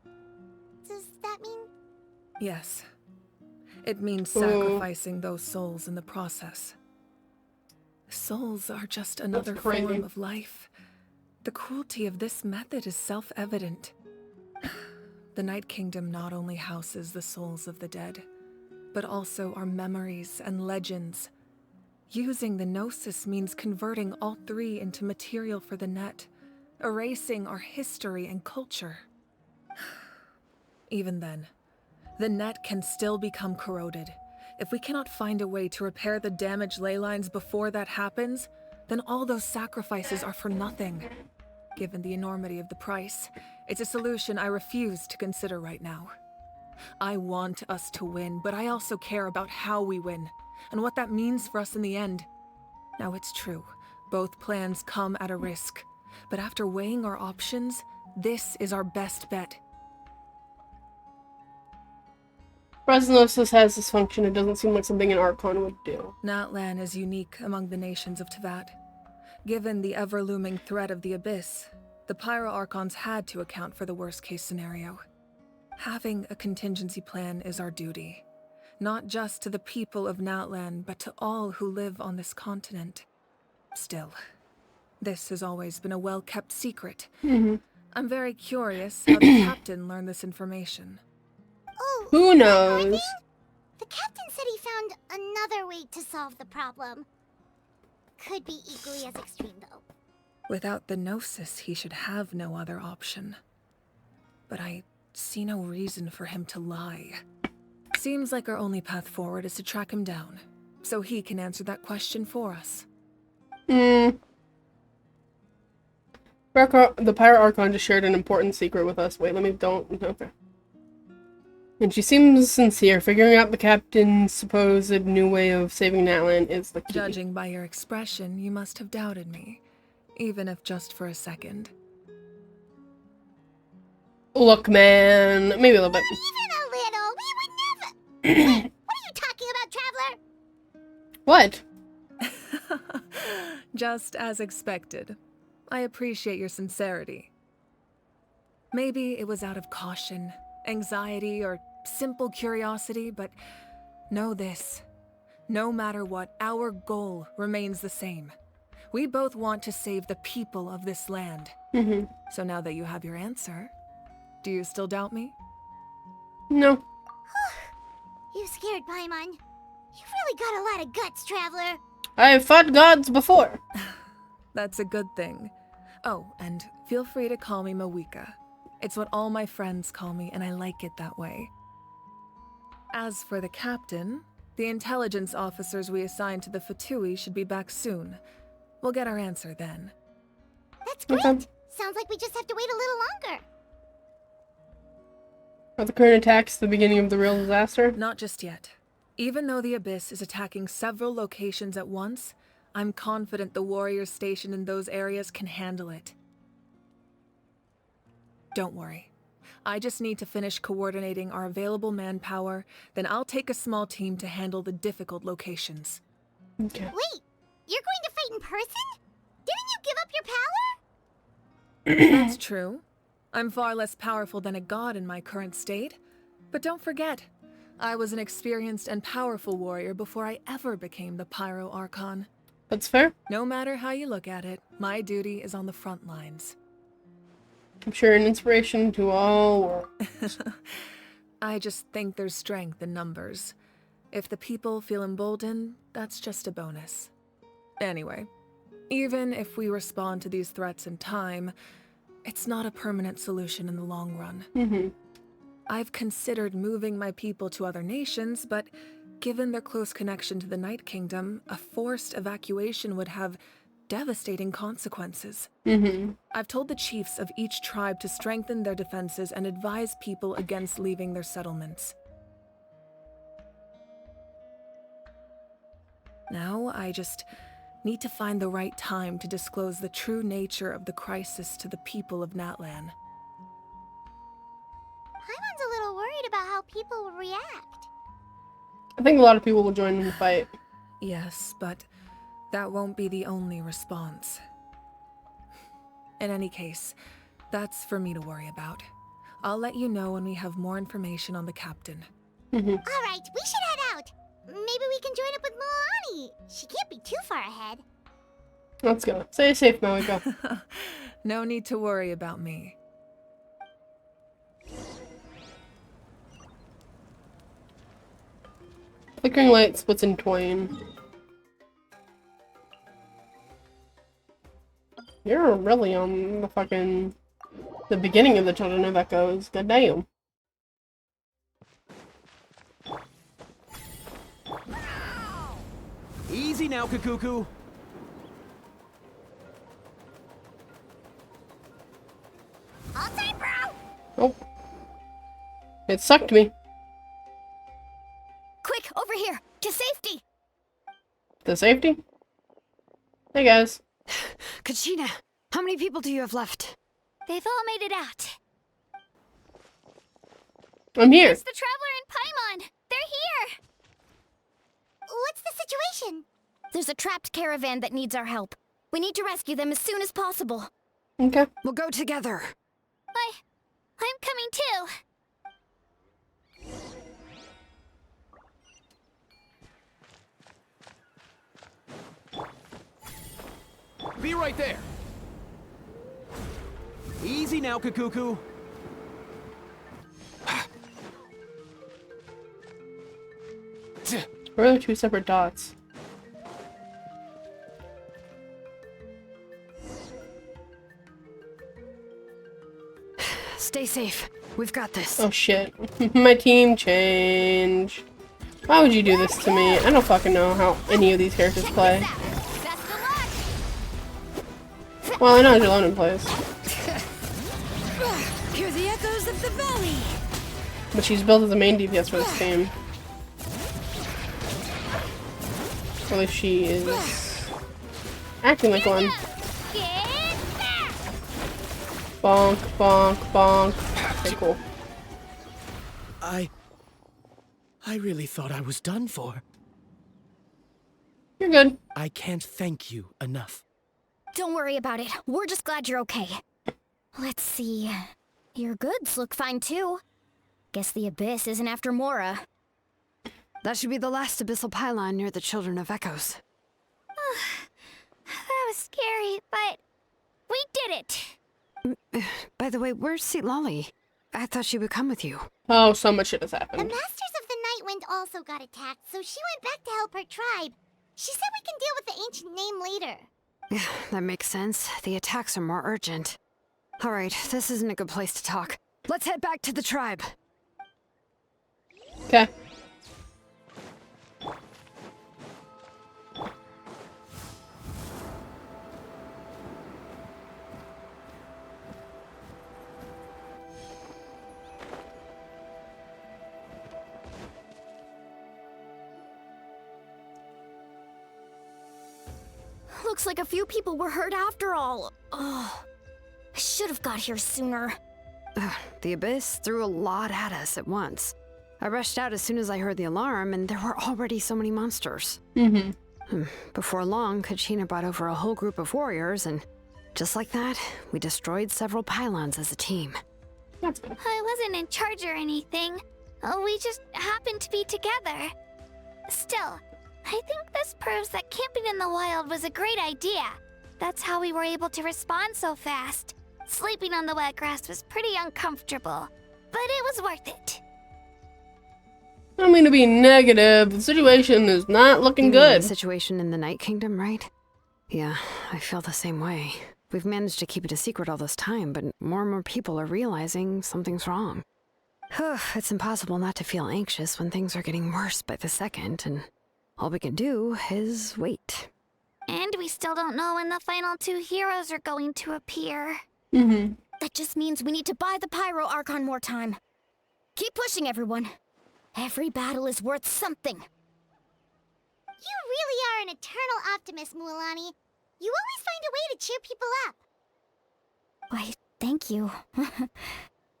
does that mean... Yes. It means sacrificing those souls in the process. Souls are just another form of life. The cruelty of this method is self-evident. The Night Kingdom not only houses the souls of the dead, but also our memories and legends. Using the Gnosis means converting all three into material for the net, erasing our history and culture. Even then, the net can still become corroded. If we cannot find a way to repair the damaged ley lines before that happens, then all those sacrifices are for nothing. Given the enormity of the price, it's a solution I refuse to consider right now. I want us to win, but I also care about how we win, and what that means for us in the end. Now it's true, both plans come at a risk, but after weighing our options, this is our best bet. Resinosis has this function. It doesn't seem like something an Archon would do. Natlan is unique among the nations of Teyvat. Given the ever-looming threat of the Abyss, the Pyro Archons had to account for the worst-case scenario. Having a contingency plan is our duty, not just to the people of Natlan, but to all who live on this continent. Still, this has always been a well-kept secret. I'm very curious how the captain learned this information. Oh, who knows? The captain said he found another way to solve the problem. Could be equally as extreme, though. Without the Gnosis, he should have no other option. But I see no reason for him to lie. Seems like our only path forward is to track him down, so he can answer that question for us. The Pyro Archon just shared an important secret with us. Wait, okay. And she seems sincere. Figuring out the captain's supposed new way of saving Natlan is the key. Judging by your expression, you must have doubted me, even if just for a second. Look, man, maybe a little bit. Even a little. We would never. Wait, what are you talking about, Traveler? What? Just as expected. I appreciate your sincerity. Maybe it was out of caution, anxiety, or simple curiosity, but know this. No matter what, our goal remains the same. We both want to save the people of this land. So now that you have your answer, do you still doubt me? No. You scared, Paimon. You've really got a lot of guts, Traveler. I have fought gods before. That's a good thing. Oh, and feel free to call me Mawika. It's what all my friends call me, and I like it that way. As for the captain, the intelligence officers we assigned to the Fatui should be back soon. We'll get our answer then. That's great. Sounds like we just have to wait a little longer. Are the current attacks the beginning of the real disaster? Not just yet. Even though the Abyss is attacking several locations at once, I'm confident the warriors stationed in those areas can handle it. Don't worry. I just need to finish coordinating our available manpower, then I'll take a small team to handle the difficult locations. Okay. Wait, you're going to fight in person? Didn't you give up your power? That's true. I'm far less powerful than a god in my current state. But don't forget, I was an experienced and powerful warrior before I ever became the Pyro Archon. That's fair. No matter how you look at it, my duty is on the front lines. I'm sure an inspiration to all worlds. I just think there's strength in numbers. If the people feel emboldened, that's just a bonus. Anyway, even if we respond to these threats in time, it's not a permanent solution in the long run. I've considered moving my people to other nations, but given their close connection to the Night Kingdom, a forced evacuation would have devastating consequences. I've told the chiefs of each tribe to strengthen their defenses and advise people against leaving their settlements. Now, I just need to find the right time to disclose the true nature of the crisis to the people of Natlan. Paimon's a little worried about how people will react. I think a lot of people will join in the fight. Yes, but that won't be the only response. In any case, that's for me to worry about. I'll let you know when we have more information on the captain. All right, we should head out. Maybe we can join up with Milani. She can't be too far ahead. Let's go. Stay safe, Mawika. No need to worry about me. Flickering light splits in twain. You're really on the beginning of the Children of Echoes. Good damn. Easy now, Kakuku. All time, bro. Oh. It sucked me. Quick, over here, to safety! To safety? Hey guys. Kachina, how many people do you have left? They've all made it out. I'm here. It's the Traveler and Paimon. They're here. What's the situation? There's a trapped caravan that needs our help. We need to rescue them as soon as possible. Okay. We'll go together. I'm coming too. Be right there. Easy now, Kakuku. Where are the two separate dots? Stay safe. We've got this. Oh shit. My team changed. Why would you do this to me? I don't fucking know how any of these characters play. Well, I know Jalonen plays. Hear the echoes of the valley. But she's built as a main DPS for this team. Or at least she is acting like one. Bonk, bonk, bonk. Okay, cool. I really thought I was done for. You're good. I can't thank you enough. Don't worry about it. We're just glad you're okay. Let's see. Your goods look fine too. Guess the Abyss isn't after Mora. That should be the last abyssal pylon near the Children of Echoes. That was scary, but we did it! By the way, where's Lolly? I thought she would come with you. Oh, so much shit has The happened. Masters of the Nightwind also got attacked, so she went back to help her tribe. She said we can deal with the ancient name later. Yeah, that makes sense. The attacks are more urgent. Alright, this isn't a good place to talk. Let's head back to the tribe. Okay. Looks like a few people were hurt after all. Oh, I should have got here sooner. The Abyss threw a lot at us at once. I rushed out as soon as I heard the alarm, and there were already so many monsters. Before long, Kachina brought over a whole group of warriors, and just like that, we destroyed several pylons as a team. I wasn't in charge or anything. We just happened to be together. Still, I think this proves that camping in the wild was a great idea. That's how we were able to respond so fast. Sleeping on the wet grass was pretty uncomfortable, but it was worth it. I'm gonna be negative. The situation is not looking good. The situation in the Night Kingdom, right? Yeah, I feel the same way. We've managed to keep it a secret all this time, but more and more people are realizing something's wrong. It's impossible not to feel anxious when things are getting worse by the second, and all we can do is wait. And we still don't know when the final two heroes are going to appear. That just means we need to buy the Pyro Archon more time. Keep pushing, everyone. Every battle is worth something. You really are an eternal optimist, Mualani. You always find a way to cheer people up. Why, thank you.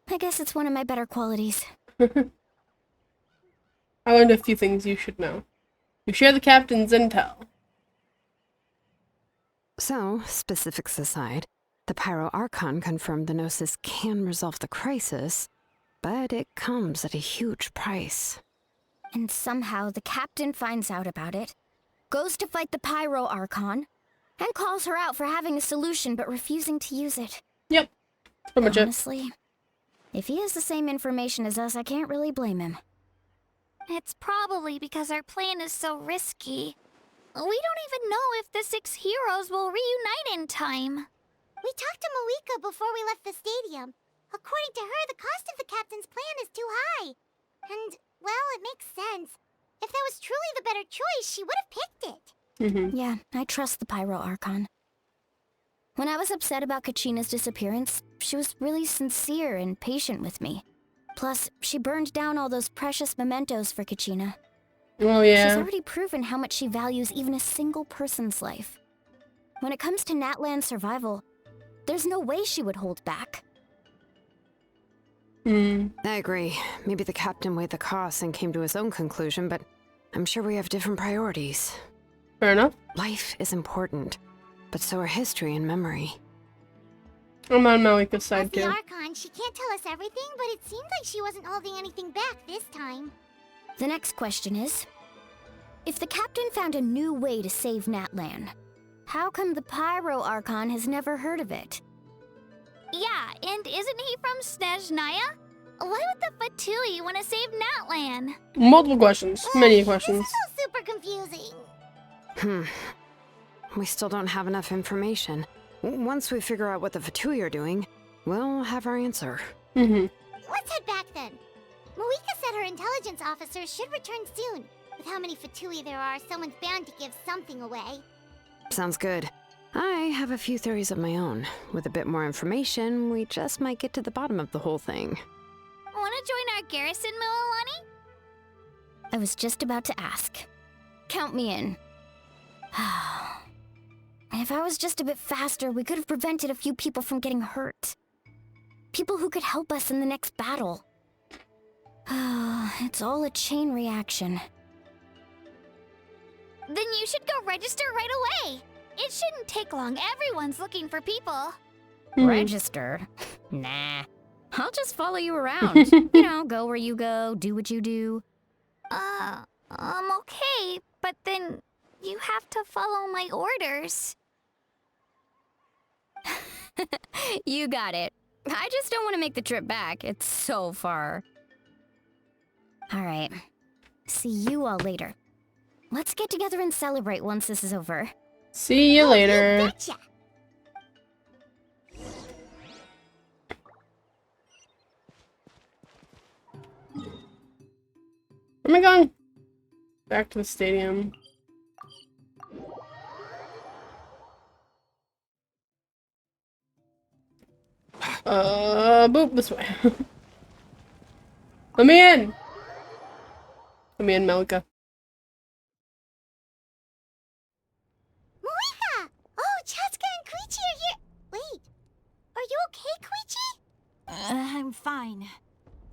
I guess it's one of my better qualities. I learned a few things you should know. You share the captain's intel. So, specifics aside, the Pyro Archon confirmed the Gnosis can resolve the crisis, but it comes at a huge price. And somehow the captain finds out about it, goes to fight the Pyro Archon, and calls her out for having a solution but refusing to use it. Yep. Pretty much Honestly, if he has the same information as us, I can't really blame him. It's probably because our plan is so risky. We don't even know if the 6 heroes will reunite in time. We talked to Malika before we left the stadium. According to her, the cost of the captain's plan is too high. And, well, it makes sense. If that was truly the better choice, she would have picked it. Yeah, I trust the Pyro Archon. When I was upset about Kachina's disappearance, she was really sincere and patient with me. Plus, she burned down all those precious mementos for Kachina. Oh, yeah. She's already proven how much she values even a single person's life. When it comes to Natlan's survival, there's no way she would hold back. I agree. Maybe the captain weighed the costs and came to his own conclusion, but I'm sure we have different priorities. Fair enough. Life is important, but so are history and memory. I'm on Malika's side, As the too. Archon, she can't tell us everything, but it seemed like she wasn't holding anything back this time. The next question is, if the captain found a new way to save Natlan, how come the Pyro Archon has never heard of it? Yeah, and isn't he from Snezhnaya? Why would the Fatui want to save Natlan? Multiple questions. Many questions. This is all super confusing. We still don't have enough information. Once we figure out what the Fatui are doing, we'll have our answer. Let's head back then. Malika said her intelligence officers should return soon. With how many Fatui there are, someone's bound to give something away. Sounds good. I have a few theories of my own. With a bit more information, we just might get to the bottom of the whole thing. Wanna join our garrison, Mualani? I was just about to ask. Count me in. If I was just a bit faster, we could have prevented a few people from getting hurt. People who could help us in the next battle. It's all a chain reaction. Then you should go register right away. It shouldn't take long. Everyone's looking for people. Register? Nah. I'll just follow you around. You know, go where you go, do what you do. Okay, but then you have to follow my orders. You got it. I just don't want to make the trip back. It's so far. All right. See you all later. Let's get together and celebrate once this is over. See you later. You betcha. Where am I going? Back to the stadium. Boop, this way. Let me in! Let me in, Melika. Moika! Oh, Chaska and Koichi are here. Wait, are you okay, Koichi? I'm fine.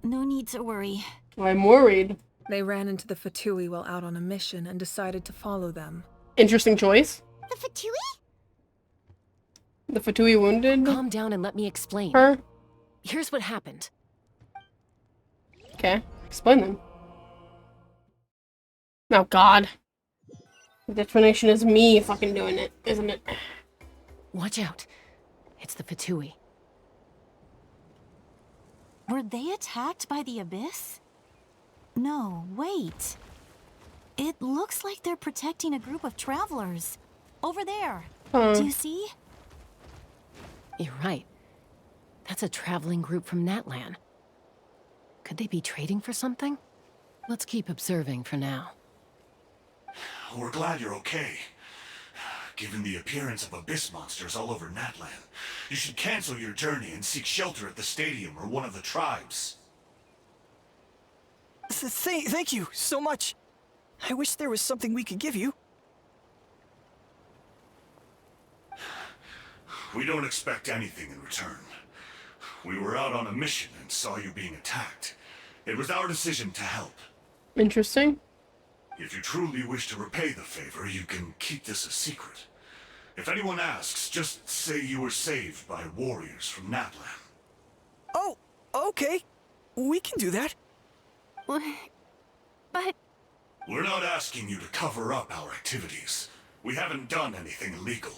No need to worry. I'm worried. They ran into the Fatui while out on a mission and decided to follow them. Interesting choice. The Fatui? The Fatui wounded Calm down and let me explain. her? Here's what happened. Okay, explain them. Oh god. The explanation is me fucking doing it, isn't it? Watch out. It's the Fatui. Were they attacked by the Abyss? No, wait. It looks like they're protecting a group of travelers. Over there. Do you see? You're right. That's a traveling group from Natlan. Could they be trading for something? Let's keep observing for now. We're glad you're okay. Given the appearance of abyss monsters all over Natlan, you should cancel your journey and seek shelter at the stadium or one of the tribes. Thank you so much. I wish there was something we could give you. We don't expect anything in return. We were out on a mission and saw you being attacked. It was our decision to help. Interesting. If you truly wish to repay the favor, you can keep this a secret. If anyone asks, just say you were saved by warriors from Natlan. Oh, okay. We can do that. But... We're not asking you to cover up our activities. We haven't done anything illegal.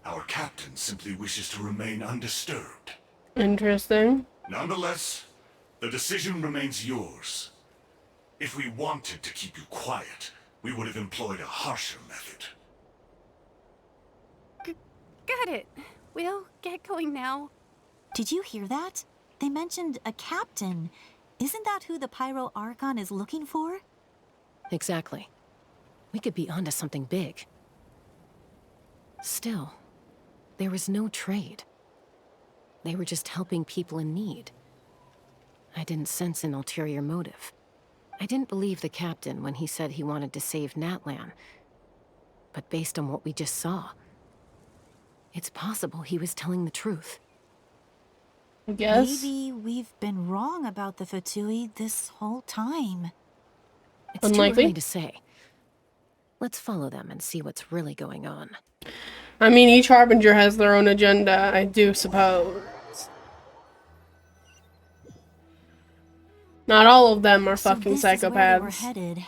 Our captain simply wishes to remain undisturbed. Interesting. Nonetheless, the decision remains yours. If we wanted to keep you quiet, we would have employed a harsher method. Got it. We'll get going now. Did you hear that? They mentioned a captain. Isn't that who the Pyro Archon is looking for? Exactly. We could be onto something big. Still, there was no trade. They were just helping people in need. I didn't sense an ulterior motive. I didn't believe the captain when he said he wanted to save Natlan. But based on what we just saw, it's possible he was telling the truth. I guess. Maybe we've been wrong about the Fatui this whole time. It's too early to say. Let's follow them and see what's really going on. I mean, each Harbinger has their own agenda, I do suppose. Not all of them are fucking this is where they were psychopaths. headed.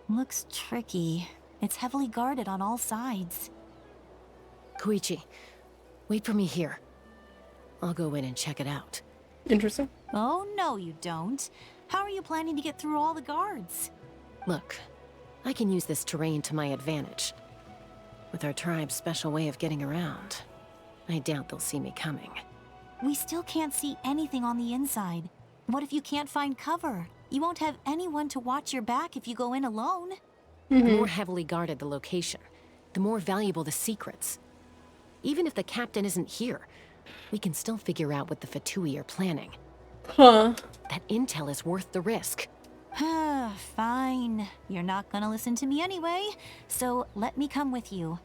Looks tricky. It's heavily guarded on all sides. Koichi, wait for me here. I'll go in and check it out. Interesting. Oh, no you don't. How are you planning to get through all the guards? Look, I can use this terrain to my advantage. With our tribe's special way of getting around, I doubt they'll see me coming. We still can't see anything on the inside. What if you can't find cover? You won't have anyone to watch your back if you go in alone. The more heavily guarded the location, the more valuable the secrets. Even if the captain isn't here, we can still figure out what the Fatui are planning. Huh. That intel is worth the risk. Fine. You're not gonna listen to me anyway, so let me come with you.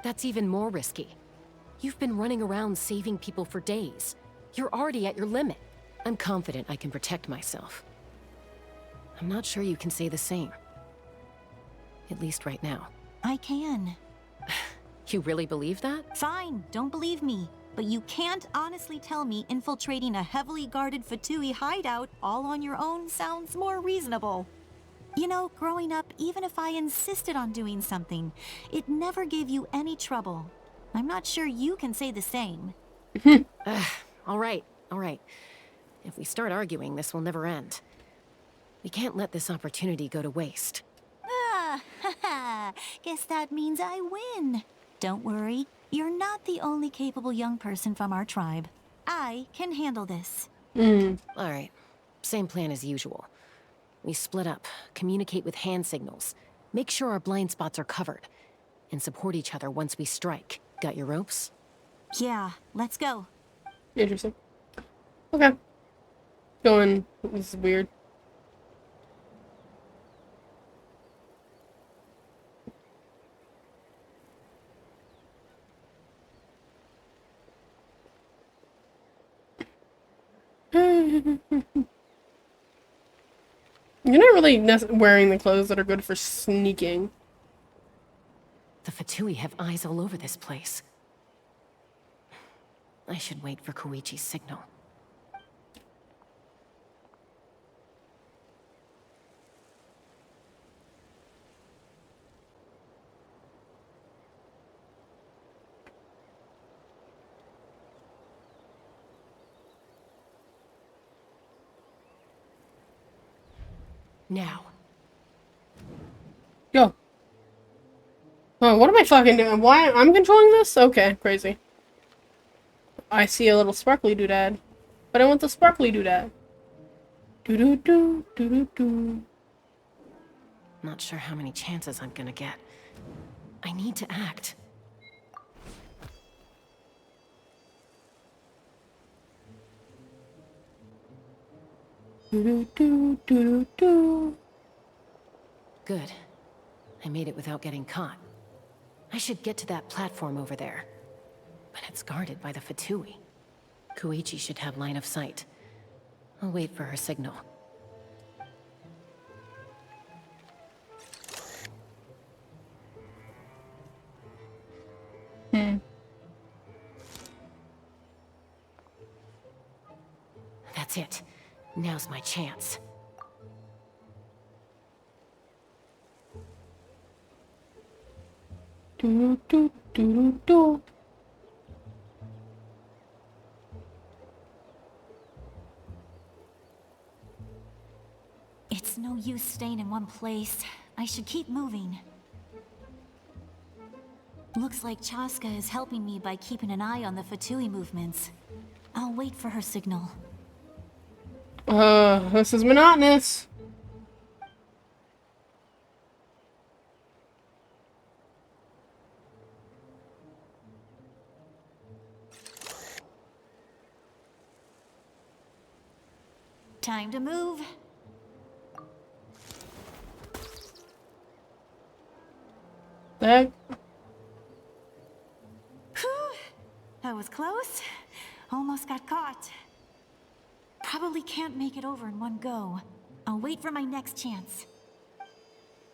That's even more risky. You've been running around saving people for days. You're already at your limit. I'm confident I can protect myself. I'm not sure you can say the same. At least right now. I can. You really believe that? Fine, don't believe me. but you can't honestly tell me infiltrating a heavily guarded Fatui hideout all on your own sounds more reasonable. You know, growing up, even if I insisted on doing something, it never gave you any trouble. I'm not sure you can say the same. All right. If we start arguing, this will never end. We can't let this opportunity go to waste. Ah, haha. Guess that means I win. Don't worry, you're not the only capable young person from our tribe. I can handle this. All right. Same plan as usual. We split up, communicate with hand signals, make sure our blind spots are covered, and support each other once we strike. Got your ropes? Yeah, let's go. Interesting. Okay. Going. This is weird. You're not really wearing the clothes that are good for sneaking. The Fatui have eyes all over this place. I should wait for Koichi's signal. Now. Yo. Oh, what am I fucking doing? Why I'm controlling this? Okay, crazy. I see a little sparkly doodad. But I want the sparkly doodad. Doo-doo-doo, doo-doo-doo. Not sure how many chances I'm gonna get. I need to act. Doo-doo-doo, doo-doo-doo. Good. I made it without getting caught. I should get to that platform over there. But it's guarded by the Fatui. Koichi should have line of sight. I'll wait for her signal. That's it. Now's my chance. Doo-doo-doo-doo-doo. It's no use staying in one place. I should keep moving. Looks like Chaska is helping me by keeping an eye on the Fatui movements. I'll wait for her signal. This is monotonous. Time to move. That. Whew. That was close. Almost got caught. Probably can't make it over in one go. I'll wait for my next chance.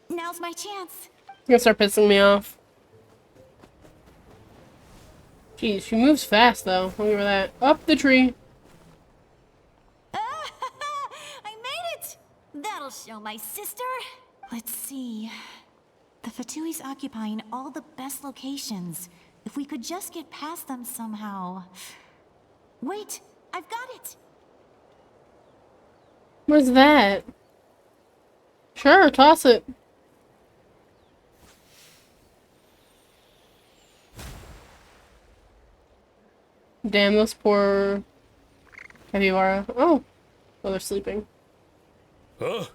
Now's my chance. You're gonna start pissing me off. Jeez, she moves fast though. Look at that. Up the tree. I made it! That'll show my sister. Let's see. The Fatui's occupying all the best locations. If we could just get past them somehow. Wait, I've got it! Where's that? Sure, toss it. Damn, those poor capybara. Oh, they're sleeping. Huh?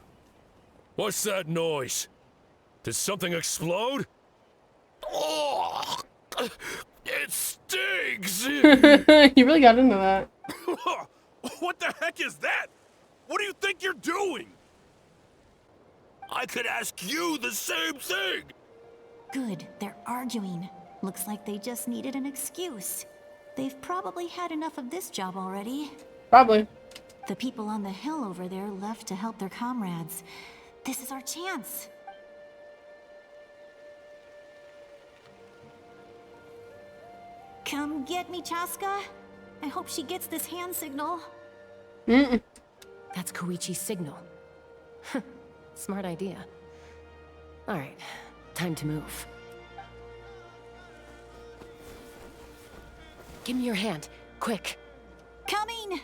What's that noise? Did something explode? Oh, it stings! You really got into that. What the heck is that? What do you think you're doing? I could ask you the same thing! Good, they're arguing. Looks like they just needed an excuse. They've probably had enough of this job already. Probably. The people on the hill over there left to help their comrades. This is our chance. Come get me, Chaska. I hope she gets this hand signal. That's Koichi's signal. Smart idea. Alright, time to move. Give me your hand, quick. Coming!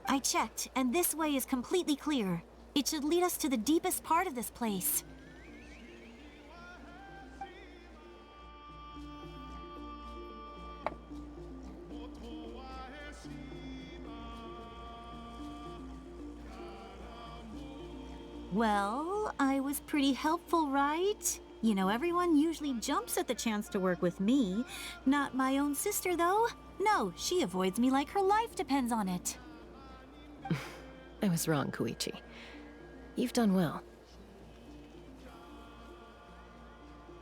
I checked, and this way is completely clear. It should lead us to the deepest part of this place. Well, I was pretty helpful, right? You know, everyone usually jumps at the chance to work with me. Not my own sister, though. No, she avoids me like her life depends on it. I was wrong, Koichi. You've done well.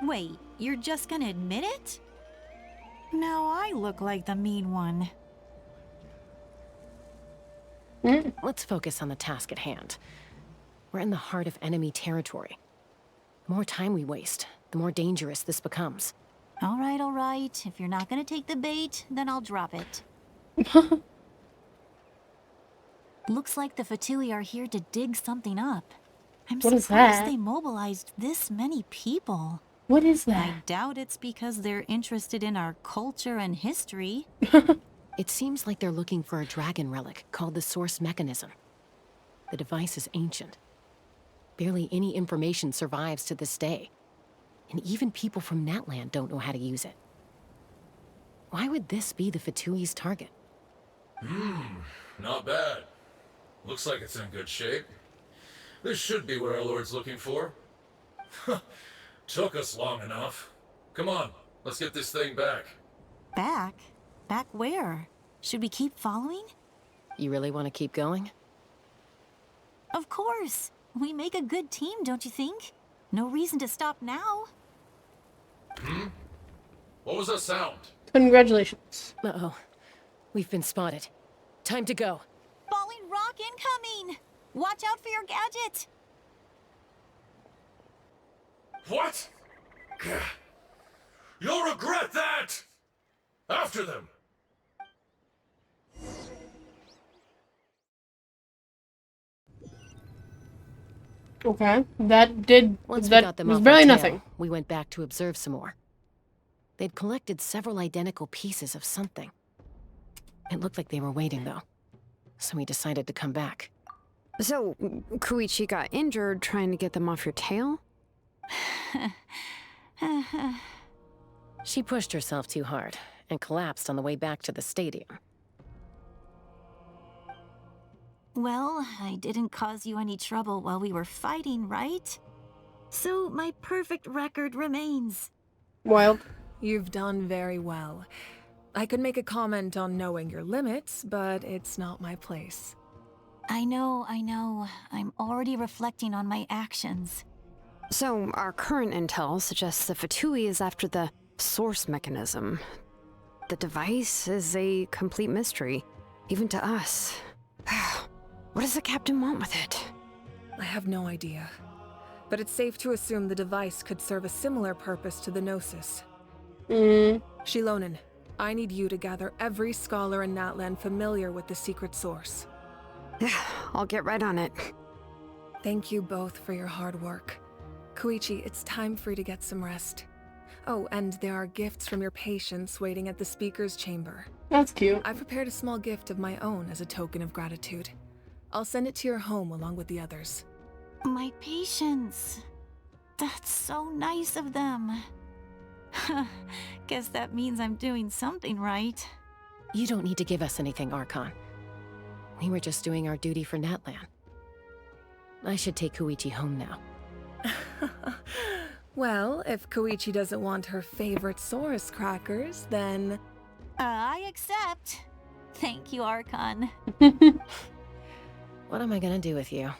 Wait, you're just gonna admit it? Now I look like the mean one. Let's focus on the task at hand. We're in the heart of enemy territory. The more time we waste, the more dangerous this becomes. All right. If you're not gonna take the bait, then I'll drop it. Looks like the Fatui are here to dig something up. I'm surprised they mobilized this many people. What is that? I doubt it's because they're interested in our culture and history. It seems like they're looking for a dragon relic called the Source Mechanism. The device is ancient. Barely any information survives to this day. And even people from Natlan don't know how to use it. Why would this be the Fatui's target? Not bad. Looks like it's in good shape. This should be what our Lord's looking for. Took us long enough. Come on, let's get this thing back. Back? Back where? Should we keep following? You really want to keep going? Of course. We make a good team, don't you think? No reason to stop now. What was that sound? Congratulations. Uh-oh. We've been spotted. Time to go. Falling rock incoming! Watch out for your gadget! What? You'll regret that! After them! Okay, that did. Once that we got them was off barely our tail, nothing. we went back to observe some more. They'd collected several identical pieces of something. It looked like they were waiting, though. So we decided to come back. So, Koichi got injured trying to get them off your tail? She pushed herself too hard and collapsed on the way back to the stadium. Well, I didn't cause you any trouble while we were fighting, right? So my perfect record remains. Wild. You've done very well. I could make a comment on knowing your limits, but it's not my place. I know. I'm already reflecting on my actions. So, our current intel suggests the Fatui is after the Source Mechanism. The device is a complete mystery, even to us. What does the captain want with it? I have no idea. But it's safe to assume the device could serve a similar purpose to the Gnosis. Shilonen, I need you to gather every scholar in Natlan familiar with the secret source. I'll get right on it. Thank you both for your hard work. Koichi, it's time for you to get some rest. Oh, and there are gifts from your patients waiting at the speaker's chamber. That's cute. I prepared a small gift of my own as a token of gratitude. I'll send it to your home along with the others. My patients. That's so nice of them. Guess that means I'm doing something right. You don't need to give us anything, Archon. We were just doing our duty for Natlan. I should take Koichi home now. Well, if Koichi doesn't want her favorite Saurus crackers, then... I accept. Thank you, Archon. What am I gonna do with you?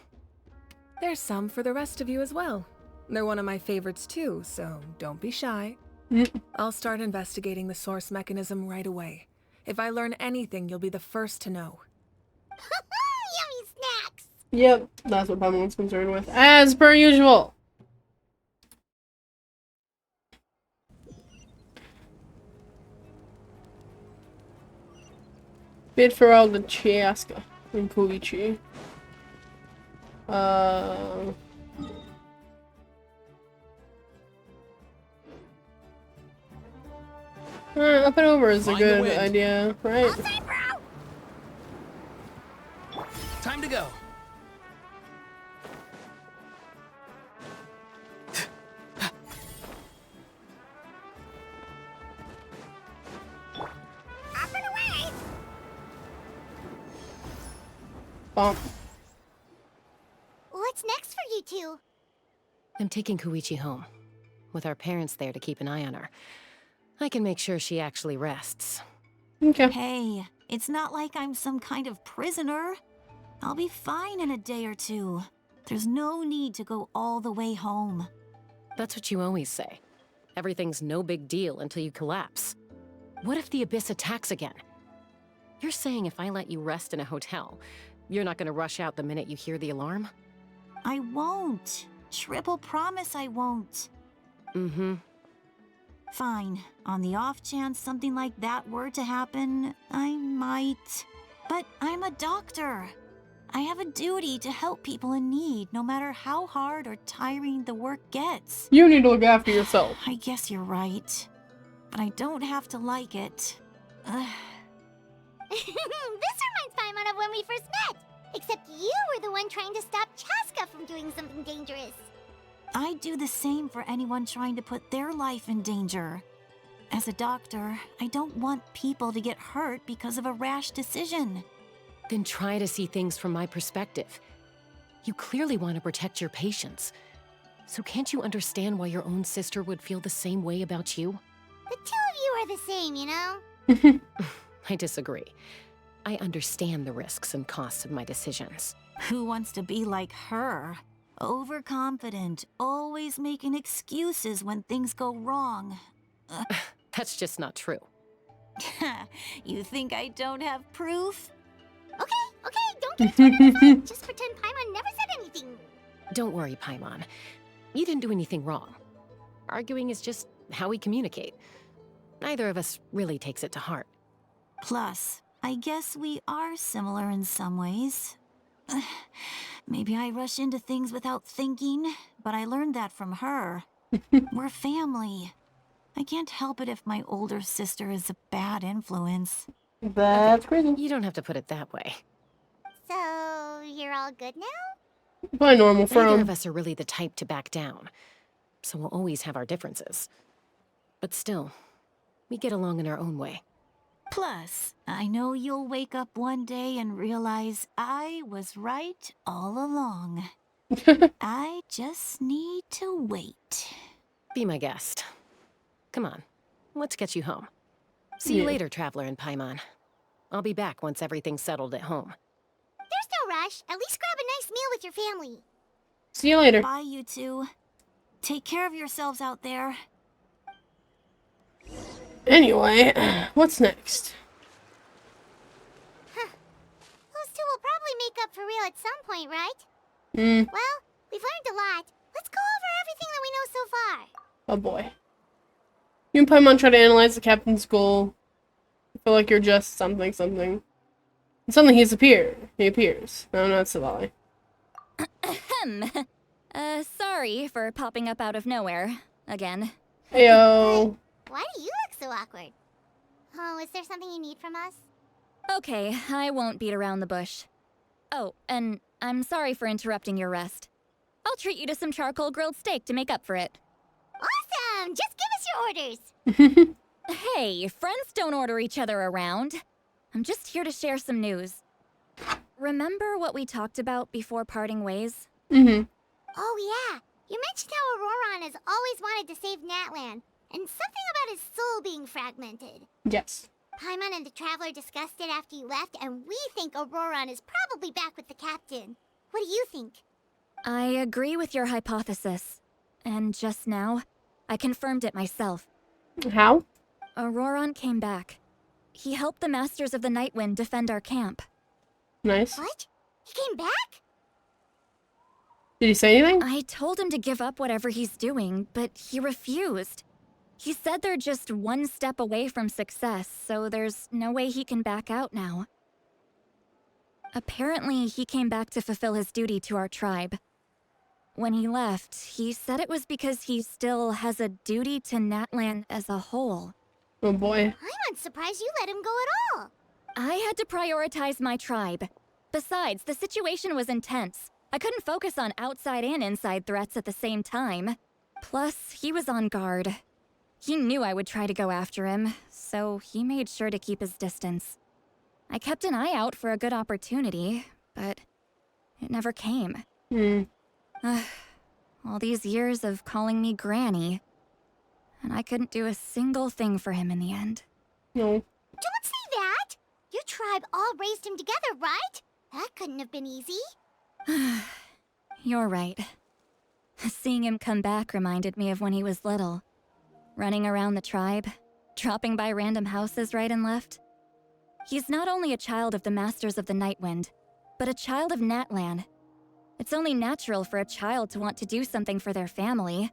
There's some for the rest of you as well. They're one of my favorites too, so don't be shy. I'll start investigating the Source Mechanism right away. If I learn anything, you'll be the first to know. Yummy snacks! Yep, that's what Paimon concerned with, as per usual. Bid farewell to Chiaska in Koichi. Up and over is a good idea, right? Time to go. Up and away! Bump. What's next for you two? I'm taking Koichi home, with our parents there to keep an eye on her. I can make sure she actually rests. Okay. Hey, it's not like I'm some kind of prisoner. I'll be fine in a day or two. There's no need to go all the way home. That's what you always say. Everything's no big deal until you collapse. What if the Abyss attacks again? You're saying if I let you rest in a hotel, you're not gonna rush out the minute you hear the alarm? I won't. Triple promise I won't. Mm-hmm. Fine. On the off chance something like that were to happen, I might. But I'm a doctor. I have a duty to help people in need, no matter how hard or tiring the work gets. You need to look after yourself. I guess you're right. But I don't have to like it. This reminds Paimon of when we first met. Except you were the one trying to stop Chaska from doing something dangerous. I'd do the same for anyone trying to put their life in danger. As a doctor, I don't want people to get hurt because of a rash decision. Then try to see things from my perspective. You clearly want to protect your patients. So can't you understand why your own sister would feel the same way about you? The two of you are the same, you know? I disagree. I understand the risks and costs of my decisions. Who wants to be like her? Overconfident, always making excuses when things go wrong. That's just not true. You think I don't have proof? Okay, don't get too upset. Just pretend Paimon never said anything. Don't worry, Paimon. You didn't do anything wrong. Arguing is just how we communicate. Neither of us really takes it to heart. Plus, I guess we are similar in some ways. Maybe I rush into things without thinking, but I learned that from her. We're family. I can't help it if my older sister is a bad influence. That's crazy. You don't have to put it that way. So, you're all good now? Probably normal for Neither him. of us are really the type to back down. So we'll always have our differences. But still, we get along in our own way. Plus, I know you'll wake up one day and realize I was right all along. I just need to wait. Be my guest. Come on, let's get you home. See you later, Traveler and Paimon. I'll be back once everything's settled at home. There's no rush. At least grab a nice meal with your family. See you later. Bye, you two. Take care of yourselves out there. Anyway, what's next? Those two will probably make up for real at some point, right? Well, we've learned a lot. Let's go over everything that we know so far. Oh boy. You and Paimon try to analyze the captain's goal. I feel like you're just something. And suddenly he appears. No, it's Savali. Sorry for popping up out of nowhere. Again. Heyo. Why do you look so awkward? Oh, is there something you need from us? Okay, I won't beat around the bush. Oh, and I'm sorry for interrupting your rest. I'll treat you to some charcoal grilled steak to make up for it. Awesome! Just give us your orders. Hey, friends don't order each other around. I'm just here to share some news. Remember what we talked about before parting ways? Oh yeah, you mentioned how Auroron has always wanted to save Natlan, and something about his soul being fragmented. Yes. Paimon and the Traveler discussed it after you left, and we think Auroron is probably back with the captain. What do you think? I agree with your hypothesis. And just now, I confirmed it myself. How? Auroron came back. He helped the Masters of the Nightwind defend our camp. Nice. What? He came back? Did he say anything? I told him to give up whatever he's doing, but he refused. He said they're just one step away from success, so there's no way he can back out now. Apparently, he came back to fulfill his duty to our tribe. When he left, he said it was because he still has a duty to Natlan as a whole. Oh boy. I'm unsurprised you let him go at all. I had to prioritize my tribe. Besides, the situation was intense. I couldn't focus on outside and inside threats at the same time. Plus, he was on guard. He knew I would try to go after him, so he made sure to keep his distance. I kept an eye out for a good opportunity, but it never came. All these years of calling me Granny, and I couldn't do a single thing for him in the end. No. Don't say that! Your tribe all raised him together, right? That couldn't have been easy. You're right. Seeing him come back reminded me of when he was little. Running around the tribe, dropping by random houses right and left. He's not only a child of the Masters of the Nightwind, but a child of Natlan. It's only natural for a child to want to do something for their family.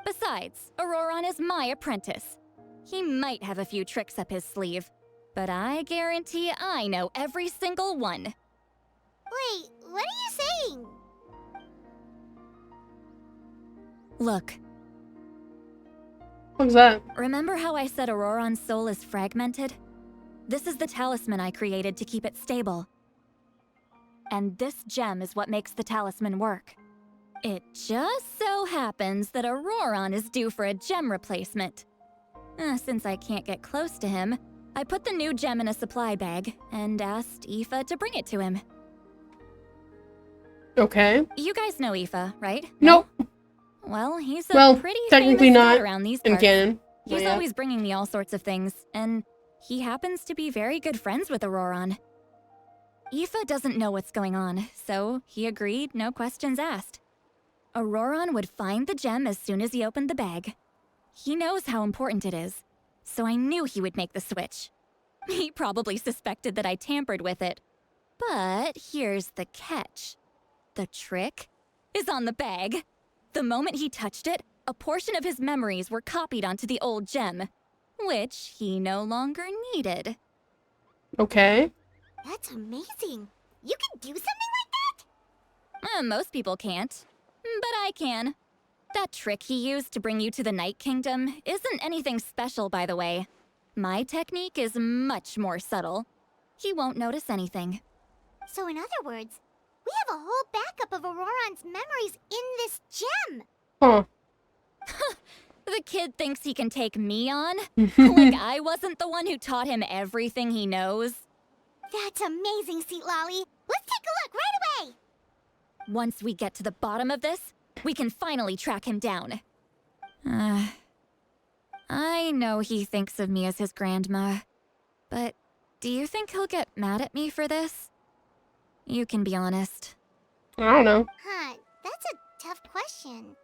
Besides, Auroron is my apprentice. He might have a few tricks up his sleeve, but I guarantee I know every single one. Wait, what are you saying? Look. What's that? Remember how I said Auroron's soul is fragmented? This is the talisman I created to keep it stable. And this gem is what makes the talisman work. It just so happens that Auroron is due for a gem replacement. Since I can't get close to him, I put the new gem in a supply bag and asked Aoife to bring it to him. Okay. You guys know Aoife, right? Nope. Well, he's a pretty technically famous not god around these in parts. canon. He's Yeah. always bringing me all sorts of things, and he happens to be very good friends with Auroron. Aoife doesn't know what's going on, so he agreed, no questions asked. Auroron would find the gem as soon as he opened the bag. He knows how important it is, so I knew he would make the switch. He probably suspected that I tampered with it. But here's the catch. The trick is on the bag. The moment he touched it, a portion of his memories were copied onto the old gem, which he no longer needed. Okay. That's amazing. You can do something like that? Most people can't, but I can. That trick he used to bring you to the Night Kingdom isn't anything special, by the way. My technique is much more subtle. He won't notice anything. So in other words, we have a whole backup of Auroron's memories in this gem. Huh. The kid thinks he can take me on? Like I wasn't the one who taught him everything he knows? That's amazing, Seat Lolly. Let's take a look right away. Once we get to the bottom of this, we can finally track him down. I know he thinks of me as his grandma, but do you think he'll get mad at me for this? You can be honest. I don't know. Huh, that's a tough question.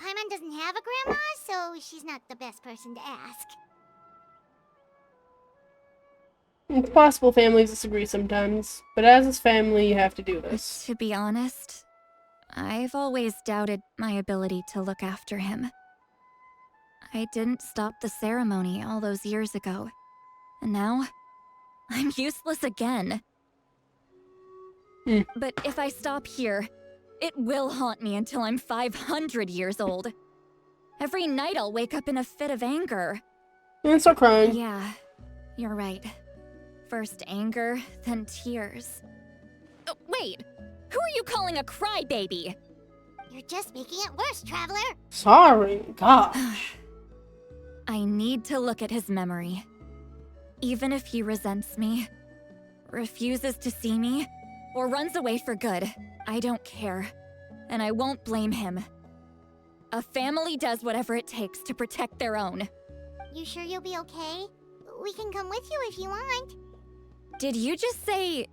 Paimon doesn't have a grandma, so she's not the best person to ask. It's possible families disagree sometimes, but as his family, you have to do this. To be honest, I've always doubted my ability to look after him. I didn't stop the ceremony all those years ago, and now I'm useless again. But if I stop here, it will haunt me until I'm 500 years old. Every night I'll wake up in a fit of anger. And start crying. Yeah, you're right. First anger, then tears. Oh, wait! Who are you calling a crybaby? You're just making it worse, Traveler. Sorry, gosh. I need to look at his memory. Even if he resents me, refuses to see me, or runs away for good, I don't care. And I won't blame him. A family does whatever it takes to protect their own. You sure you'll be okay? We can come with you if you want. Did you just say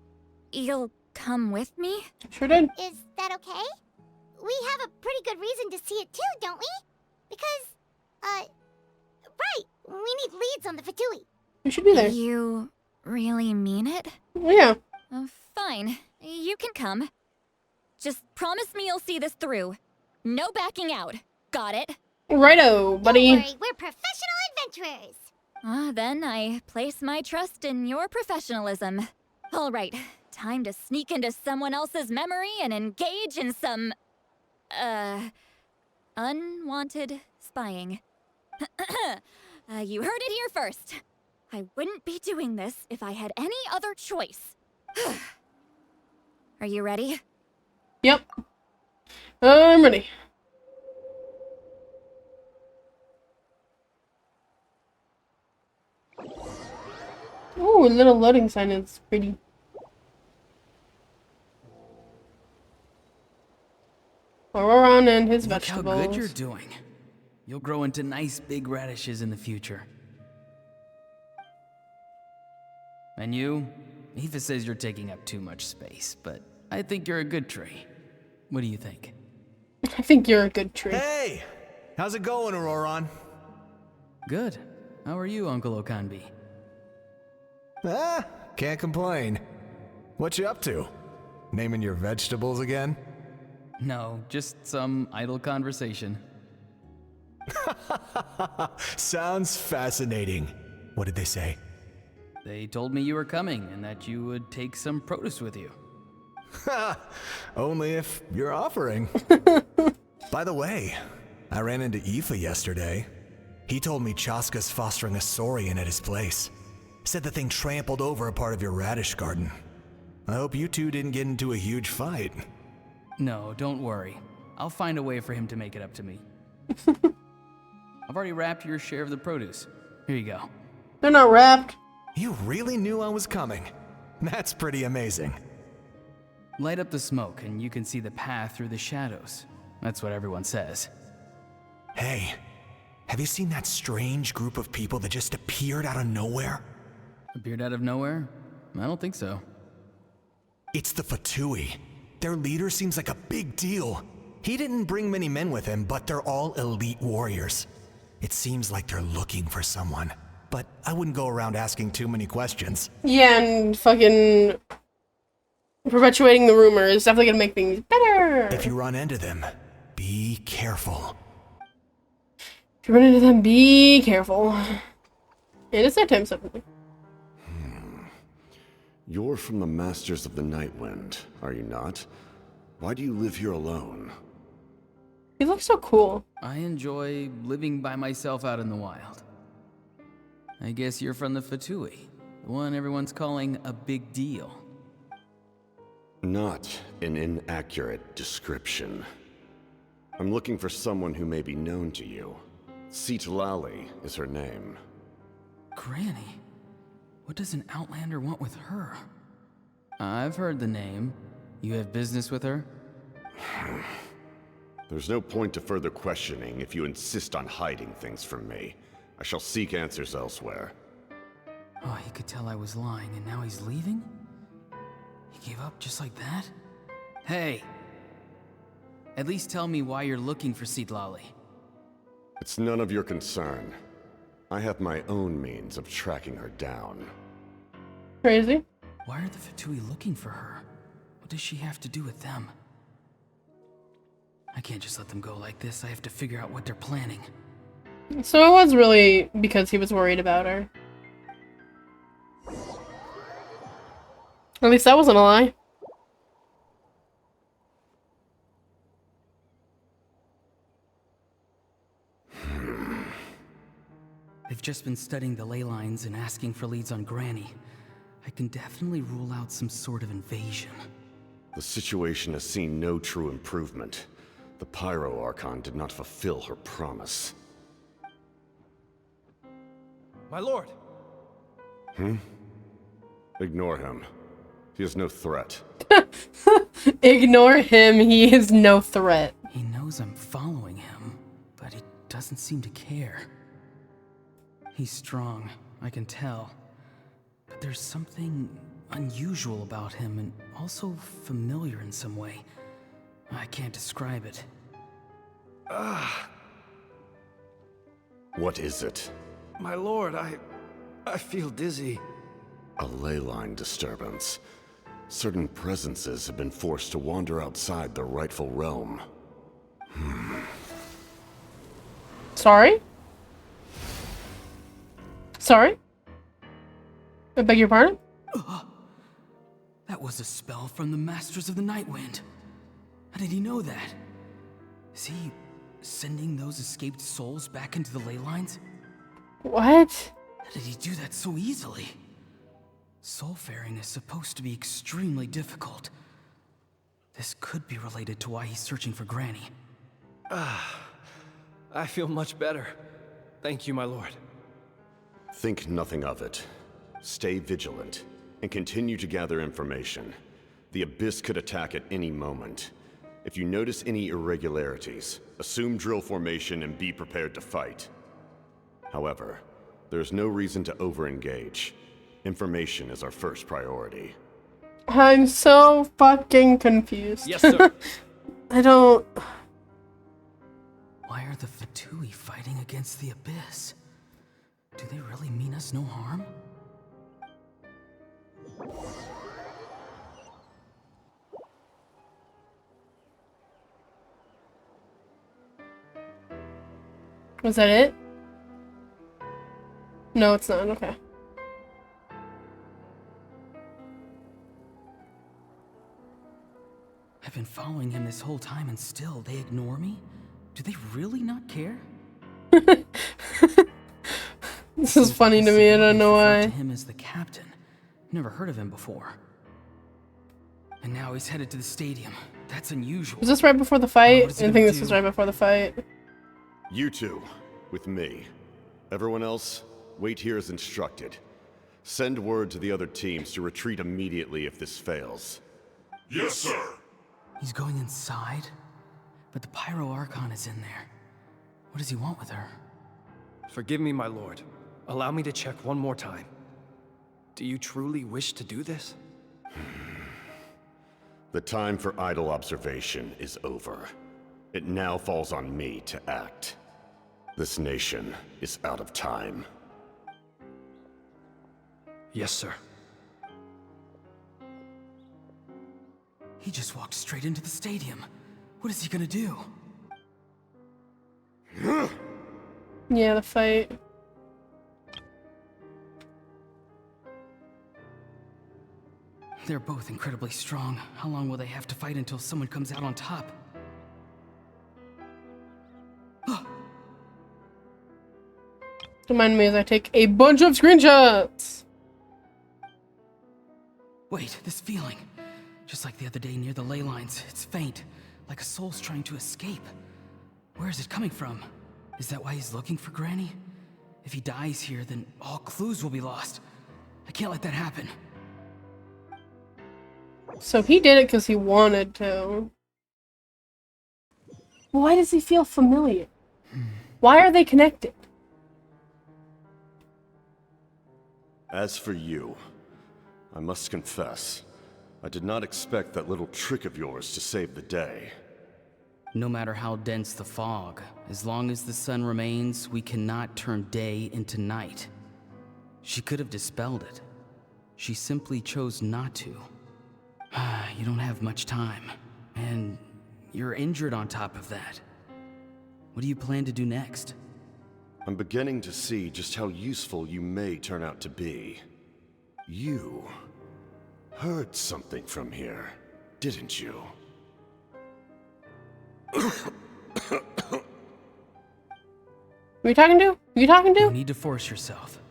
you'll come with me? Sure did. Is that okay? We have a pretty good reason to see it too, don't we? Because, right, we need leads on the Fatui. We should be there. You really mean it? Yeah. Fine. You can come. Just promise me you'll see this through. No backing out. Got it? Righto, buddy. Don't worry, we're professional adventurers. Then I place my trust in your professionalism. All right, time to sneak into someone else's memory and engage in some, unwanted spying. You heard it here first. I wouldn't be doing this if I had any other choice. Are you ready? Yep. I'm ready. Ooh, a little loading sign is pretty. Auroron and his Look vegetables. how good you're doing. You'll grow into nice big radishes in the future. And you? Aoife says you're taking up too much space, but I think you're a good tree. What do you think? I think you're a good tree. Hey! How's it going, Auroron? Good. How are you, Uncle Okanbi? Ah, can't complain. What you up to? Naming your vegetables again? No, just some idle conversation. Sounds fascinating. What did they say? They told me you were coming and that you would take some produce with you. Ha! Only if you're offering. By the way, I ran into Aoife yesterday. He told me Chaska's fostering a saurian at his place. Said the thing trampled over a part of your radish garden. I hope you two didn't get into a huge fight. No, don't worry. I'll find a way for him to make it up to me. I've already wrapped your share of the produce. Here you go. They're not wrapped. You really knew I was coming. That's pretty amazing. Light up the smoke and you can see the path through the shadows. That's what everyone says. Hey, have you seen that strange group of people that just appeared out of nowhere? Appeared out of nowhere? I don't think so. It's the Fatui. Their leader seems like a big deal. He didn't bring many men with him, but they're all elite warriors. It seems like they're looking for someone, but I wouldn't go around asking too many questions. Yeah, and fucking perpetuating the rumor is definitely gonna make things better. If you run into them, be careful. If you run into them, be careful. And it's that time something. You're from the Masters of the Nightwind, are you not? Why do you live here alone? You look so cool. I enjoy living by myself out in the wild. I guess you're from the Fatui, the one everyone's calling a big deal. Not an inaccurate description. I'm looking for someone who may be known to you. Citlali is her name. Granny? What does an Outlander want with her? I've heard the name. You have business with her? There's no point to further questioning if you insist on hiding things from me. I shall seek answers elsewhere. Oh, he could tell I was lying and now he's leaving? He gave up just like that? Hey! At least tell me why you're looking for Citlali. It's none of your concern. I have my own means of tracking her down. Crazy. Why are the Fatui looking for her? What does she have to do with them? I can't just let them go like this. I have to figure out what they're planning. So it was really because he was worried about her. At least that wasn't a lie. They've just been studying the ley lines and asking for leads on Granny. I can definitely rule out some sort of invasion. The situation has seen no true improvement. The Pyro Archon did not fulfill her promise. My lord! Ignore him. He is no threat. Ignore him, he is no threat. He knows I'm following him, but he doesn't seem to care. He's strong, I can tell. But there's something unusual about him and also familiar in some way. I can't describe it. What is it? My lord, I feel dizzy. A ley line disturbance. Certain presences have been forced to wander outside their rightful realm. Sorry? Sorry? I beg your pardon? What? That was a spell from the Masters of the Nightwind. How did he know that? Is he sending those escaped souls back into the ley lines? What? How did he do that so easily? Soulfaring is supposed to be extremely difficult. This could be related to why he's searching for Granny. I feel much better. Thank you, my lord. Think nothing of it. Stay vigilant, and continue to gather information. The Abyss could attack at any moment. If you notice any irregularities, assume drill formation and be prepared to fight. However, there's no reason to over-engage. Information is our first priority. I'm so fucking confused. Yes, sir. I don't... Why are the Fatui fighting against the Abyss? Do they really mean us no harm? Was that it? No, it's not. Okay. I've been following him this whole time and still they ignore me? Do they really not care? This is funny to me, I don't know why. To him as the captain. Never heard of him before. And now he's headed to the stadium. That's unusual. Was this right before the fight? I think this do? was right before the fight. You two, with me. Everyone else, wait here as instructed. Send word to the other teams to retreat immediately if this fails. Yes, sir. He's going inside? But the Pyro Archon is in there. What does he want with her? Forgive me, my lord. Allow me to check one more time. Do you truly wish to do this? The time for idle observation is over. It now falls on me to act. This nation is out of time. Yes, sir. He just walked straight into the stadium. What is he gonna do? Yeah, the fight. They're both incredibly strong. How long will they have to fight until someone comes out on top? Remind me as I take a bunch of screenshots. Wait, this feeling. Just like the other day near the ley lines. It's faint, like a soul's trying to escape. Where is it coming from? Is that why he's looking for Granny? If he dies here, then all clues will be lost. I can't let that happen. So he did it because he wanted to. Why does he feel familiar? Why are they connected? As for you, I must confess, I did not expect that little trick of yours to save the day. No matter how dense the fog, as long as the sun remains, we cannot turn day into night. She could have dispelled it. She simply chose not to. You don't have much time, and you're injured on top of that. What do you plan to do next? I'm beginning to see just how useful you may turn out to be. You heard something from here, didn't you? Who are you talking to? Who you talking to? You need to force yourself.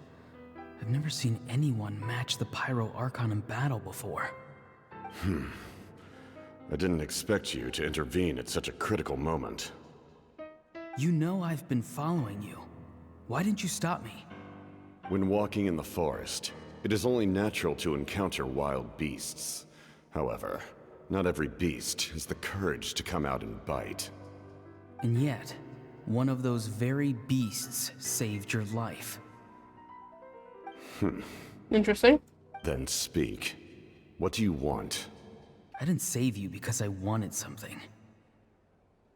I've never seen anyone match the Pyro Archon in battle before. I didn't expect you to intervene at such a critical moment. You know I've been following you. Why didn't you stop me? When walking in the forest, it is only natural to encounter wild beasts. However, not every beast has the courage to come out and bite. And yet, one of those very beasts saved your life. Interesting. Then speak. What do you want? I didn't save you because I wanted something.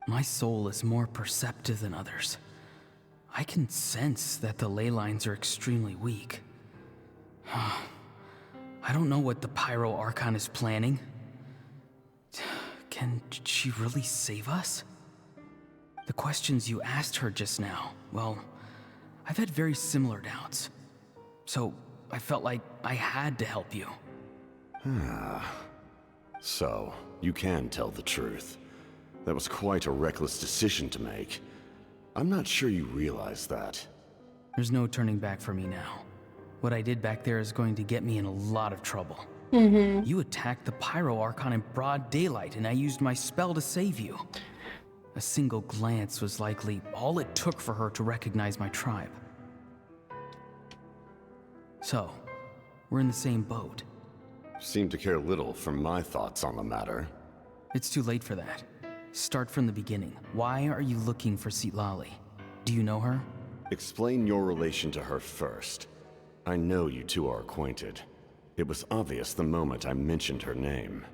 My soul is more perceptive than others. I can sense that the ley lines are extremely weak. I don't know what the Pyro Archon is planning. Can she really save us? The questions you asked her just now, well, I've had very similar doubts. So I felt like I had to help you. So, you can tell the truth. That was quite a reckless decision to make. I'm not sure you realize that. There's no turning back for me now. What I did back there is going to get me in a lot of trouble. You attacked the Pyro Archon in broad daylight, and I used my spell to save you. A single glance was likely all it took for her to recognize my tribe. So, we're in the same boat. Seem to care little for my thoughts on the matter. It's too late for that. Start from the beginning. Why are you looking for Citlali? Do you know her? Explain your relation to her first. I know you two are acquainted. It was obvious the moment I mentioned her name.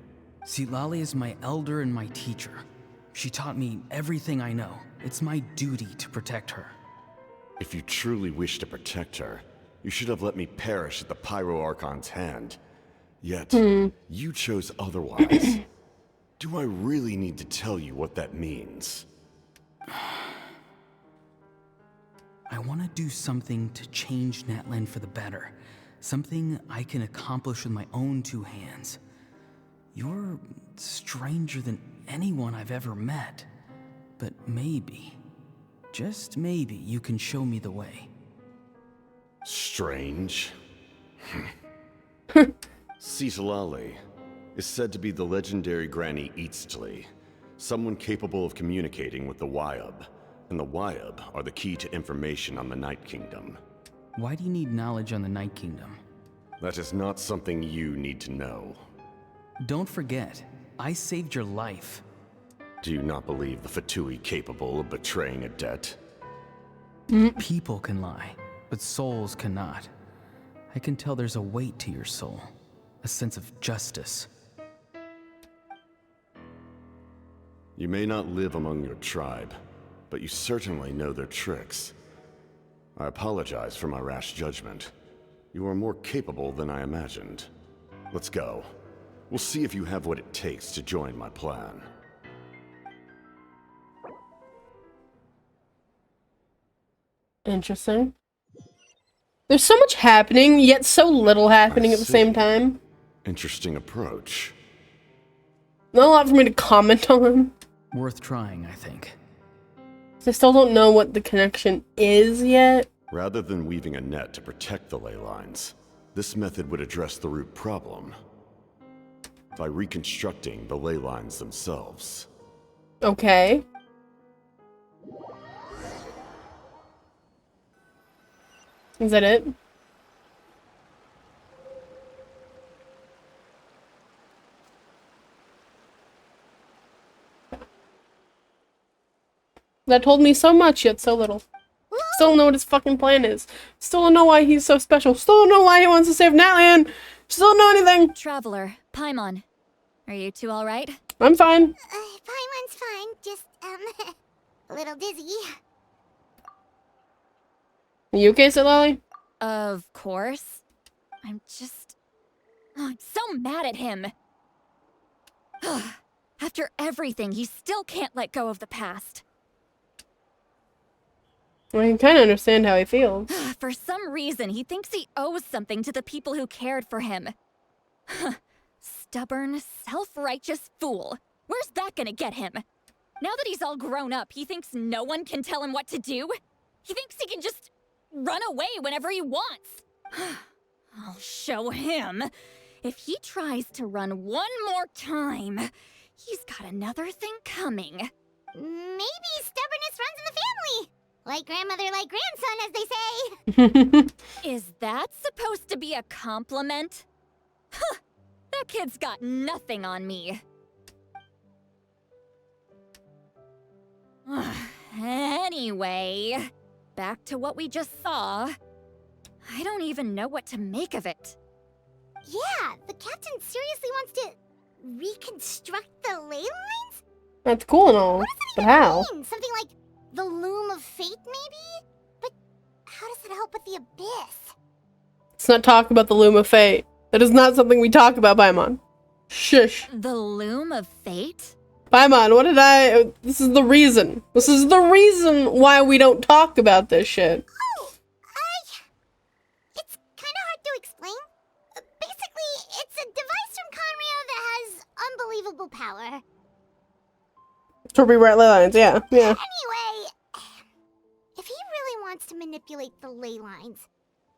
Citlali is my elder and my teacher. She taught me everything I know. It's my duty to protect her. If you truly wish to protect her, you should have let me perish at the Pyro Archon's hand. Yet, you chose otherwise. Do I really need to tell you what that means? I want to do something to change Natlan for the better. Something I can accomplish with my own two hands. You're stranger than anyone I've ever met. But maybe, just maybe, you can show me the way. Strange? Citlali is said to be the legendary Granny Eastly, someone capable of communicating with the Wyub, and the Wyub are the key to information on the Night Kingdom. Why do you need knowledge on the Night Kingdom? That is not something you need to know. Don't forget, I saved your life. Do you not believe the Fatui capable of betraying a debt? People can lie, but souls cannot. I can tell there's a weight to your soul, a sense of justice. You may not live among your tribe, but you certainly know their tricks. I apologize for my rash judgment. You are more capable than I imagined. Let's go. We'll see if you have what it takes to join my plan. Interesting. There's so much happening, yet so little happening at the same time. Interesting approach. Not a lot for me to comment on. Worth trying, I think. I still don't know what the connection is yet. Rather than weaving a net to protect the ley lines, this method would address the root problem by reconstructing the ley lines themselves. Okay. Is that it? That told me so much, yet so little. Still don't know what his fucking plan is. Still don't know why he's so special. Still don't know why he wants to save Natlan. Still don't know anything. Traveler, Paimon. Are you two alright? I'm fine. Paimon's fine, just, a little dizzy. Are you okay, Citlali? Of course. I'm so mad at him. After everything, he still can't let go of the past. I can kind of understand how he feels. For some reason, he thinks he owes something to the people who cared for him. Stubborn, self-righteous fool. Where's that gonna get him? Now that he's all grown up, he thinks no one can tell him what to do? He thinks he can just run away whenever he wants. I'll show him. If he tries to run one more time, he's got another thing coming. Maybe stubbornness runs in the family. Like grandmother, like grandson, as they say. Is that supposed to be a compliment? Huh, that kid's got nothing on me. Anyway, back to what we just saw. I don't even know what to make of it. Yeah, the captain seriously wants to reconstruct the ley lines? That's cool and all, but how? Mean? Something like the loom of fate, maybe? But how does it help with the abyss? Let's not talk about the loom of fate. That is not something we talk about, Paimon. Shush. The loom of fate? Paimon, what did I... This is the reason. This is the reason why we don't talk about this shit. Oh, it's kind of hard to explain. Basically, it's a device from power. To rewrite ley lines, yeah. Anyway, if he really wants to manipulate the ley lines,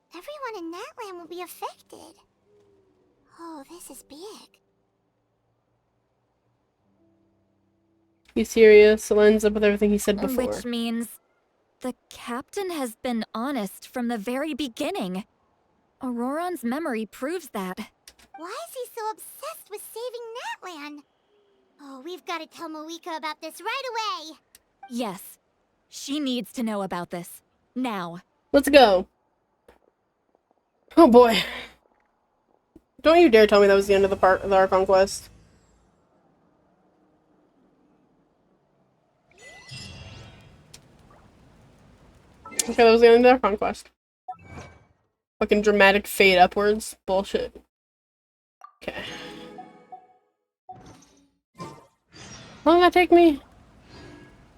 everyone in Natlan will be affected. Oh, this is big. He's serious. It lines up with everything he said before. Which means the captain has been honest from the very beginning. Auroron's memory proves that. Why is he so obsessed with saving Natlan? Oh, we've got to tell Moeka about this right away. Yes. She needs to know about this. Now. Let's go. Oh boy. Don't you dare tell me that was the end of the Archon Quest. Okay, that was the end of the Archon Quest. Fucking dramatic fade upwards. Bullshit. Okay. How long did that take me?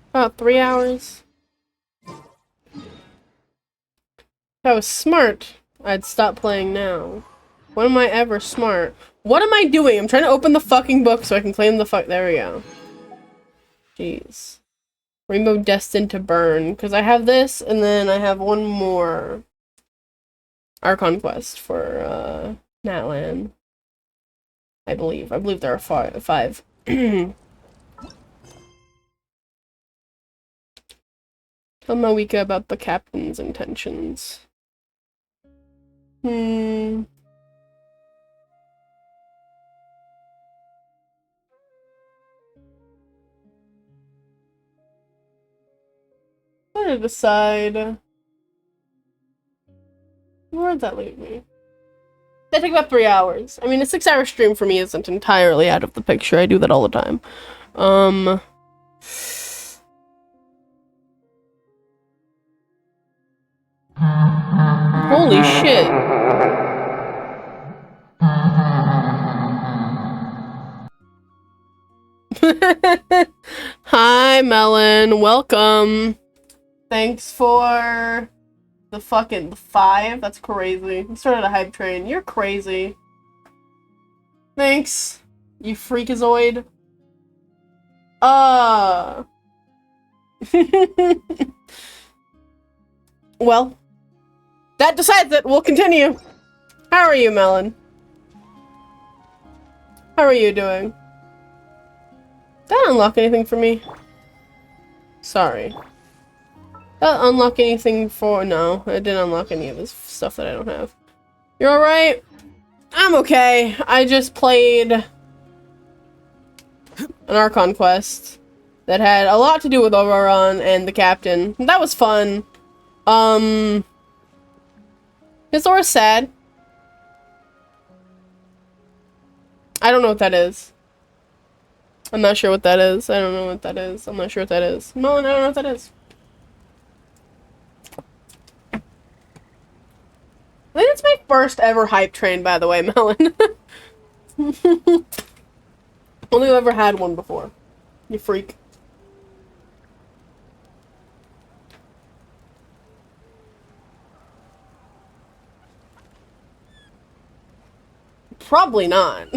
About 3 hours. If I was smart, I'd stop playing now. When am I ever smart? What am I doing? I'm trying to open the fucking book so I can claim the fuck- there we go. Jeez. Rainbow Destined to Burn. Because I have this, and then I have one more Archon Quest for, Natlan. I believe. I believe there are five. Tell Moeka about the captain's intentions. I'm trying to decide. Where did that leave me? That took about 3 hours. I mean, a 6-hour stream for me isn't entirely out of the picture. I do that all the time. Holy shit. Hi, Melon. Welcome. Thanks for the fucking 5. That's crazy. You started a hype train. You're crazy. Thanks, you freakazoid. Well, that decides it. We'll continue. How are you, Melon? How are you doing? Did that unlock anything for me? Sorry. Did that unlock anything for- no, it didn't unlock any of this stuff that I don't have. You're alright? I'm okay. I just played an Archon Quest that had a lot to do with Auroron and the captain. That was fun. Is Aura sad? I don't know what that is. I'm not sure what that is. I don't know what that is. I'm not sure what that is. Melon, I don't know what that is. I think it's my first ever hype train, by the way, Melon. Only ever had one before. You freak. Probably not.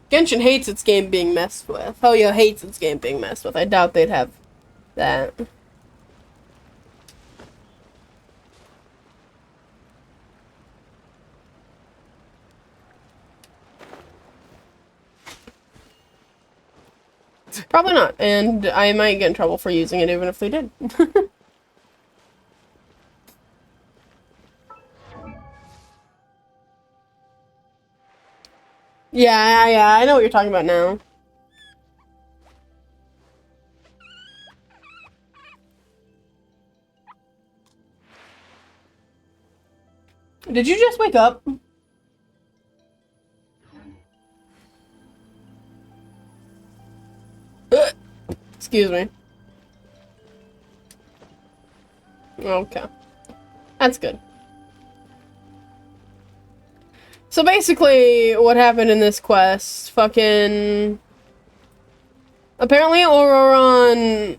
Genshin hates its game being messed with. Oh yeah, hates its game being messed with. I doubt they'd have that. Probably not, and I might get in trouble for using it even if they did. Yeah, I know what you're talking about now. Did you just wake up? Excuse me. Okay. That's good. So basically, what happened in this quest, fucking... Apparently Auroron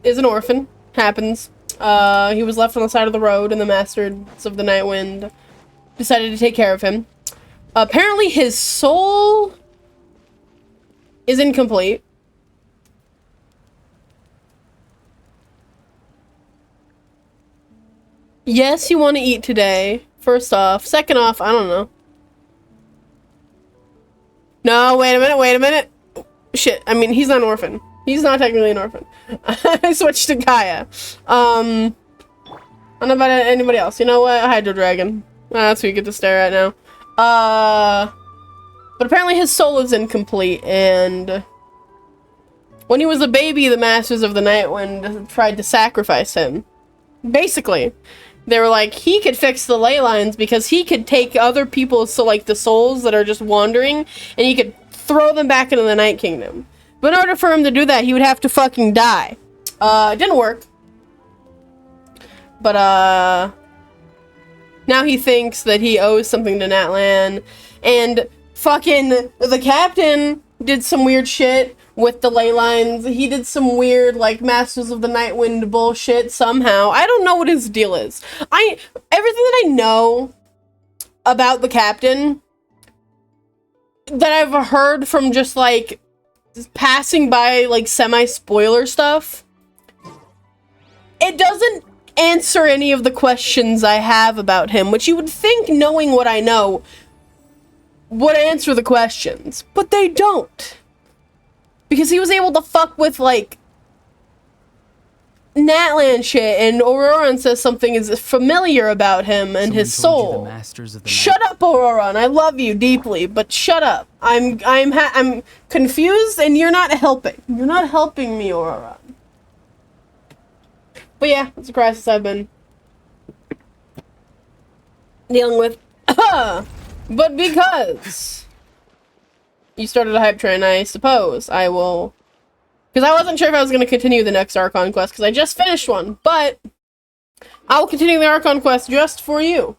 is an orphan. Happens. He was left on the side of the road and the Masters of the Night Wind decided to take care of him. Apparently his soul is incomplete. Yes, you want to eat today. First off. Second off, I don't know. No, wait a minute. Shit, I mean, he's not an orphan. He's not technically an orphan. I switched to Gaia. I don't know about anybody else. You know what? Hydro Dragon. That's who you get to stare at now. But apparently his soul is incomplete, and when he was a baby, the Masters of the Nightwind tried to sacrifice him. Basically. They were like, he could fix the ley lines because he could take other people's, so like the souls that are just wandering, and he could throw them back into the Night Kingdom. But in order for him to do that, he would have to fucking die. It didn't work. But, now he thinks that he owes something to Natlan, and fucking the captain did some weird shit with the ley lines. He did some weird, like, Masters of the Nightwind bullshit somehow. I don't know what his deal is. Everything that I know about the captain, that I've heard from just, like, passing by, like, semi-spoiler stuff, it doesn't answer any of the questions I have about him, which you would think, knowing what I know, would answer the questions. But they don't. Because he was able to fuck with, like, Natlan shit, and Auroran says something is familiar about him and his soul. Shut up, Auroran. I love you deeply, but shut up. I'm confused, and you're not helping. You're not helping me, Auroran. But yeah, it's a crisis I've been dealing with. But because you started a hype train, I suppose I will... Because I wasn't sure if I was going to continue the next Archon Quest, because I just finished one, but I will continue the Archon Quest just for you.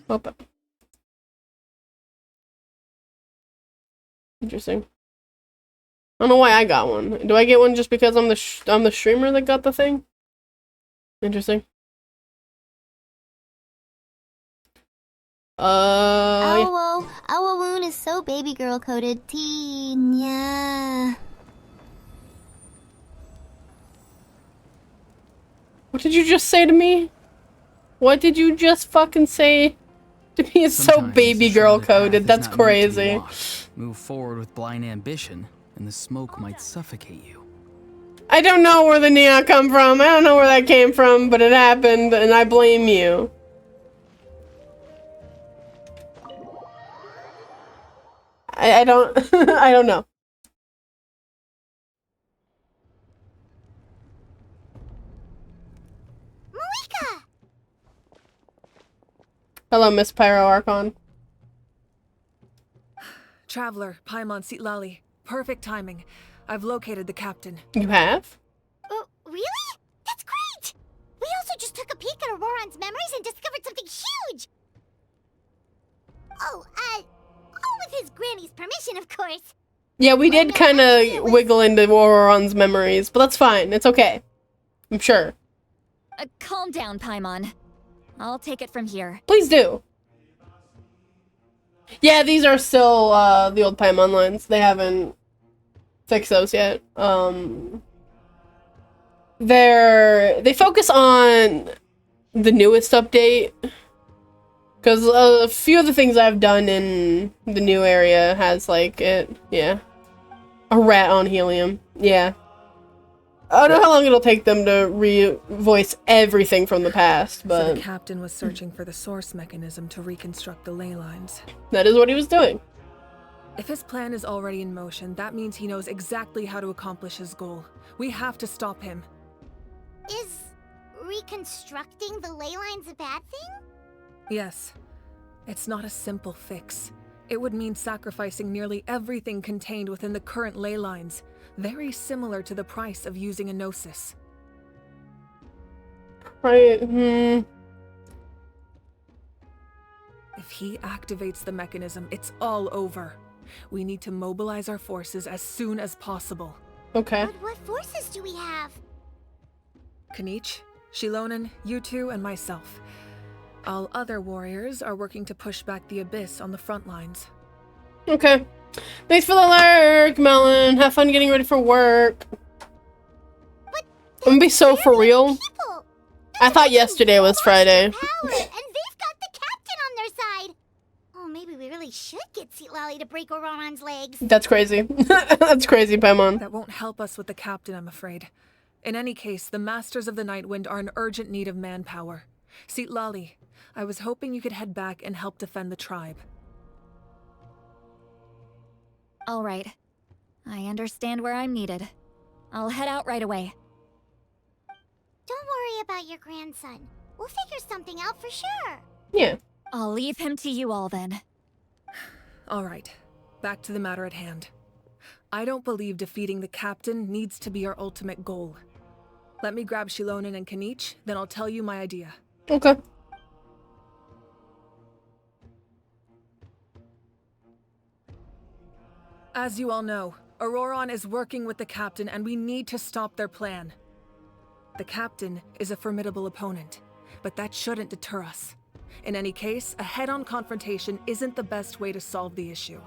Open. Interesting. I don't know why I got one. Do I get one just because I'm the streamer that got the thing? Interesting. Our wound is so baby girl coded. Teen, yeah. What did you just say to me? What did you just fucking say to me? It's so baby girl coded. That's crazy. Move forward with blind ambition, and the smoke might suffocate you. I don't know where the neon come from. I don't know where that came from, but it happened, and I blame you. I don't I don't know. Malika! Hello, Miss Pyro Archon. Traveler, Paimon Sitlali. Perfect timing. I've located the captain. You have? Really? That's great! We also just took a peek at Auroran's memories and discovered something huge! All with his granny's permission, of course. Yeah, we did kind of wiggle into Auroran's memories, but that's fine. It's okay. I'm sure. Calm down, Paimon. I'll take it from here. Please do. Yeah, these are still the old Paimon lines. They haven't fixed those yet. They focus on the newest update. Because a few of the things I've done in the new area has, like, yeah. A rat on helium. Yeah. I don't know how long it'll take them to re-voice everything from the past, but... So the captain was searching for the source mechanism to reconstruct the ley lines. That is what he was doing. If his plan is already in motion, that means he knows exactly how to accomplish his goal. We have to stop him. Is reconstructing the ley lines a bad thing? Yes. It's not a simple fix. It would mean sacrificing nearly everything contained within the current ley lines, very similar to the price of using a gnosis. Right, If he activates the mechanism, it's all over. We need to mobilize our forces as soon as possible. Okay. But what forces do we have? Kanich, Shilonen, you two, and myself. All other warriors are working to push back the Abyss on the front lines. Okay. Thanks for the lurk, Melon. Have fun getting ready for work. I'm gonna be so for real. I thought yesterday was Friday. Power, and they've got the captain on their side. Oh, maybe we really should get Lolly to break Auroron's legs. That's crazy. That's crazy, Paimon. That won't help us with the captain, I'm afraid. In any case, the Masters of the Nightwind are in urgent need of manpower. Lolly, I was hoping you could head back and help defend the tribe. All right. I understand where I'm needed. I'll head out right away. Don't worry about your grandson. We'll figure something out for sure. Yeah. I'll leave him to you all then. All right, back to the matter at hand. I don't believe defeating the captain needs to be our ultimate goal. Let me grab Shilonen and Kanich, then I'll tell you my idea. Okay. As you all know, Auroron is working with the captain and we need to stop their plan. The captain is a formidable opponent, but that shouldn't deter us. In any case, a head-on confrontation isn't the best way to solve the issue.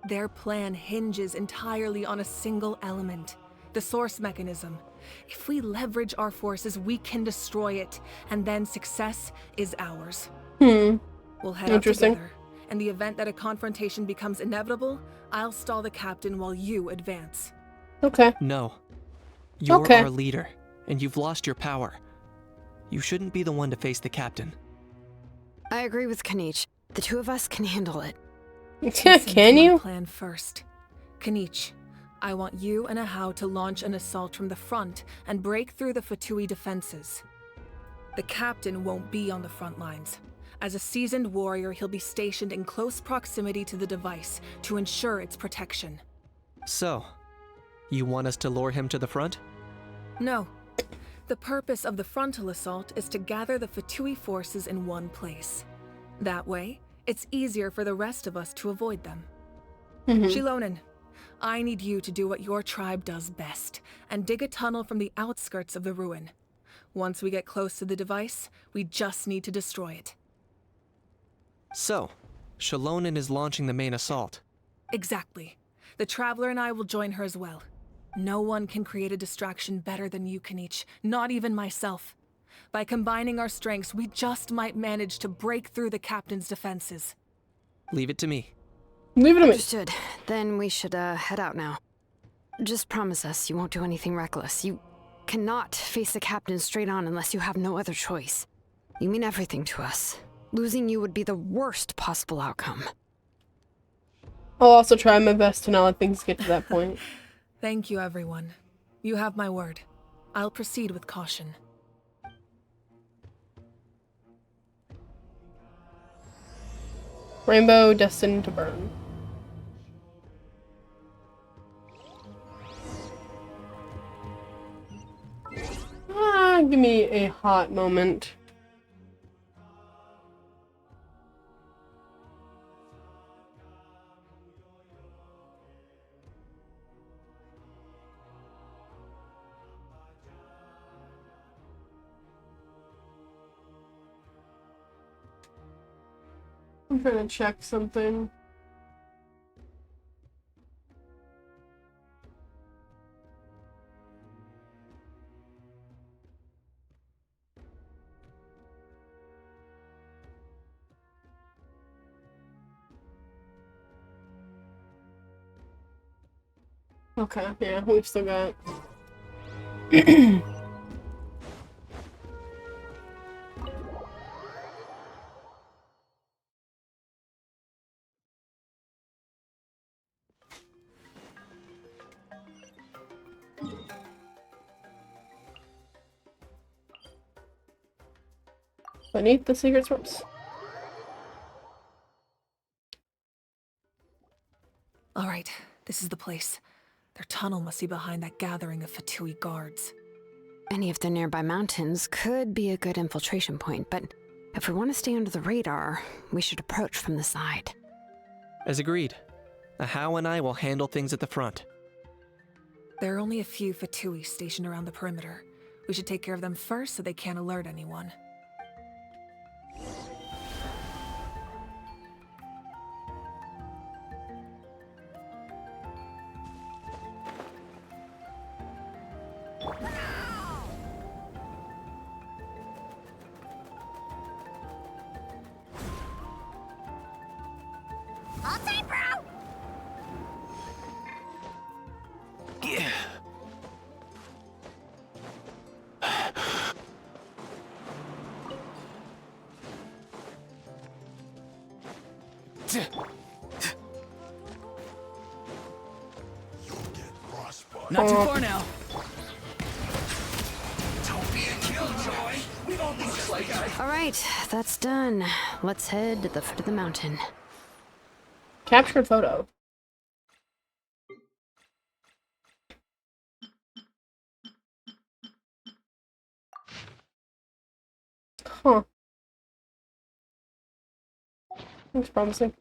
Their plan hinges entirely on a single element, the source mechanism. If we leverage our forces, we can destroy it, and then success is ours. We'll head out together. In the event that a confrontation becomes inevitable, I'll stall the captain while you advance. Okay. No. You're our leader, and you've lost your power. You shouldn't be the one to face the captain. I agree with Kanich. The two of us can handle it. Can you? Plan first. Kanich, I want you and Ahau to launch an assault from the front and break through the Fatui defenses. The captain won't be on the front lines. As a seasoned warrior, he'll be stationed in close proximity to the device to ensure its protection. So, you want us to lure him to the front? No. The purpose of the frontal assault is to gather the Fatui forces in one place. That way, it's easier for the rest of us to avoid them. Shilonen, I need you to do what your tribe does best, and dig a tunnel from the outskirts of the ruin. Once we get close to the device, we just need to destroy it. So, Shilonen is launching the main assault. Exactly. The Traveler and I will join her as well. No one can create a distraction better than you, Kanich, not even myself. By combining our strengths, we just might manage to break through the captain's defenses. Leave it to me. Leave it to me. Understood. Then we should head out now. Just promise us you won't do anything reckless. You cannot face the captain straight on unless you have no other choice. You mean everything to us. Losing you would be the worst possible outcome. I'll also try my best to not let things get to that point. Thank you, everyone. You have my word. I'll proceed with caution. Rainbow destined to burn. Give me a hot moment. I'm trying to check something. Okay, yeah, we've still got... Beneath the secret source. All right, this is the place. Their tunnel must be behind that gathering of Fatui guards. Any of the nearby mountains could be a good infiltration point, but if we want to stay under the radar, we should approach from the side. As agreed. Ahau and I will handle things at the front. There are only a few Fatui stationed around the perimeter. We should take care of them first so they can't alert anyone. Not too far now. All right, that's done. Let's head to the foot of the mountain. Captured photo. Huh. Looks promising.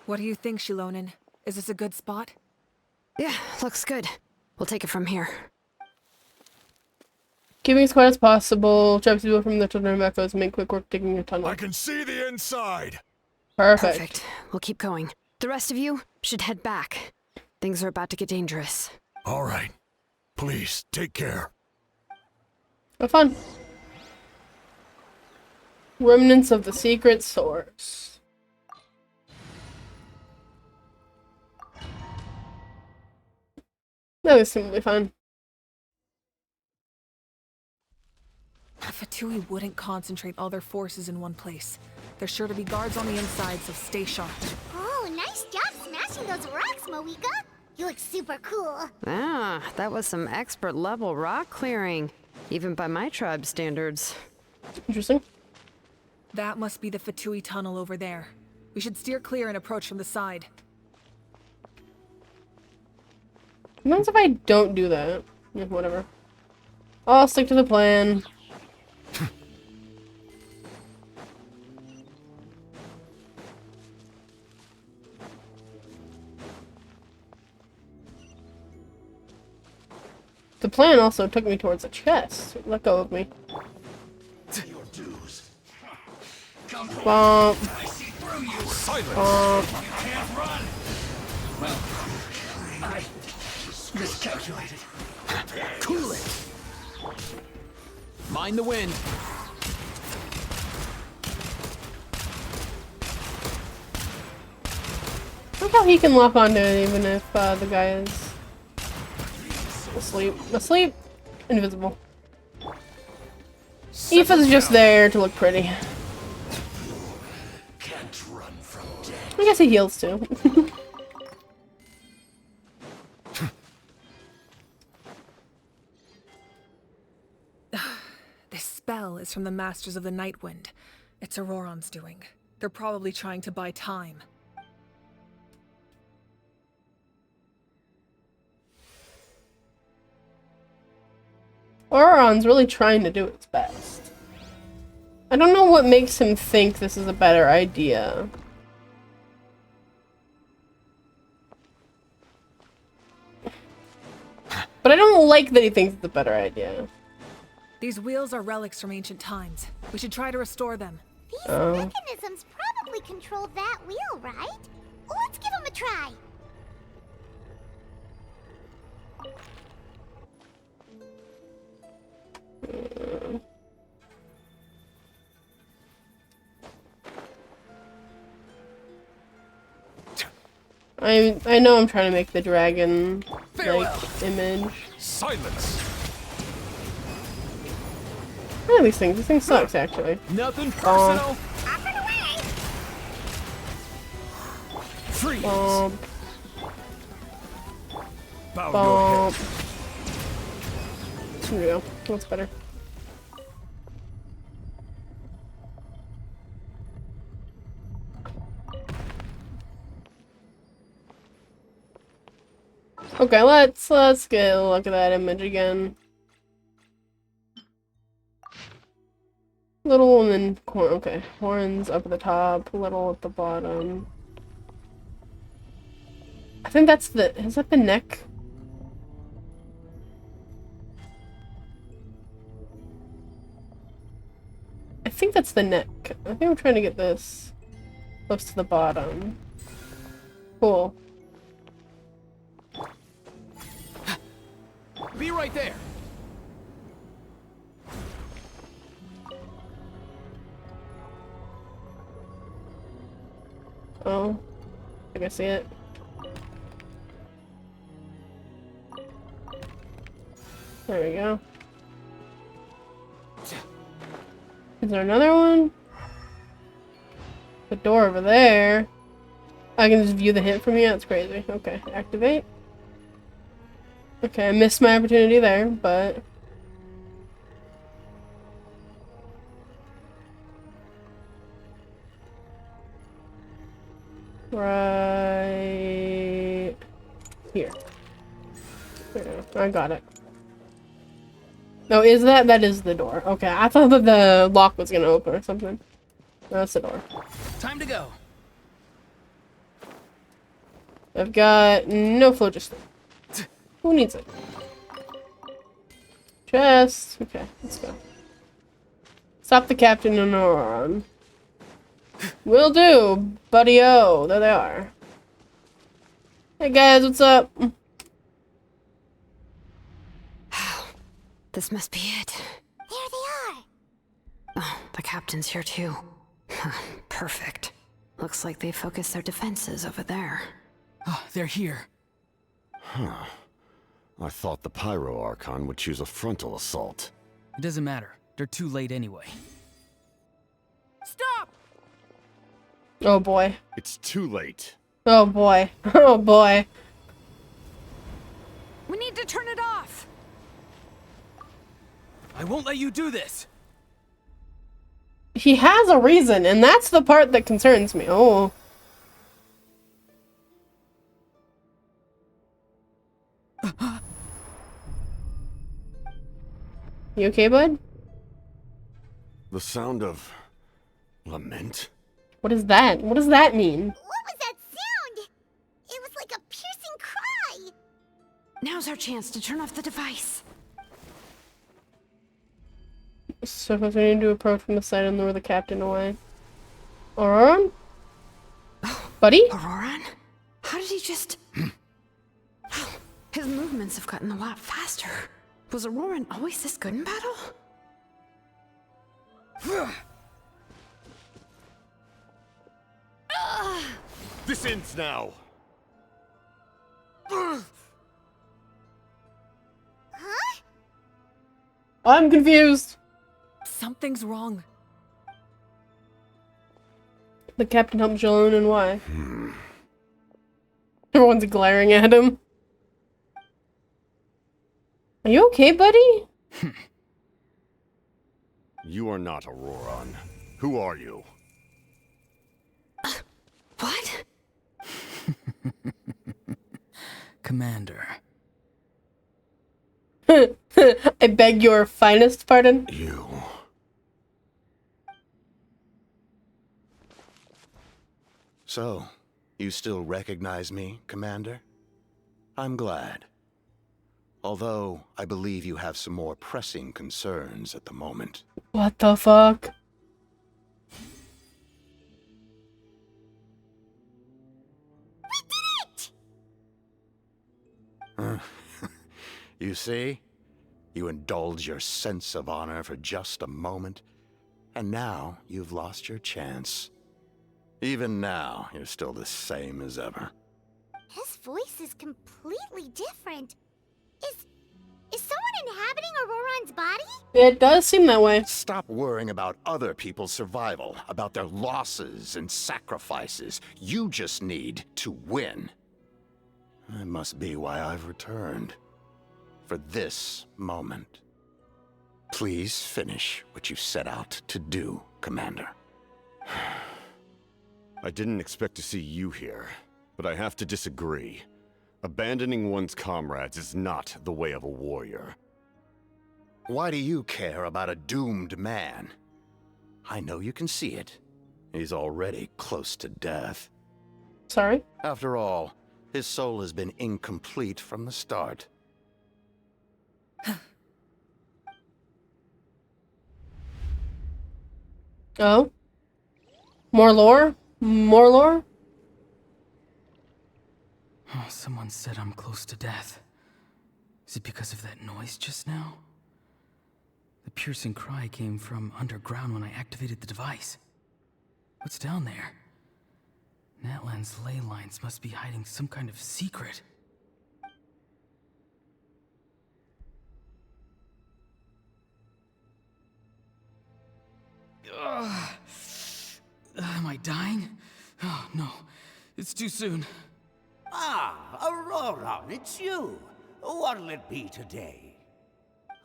What do you think, Shilonen? Is this a good spot? Yeah, looks good. We'll take it from here. Keeping as quiet as possible. Trap people from the children of echoes. Make quick work digging a tunnel. I can see the inside. Perfect. We'll keep going. The rest of you should head back. Things are about to get dangerous. All right. Please, take care. Have fun. Remnants of the secret source. That was simply fun. The Fatui wouldn't concentrate all their forces in one place. There's sure to be guards on the inside, so stay sharp. Oh, nice job smashing those rocks, Moika. You look super cool. Ah, that was some expert level rock clearing. Even by my tribe standards. Interesting. That must be the Fatui tunnel over there. We should steer clear and approach from the side. What if I don't do that? Yeah, whatever. I'll stick to the plan. The plan also took me towards a chest. Let go of me. Bump. Bump. I miscalculated. Cool it. Mind the wind. Look how he can lock onto it even if the guy is asleep. Asleep? Invisible. Aoife's just there to look pretty. I guess he heals too. This spell is from the Masters of the Nightwind. It's Auroron's doing. They're probably trying to buy time. Auroron's really trying to do its best. I don't know what makes him think this is a better idea. But I don't like that he thinks it's a better idea. These wheels are relics from ancient times. We should try to restore them. These mechanisms probably control that wheel, right? Let's give them a try. I know I'm trying to make the dragon like image. Silence. I like these things. This thing sucks actually. Nothing personal. Freeze. Bow your head. There we go. That's better. Okay, let's get a look at that image again. Little and then okay, horns up at the top, little at the bottom. I think that's is that the neck? I think that's the neck. I think I'm trying to get this close to the bottom. Cool. Be right there. Oh, I can see it. There we go. Is there another one? The door over there. I can just view the hint from here? That's crazy. Okay, activate. Okay, I missed my opportunity there, but... Right... here. There, I got it. No, is that? That is the door. Okay, I thought that the lock was gonna open or something. No, that's the door. Time to go. I've got no phlogiston. Who needs it? Chest. Okay, let's go. Stop the captain and Auron. Will do, buddy-o. There they are. Hey guys, what's up? This must be it. There they are. Oh, the captain's here too. Perfect. Looks like they focused their defenses over there. Oh, they're here. Huh. I thought the Pyro Archon would choose a frontal assault. It doesn't matter. They're too late anyway. Stop! Oh boy. It's too late. Oh boy. Oh boy. We need to turn it off! I won't let you do this! He has a reason, and that's the part that concerns me. Oh. You okay, bud? The sound of... lament? What is that? What does that mean? What was that sound? It was like a piercing cry. Now's our chance to turn off the device. So if we need to approach from the side and lure the captain away. Auron? Buddy? Auroran? How did he just... His movements have gotten a lot faster. Was Auroran always this good in battle? This ends now! Huh? I'm confused. Something's wrong. The captain helped Jolene, and why? Everyone's glaring at him. Are you okay, buddy? You are not Auroran. Who are you? What? Commander. I beg your finest pardon? You. So, you still recognize me, Commander? I'm glad. Although, I believe you have some more pressing concerns at the moment. What the fuck? You see? You indulge your sense of honor for just a moment, and now you've lost your chance. Even now, you're still the same as ever. His voice is completely different. Is someone inhabiting Auroran's body? It does seem that way. Stop worrying about other people's survival, about their losses and sacrifices. You just need to win. That must be why I've returned. For this moment. Please finish what you set out to do, Commander. I didn't expect to see you here, but I have to disagree. Abandoning one's comrades is not the way of a warrior. Why do you care about a doomed man? I know you can see it. He's already close to death. Sorry? After all, his soul has been incomplete from the start. Oh? More lore? More lore? Oh, someone said I'm close to death. Is it because of that noise just now? The piercing cry came from underground when I activated the device. What's down there? Natlan's ley lines must be hiding some kind of secret. Ugh. I dying? Oh, no. It's too soon. Ah, Aurora, it's you. What'll it be today?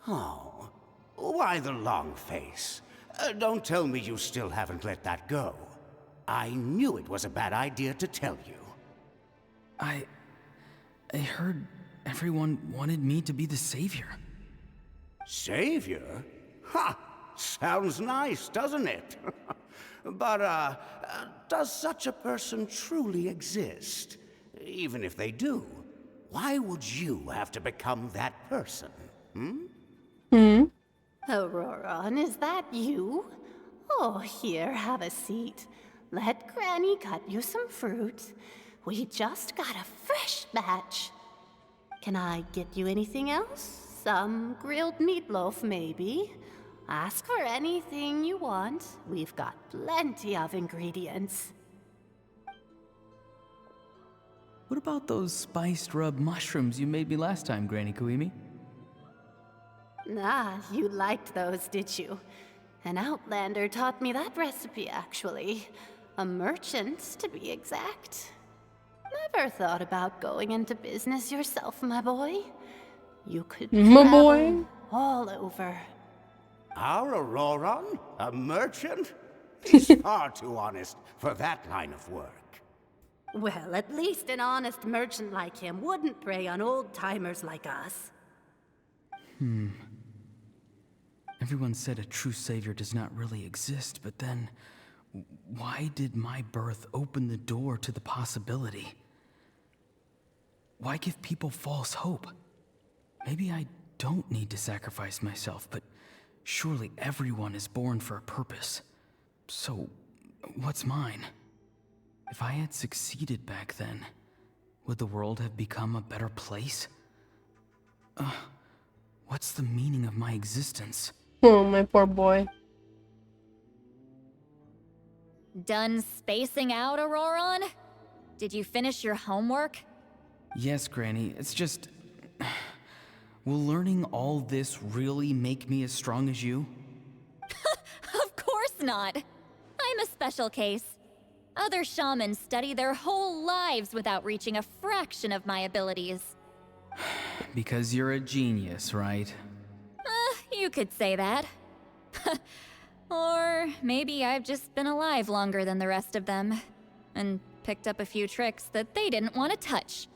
Oh, why the long face? Don't tell me you still haven't let that go. I knew it was a bad idea to tell you. I heard everyone wanted me to be the savior. Savior? Ha! Sounds nice, doesn't it? But, does such a person truly exist? Even if they do, why would you have to become that person? Aurora, is that you? Oh, here, have a seat. Let Granny cut you some fruit. We just got a fresh batch. Can I get you anything else? Some grilled meatloaf, maybe? Ask for anything you want. We've got plenty of ingredients. What about those spiced rub mushrooms you made me last time, Granny Kuimi? Ah, you liked those, did you? An outlander taught me that recipe, actually. A merchant, to be exact. Never thought about going into business yourself, my boy. You could travel all over. Our Auroron? A merchant? He's far too honest for that line of work. Well, at least an honest merchant like him wouldn't prey on old-timers like us. Everyone said a true savior does not really exist, but then why did my birth open the door to the possibility? Why give people false hope? Maybe I don't need to sacrifice myself, but surely everyone is born for a purpose. So, what's mine? If I had succeeded back then, would the world have become a better place? What's the meaning of my existence? Oh, my poor boy. Done spacing out, Auroron? Did you finish your homework? Yes, Granny, it's just... Will learning all this really make me as strong as you? Of course not. I'm a special case. Other shamans study their whole lives without reaching a fraction of my abilities. Because you're a genius, right? You could say that. Or maybe I've just been alive longer than the rest of them, and picked up a few tricks that they didn't want to touch.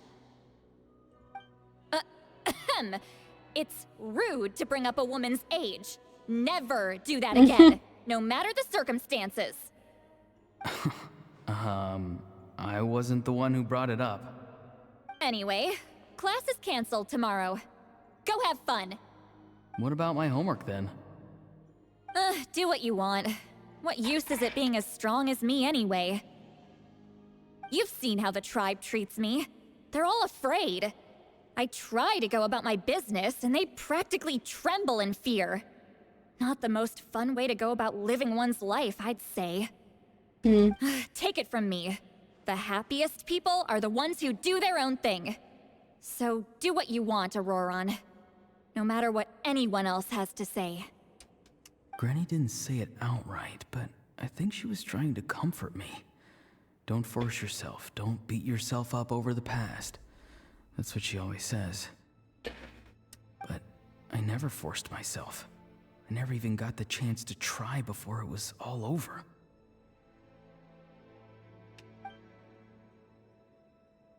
It's rude to bring up a woman's age. Never do that again, no matter the circumstances. I wasn't the one who brought it up. Anyway, class is canceled tomorrow. Go have fun. What about my homework then? Do what you want. What use is it being as strong as me anyway? You've seen how the tribe treats me. They're all afraid. I try to go about my business, and they practically tremble in fear. Not the most fun way to go about living one's life, I'd say. Take it from me. The happiest people are the ones who do their own thing. So do what you want, Auroron. No matter what anyone else has to say. Granny didn't say it outright, but I think she was trying to comfort me. Don't force yourself. Don't beat yourself up over the past. That's what she always says. But I never forced myself. I never even got the chance to try before it was all over.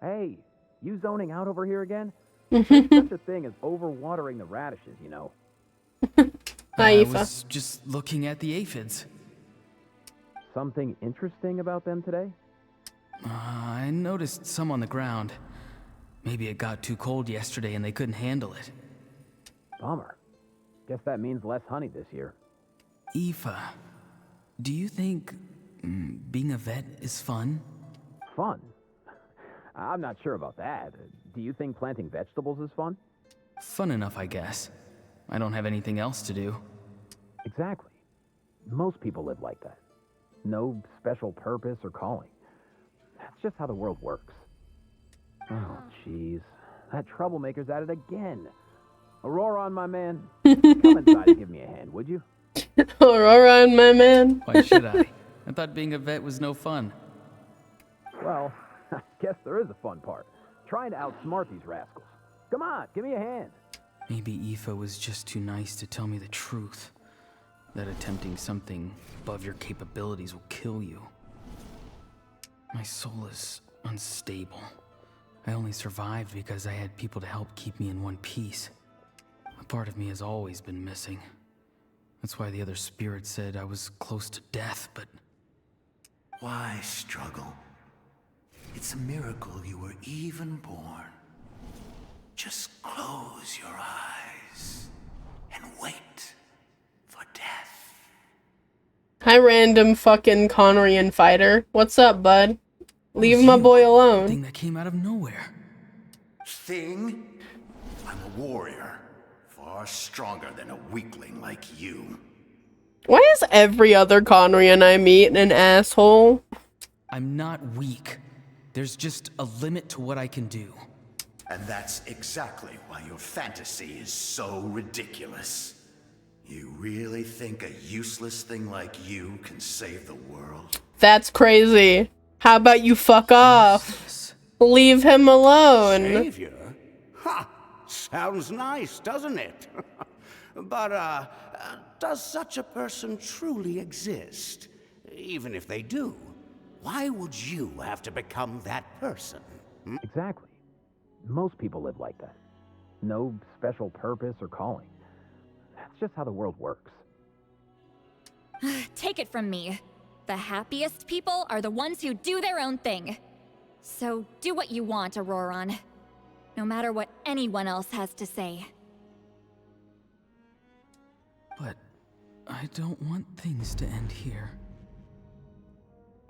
Hey, you zoning out over here again? There's such a thing as overwatering the radishes, you know. I was just looking at the aphids. Something interesting about them today? I noticed some on the ground. Maybe it got too cold yesterday and they couldn't handle it. Bummer. Guess that means less honey this year. Aoife, do you think being a vet is fun? Fun? I'm not sure about that. Do you think planting vegetables is fun? Fun enough, I guess. I don't have anything else to do. Exactly. Most people live like that. No special purpose or calling. That's just how the world works. Oh, jeez. That troublemaker's at it again. Auroron, my man. Come inside and give me a hand, would you? Auroron, my man. Why should I? I thought being a vet was no fun. Well, I guess there is a fun part. Trying to outsmart these rascals. Come on, give me a hand. Maybe Aoife was just too nice to tell me the truth. That attempting something above your capabilities will kill you. My soul is unstable. I only survived because I had people to help keep me in one piece. A part of me has always been missing. That's why the other spirits said I was close to death, but... Why struggle? It's a miracle you were even born. Just close your eyes and wait for death. Hi, random fucking Conorian fighter. What's up, bud? Leave my boy alone. Thing that came out of nowhere. Thing? I'm a warrior. Far stronger than a weakling like you. Why is every other Conorian I meet an asshole? I'm not weak. There's just a limit to what I can do. And that's exactly why your fantasy is so ridiculous. You really think a useless thing like you can save the world? That's crazy. How about you fuck off? Leave him alone. Savior? Ha! Sounds nice, doesn't it? But, does such a person truly exist? Even if they do, why would you have to become that person? Exactly. Most people live like that. No special purpose or calling. That's just how the world works. Take it from me. The happiest people are the ones who do their own thing. So do what you want, Auroron. No matter what anyone else has to say. But I don't want things to end here.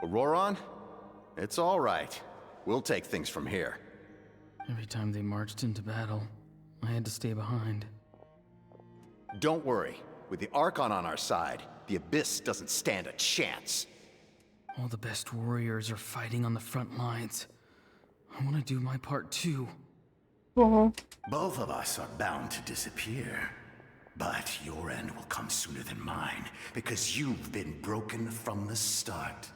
Auroron? It's all right. We'll take things from here. Every time they marched into battle, I had to stay behind. Don't worry. With the Archon on our side, the Abyss doesn't stand a chance. All the best warriors are fighting on the front lines. I want to do my part too. Both of us are bound to disappear. But your end will come sooner than mine, because you've been broken from the start.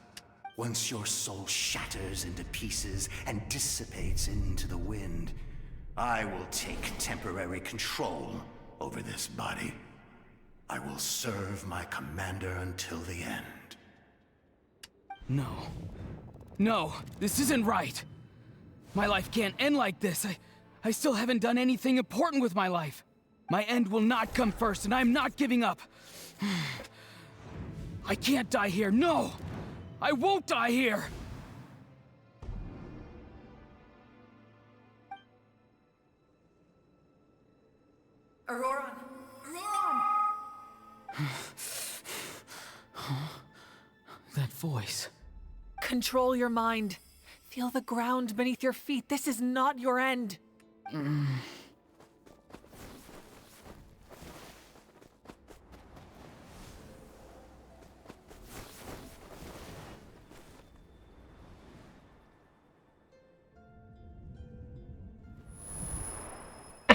Once your soul shatters into pieces and dissipates into the wind, I will take temporary control over this body. I will serve my commander until the end. No. No, this isn't right. My life can't end like this. I still haven't done anything important with my life. My end will not come first, and I'm not giving up. I can't die here. No! I won't die here! Auroron! Auroron! That voice. Control your mind. Feel the ground beneath your feet. This is not your end.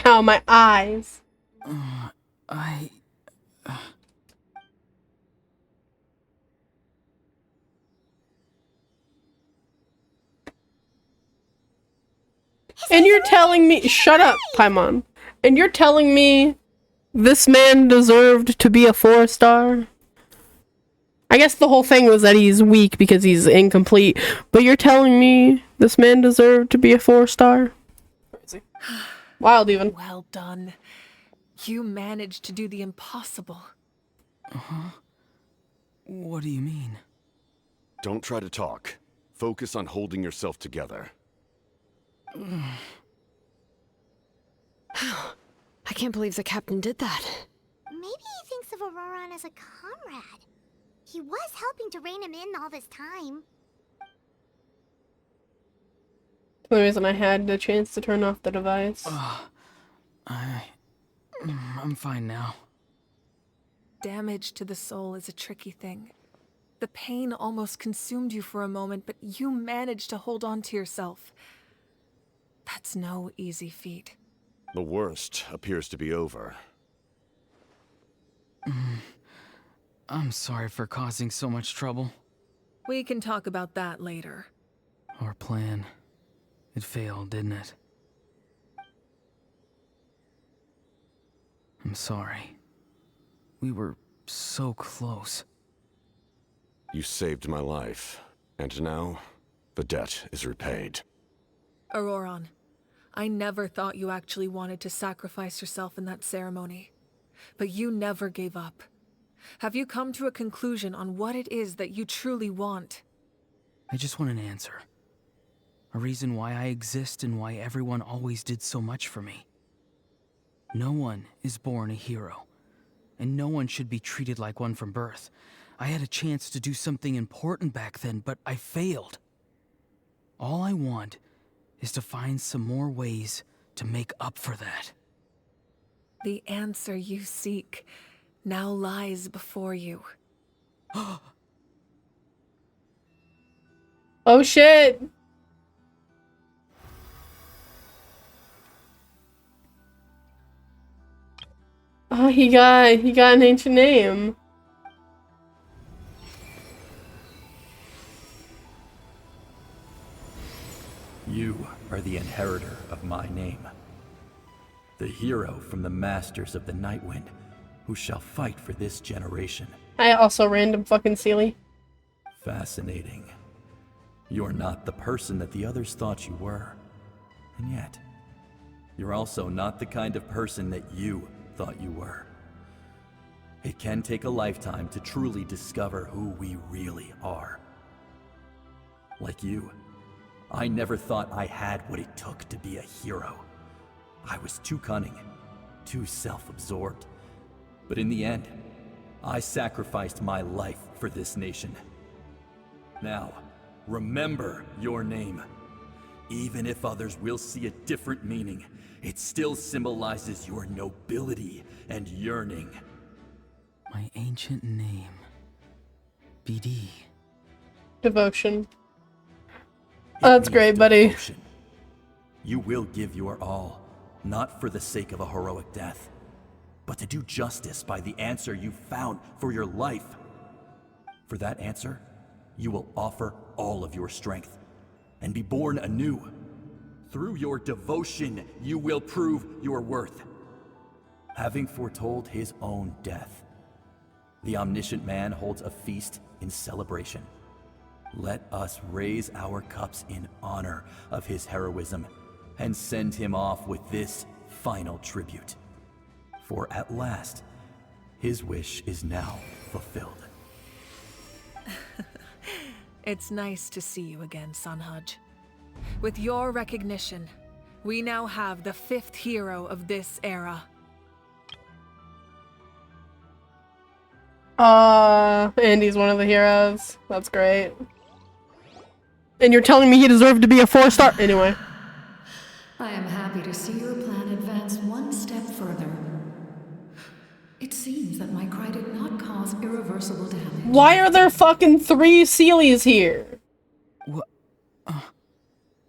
Ow, my eyes. And you're telling me— shut up, Paimon. And you're telling me this man deserved to be a 4-star? I guess the whole thing was that he's weak because he's incomplete, but you're telling me this man deserved to be a 4-star? Crazy. Wild even. Well done. You managed to do the impossible. Uh-huh. What do you mean? Don't try to talk. Focus on holding yourself together. I can't believe the captain did that. Maybe he thinks of Auroron as a comrade. He was helping to rein him in all this time. The reason I had the chance to turn off the device. I'm fine now. Damage to the soul is a tricky thing. The pain almost consumed you for a moment, but you managed to hold on to yourself. That's no easy feat. The worst appears to be over. I'm sorry for causing so much trouble. We can talk about that later. Our plan. It failed, didn't it? I'm sorry. We were so close. You saved my life, and now the debt is repaid. Auroron, I never thought you actually wanted to sacrifice yourself in that ceremony. But you never gave up. Have you come to a conclusion on what it is that you truly want? I just want an answer. A reason why I exist and why everyone always did so much for me. No one is born a hero, and no one should be treated like one from birth. I had a chance to do something important back then, but I failed. All I want is to find some more ways to make up for that. The answer you seek now lies before you. Oh shit! Oh, he got an ancient name. You are the inheritor of my name. The hero from the Masters of the Nightwind, who shall fight for this generation. I also random fucking Sealy. Fascinating. You're not the person that the others thought you were. And yet, you're also not the kind of person that you thought you were. It can take a lifetime to truly discover who we really are. Like you, I never thought I had what it took to be a hero. I was too cunning, too self-absorbed. But in the end, I sacrificed my life for this nation. Now, remember your name. Even if others will see a different meaning, it still symbolizes your nobility and yearning. My ancient name. BD. Devotion. Oh, that's great, buddy. Devotion. You will give your all, not for the sake of a heroic death, but to do justice by the answer you found for your life. For that answer, you will offer all of your strength and be born anew. Through your devotion, you will prove your worth. Having foretold his own death, the omniscient man holds a feast in celebration. Let us raise our cups in honor of his heroism and send him off with this final tribute. For at last, his wish is now fulfilled. It's nice to see you again, Sanhaj. With your recognition, we now have the 5th hero of this era. And he's one of the heroes. That's great. And you're telling me he deserved to be a 4-star? Anyway. I am happy to see your plan advance one step further. It seems that my cry did not cause irreversible damage. Why are there fucking 3 Sealies here?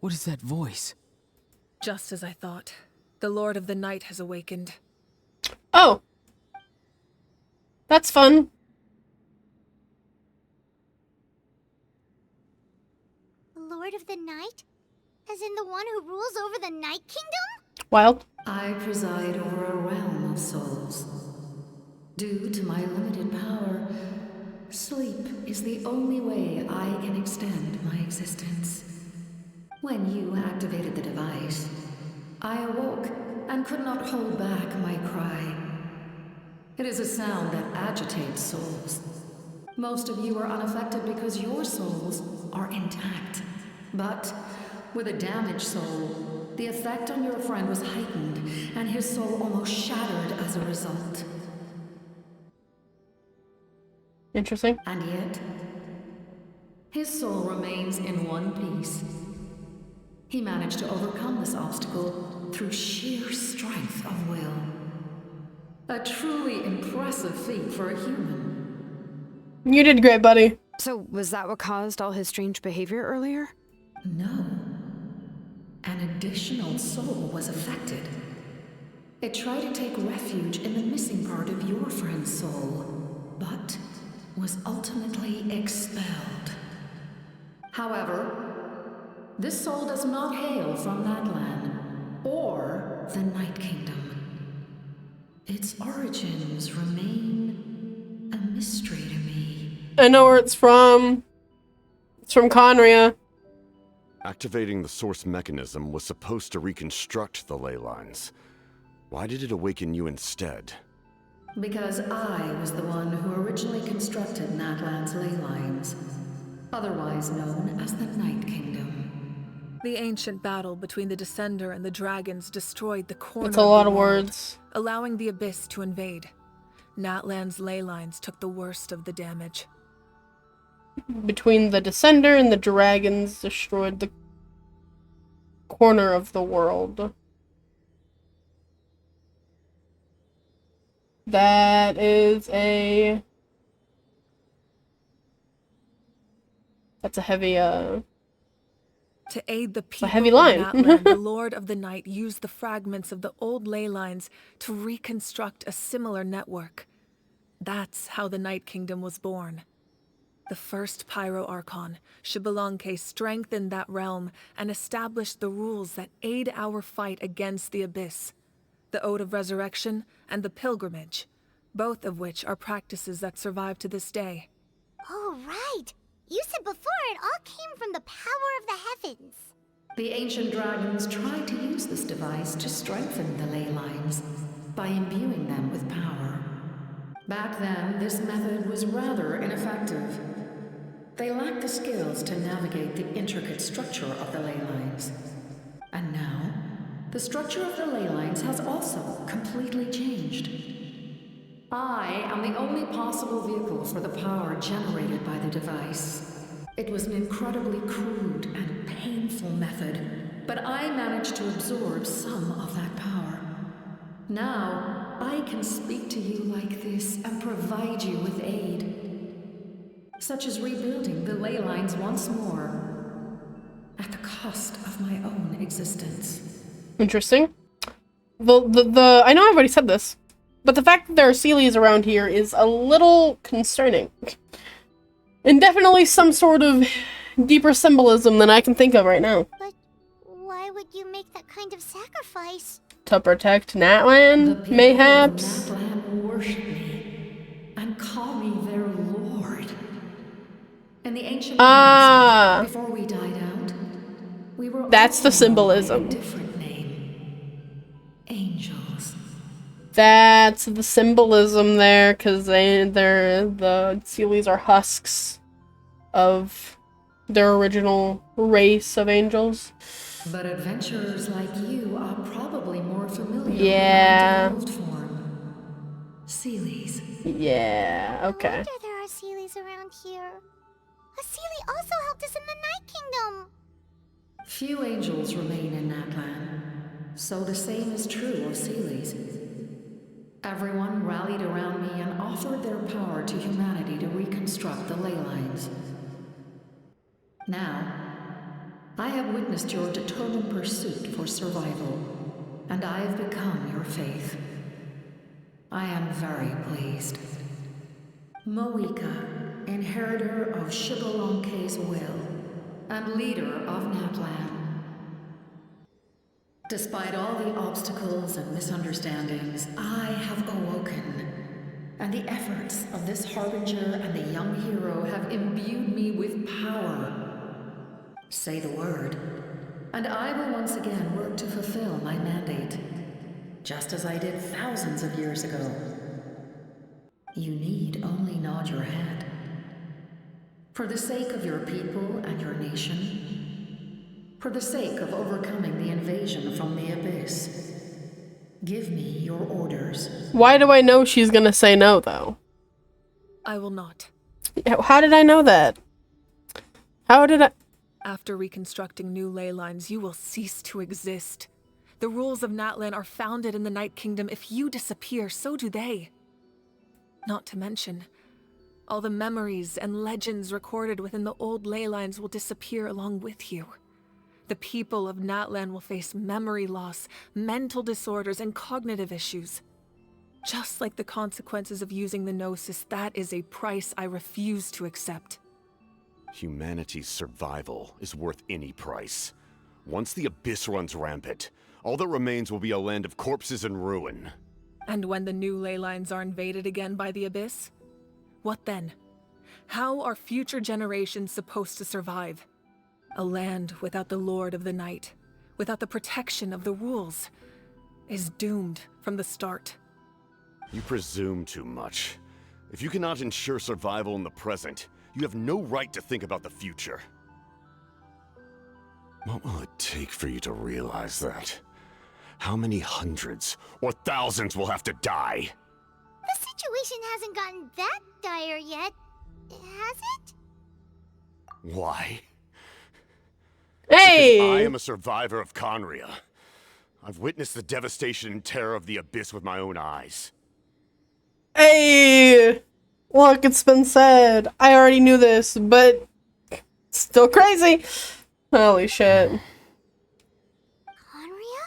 What is that voice? Just as I thought. The Lord of the Night has awakened. Oh. That's fun. Lord of the Night? As in the one who rules over the Night Kingdom? Wild. I preside over a realm of souls. Due to my limited power, sleep is the only way I can extend my existence. When you activated the device, I awoke and could not hold back my cry. It is a sound that agitates souls. Most of you are unaffected because your souls are intact. But with a damaged soul, the effect on your friend was heightened, and his soul almost shattered as a result. Interesting. And yet, his soul remains in one piece. He managed to overcome this obstacle through sheer strength of will. A truly impressive feat for a human. You did great, buddy. So, was that what caused all his strange behavior earlier? No. An additional soul was affected. It tried to take refuge in the missing part of your friend's soul, but was ultimately expelled. However, this soul does not hail from Natlan or the Night Kingdom. Its origins remain a mystery to me. I know where it's from. It's from Conria. Activating the source mechanism was supposed to reconstruct the ley lines. Why did it awaken you instead? Because I was the one who originally constructed Natlan's ley lines, otherwise known as the Night Kingdom. The ancient battle between the Descender and the dragons destroyed the corner That's a lot of of the world, words. allowing the Abyss to invade. Natlan's ley lines took the worst of the damage. Between the Descender and the dragons destroyed the corner of the world. That is a... That's a heavy, To aid the people heavy of line. Natlan, the Lord of the Night used the fragments of the old ley lines to reconstruct a similar network. That's how the Night Kingdom was born. The first Pyro Archon, Xbalanque, strengthened that realm and established the rules that aid our fight against the Abyss. The Ode of Resurrection and the Pilgrimage, both of which are practices that survive to this day. Oh, right! You said before it all came from the power of the heavens. The ancient dragons tried to use this device to strengthen the ley lines by imbuing them with power. Back then, this method was rather ineffective. They lacked the skills to navigate the intricate structure of the ley lines. And now, the structure of the ley lines has also completely changed. I am the only possible vehicle for the power generated by the device. It was an incredibly crude and painful method, but I managed to absorb some of that power. Now, I can speak to you like this and provide you with aid, such as rebuilding the ley lines once more, at the cost of my own existence. Interesting. I know I've already said this, but the fact that there are Seelies around here is a little concerning. And definitely some sort of deeper symbolism than I can think of right now. But why would you make that kind of sacrifice? To protect Natlan, mayhaps? Natlan worship me and call me their lord. In the ancient past, before we died out, we were that's the symbolism. A different name. Angels. That's the symbolism there, because the Seelies are husks of their original race of angels. But adventurers like you are probably more familiar with Yeah. the evolved form. Seelies. Yeah, okay. No wonder there are Seelies around here. A Seelie also helped us in the Night Kingdom. Few angels remain in Natlan, so the same is true of Seelies. Everyone rallied around me and offered their power to humanity to reconstruct the ley lines. Now, I have witnessed your determined pursuit for survival, and I have become your faith. I am very pleased. Moika, inheritor of Xbalanque's will, and leader of Natlan. Despite all the obstacles and misunderstandings, I have awoken, and the efforts of this harbinger and the young hero have imbued me with power. Say the word, and I will once again work to fulfill my mandate, just as I did thousands of years ago. You need only nod your head. For the sake of your people and your nation, for the sake of overcoming the invasion from the Abyss, give me your orders. Why do I know she's gonna say no, though? I will not. How did I know that? How did I... After reconstructing new ley lines, you will cease to exist. The rules of Natlan are founded in the Night Kingdom. If you disappear, so do they. Not to mention, all the memories and legends recorded within the old ley lines will disappear along with you. The people of Natlan will face memory loss, mental disorders, and cognitive issues. Just like the consequences of using the Gnosis, that is a price I refuse to accept. Humanity's survival is worth any price. Once the Abyss runs rampant, all that remains will be a land of corpses and ruin. And when the new ley lines are invaded again by the Abyss? What then? How are future generations supposed to survive? A land without the Lord of the Night, without the protection of the rules, is doomed from the start. You presume too much. If you cannot ensure survival in the present, you have no right to think about the future. What will it take for you to realize that? How many hundreds or thousands will have to die? The situation hasn't gotten that dire yet, has it? Why? Hey! Because I am a survivor of Conria. I've witnessed the devastation and terror of the Abyss with my own eyes. Hey! Look, it's been said. I already knew this, but still crazy. Holy shit. Conria?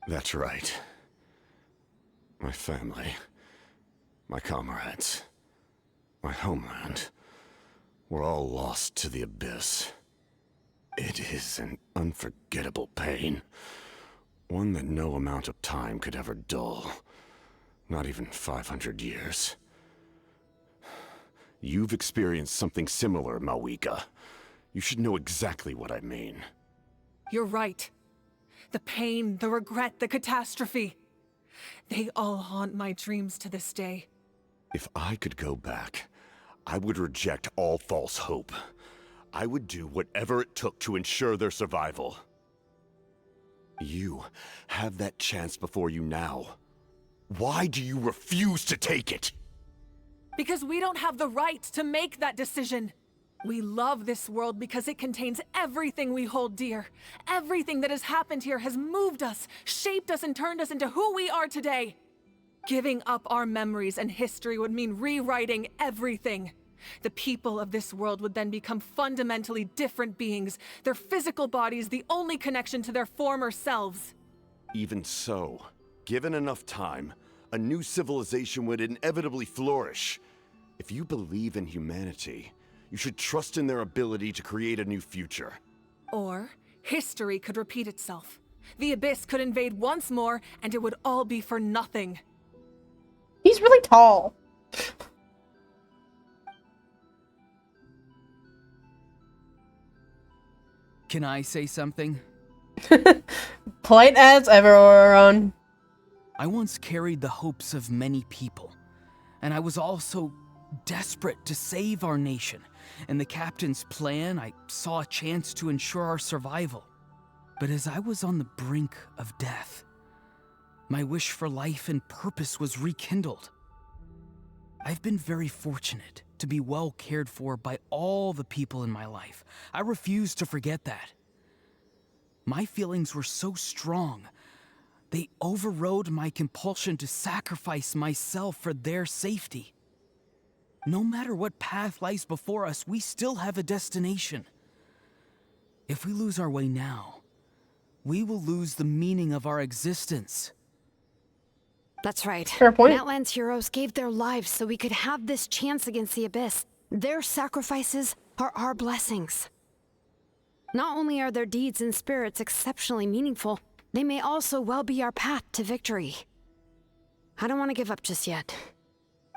That's right. My family, my comrades, my homeland, were all lost to the Abyss. It is an unforgettable pain. One that no amount of time could ever dull. Not even 500 years. You've experienced something similar, Mawika. You should know exactly what I mean. You're right. The pain, the regret, the catastrophe. They all haunt my dreams to this day. If I could go back, I would reject all false hope. I would do whatever it took to ensure their survival. You have that chance before you now. Why do you refuse to take it? Because we don't have the right to make that decision. We love this world because it contains everything we hold dear. Everything that has happened here has moved us, shaped us, and turned us into who we are today. Giving up our memories and history would mean rewriting everything. The people of this world would then become fundamentally different beings, their physical bodies the only connection to their former selves. Even so, given enough time, a new civilization would inevitably flourish. If you believe in humanity, you should trust in their ability to create a new future. Or, history could repeat itself. The Abyss could invade once more, and it would all be for nothing. He's really tall. Can I say something? Polite as ever, Oron. I once carried the hopes of many people, and I was also desperate to save our nation. In the captain's plan, I saw a chance to ensure our survival. But as I was on the brink of death, my wish for life and purpose was rekindled. I've been very fortunate to be well cared for by all the people in my life. I refuse to forget that. My feelings were so strong, they overrode my compulsion to sacrifice myself for their safety. No matter what path lies before us, we still have a destination. If we lose our way now, we will lose the meaning of our existence. That's right. Fair point. Natlan's heroes gave their lives so we could have this chance against the Abyss. Their sacrifices are our blessings. Not only are their deeds and spirits exceptionally meaningful, they may also well be our path to victory. I don't want to give up just yet.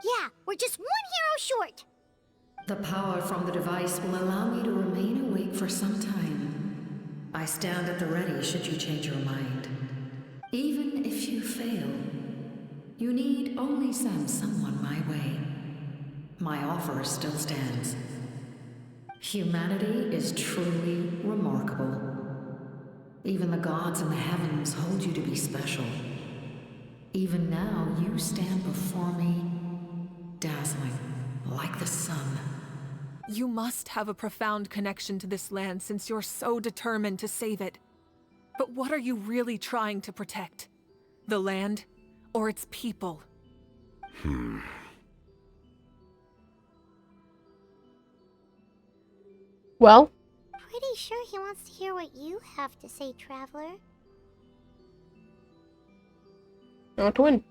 Yeah, we're just one hero short. The power from the device will allow me to remain awake for some time. I stand at the ready should you change your mind. Even if you fail, you need only send someone my way. My offer still stands. Humanity is truly remarkable. Even the gods in the heavens hold you to be special. Even now, you stand before me, dazzling, like the sun. You must have a profound connection to this land since you're so determined to save it. But what are you really trying to protect? The land, or its people? Well? Pretty sure he wants to hear what you have to say, Traveler. I want to win.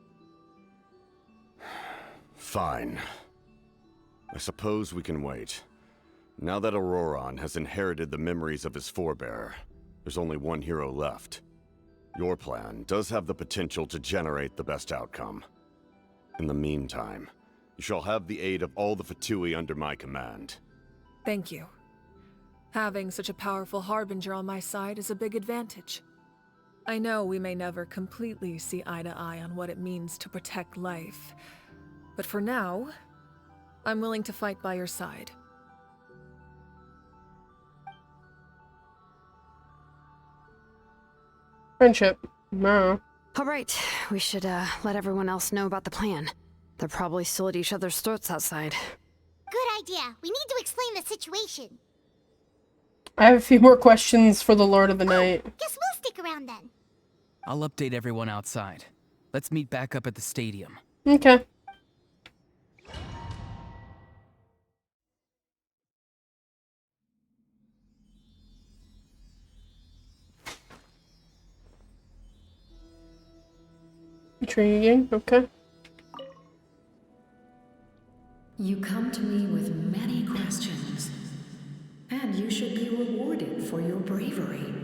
Fine. I suppose we can wait. Now that Auroron has inherited the memories of his forebear, there's only one hero left. Your plan does have the potential to generate the best outcome. In the meantime, you shall have the aid of all the Fatui under my command. Thank you. Having such a powerful harbinger on my side is a big advantage. I know we may never completely see eye to eye on what it means to protect life, but for now, I'm willing to fight by your side. Friendship. No. All right, we should let everyone else know about the plan. They're probably still at each other's throats outside. Good idea. We need to explain the situation. I have a few more questions for the Lord of the Night. Guess we'll stick around then. I'll update everyone outside. Let's meet back up at the stadium. Okay. Intriguing. Okay. You come to me with many questions, and you should be rewarded for your bravery.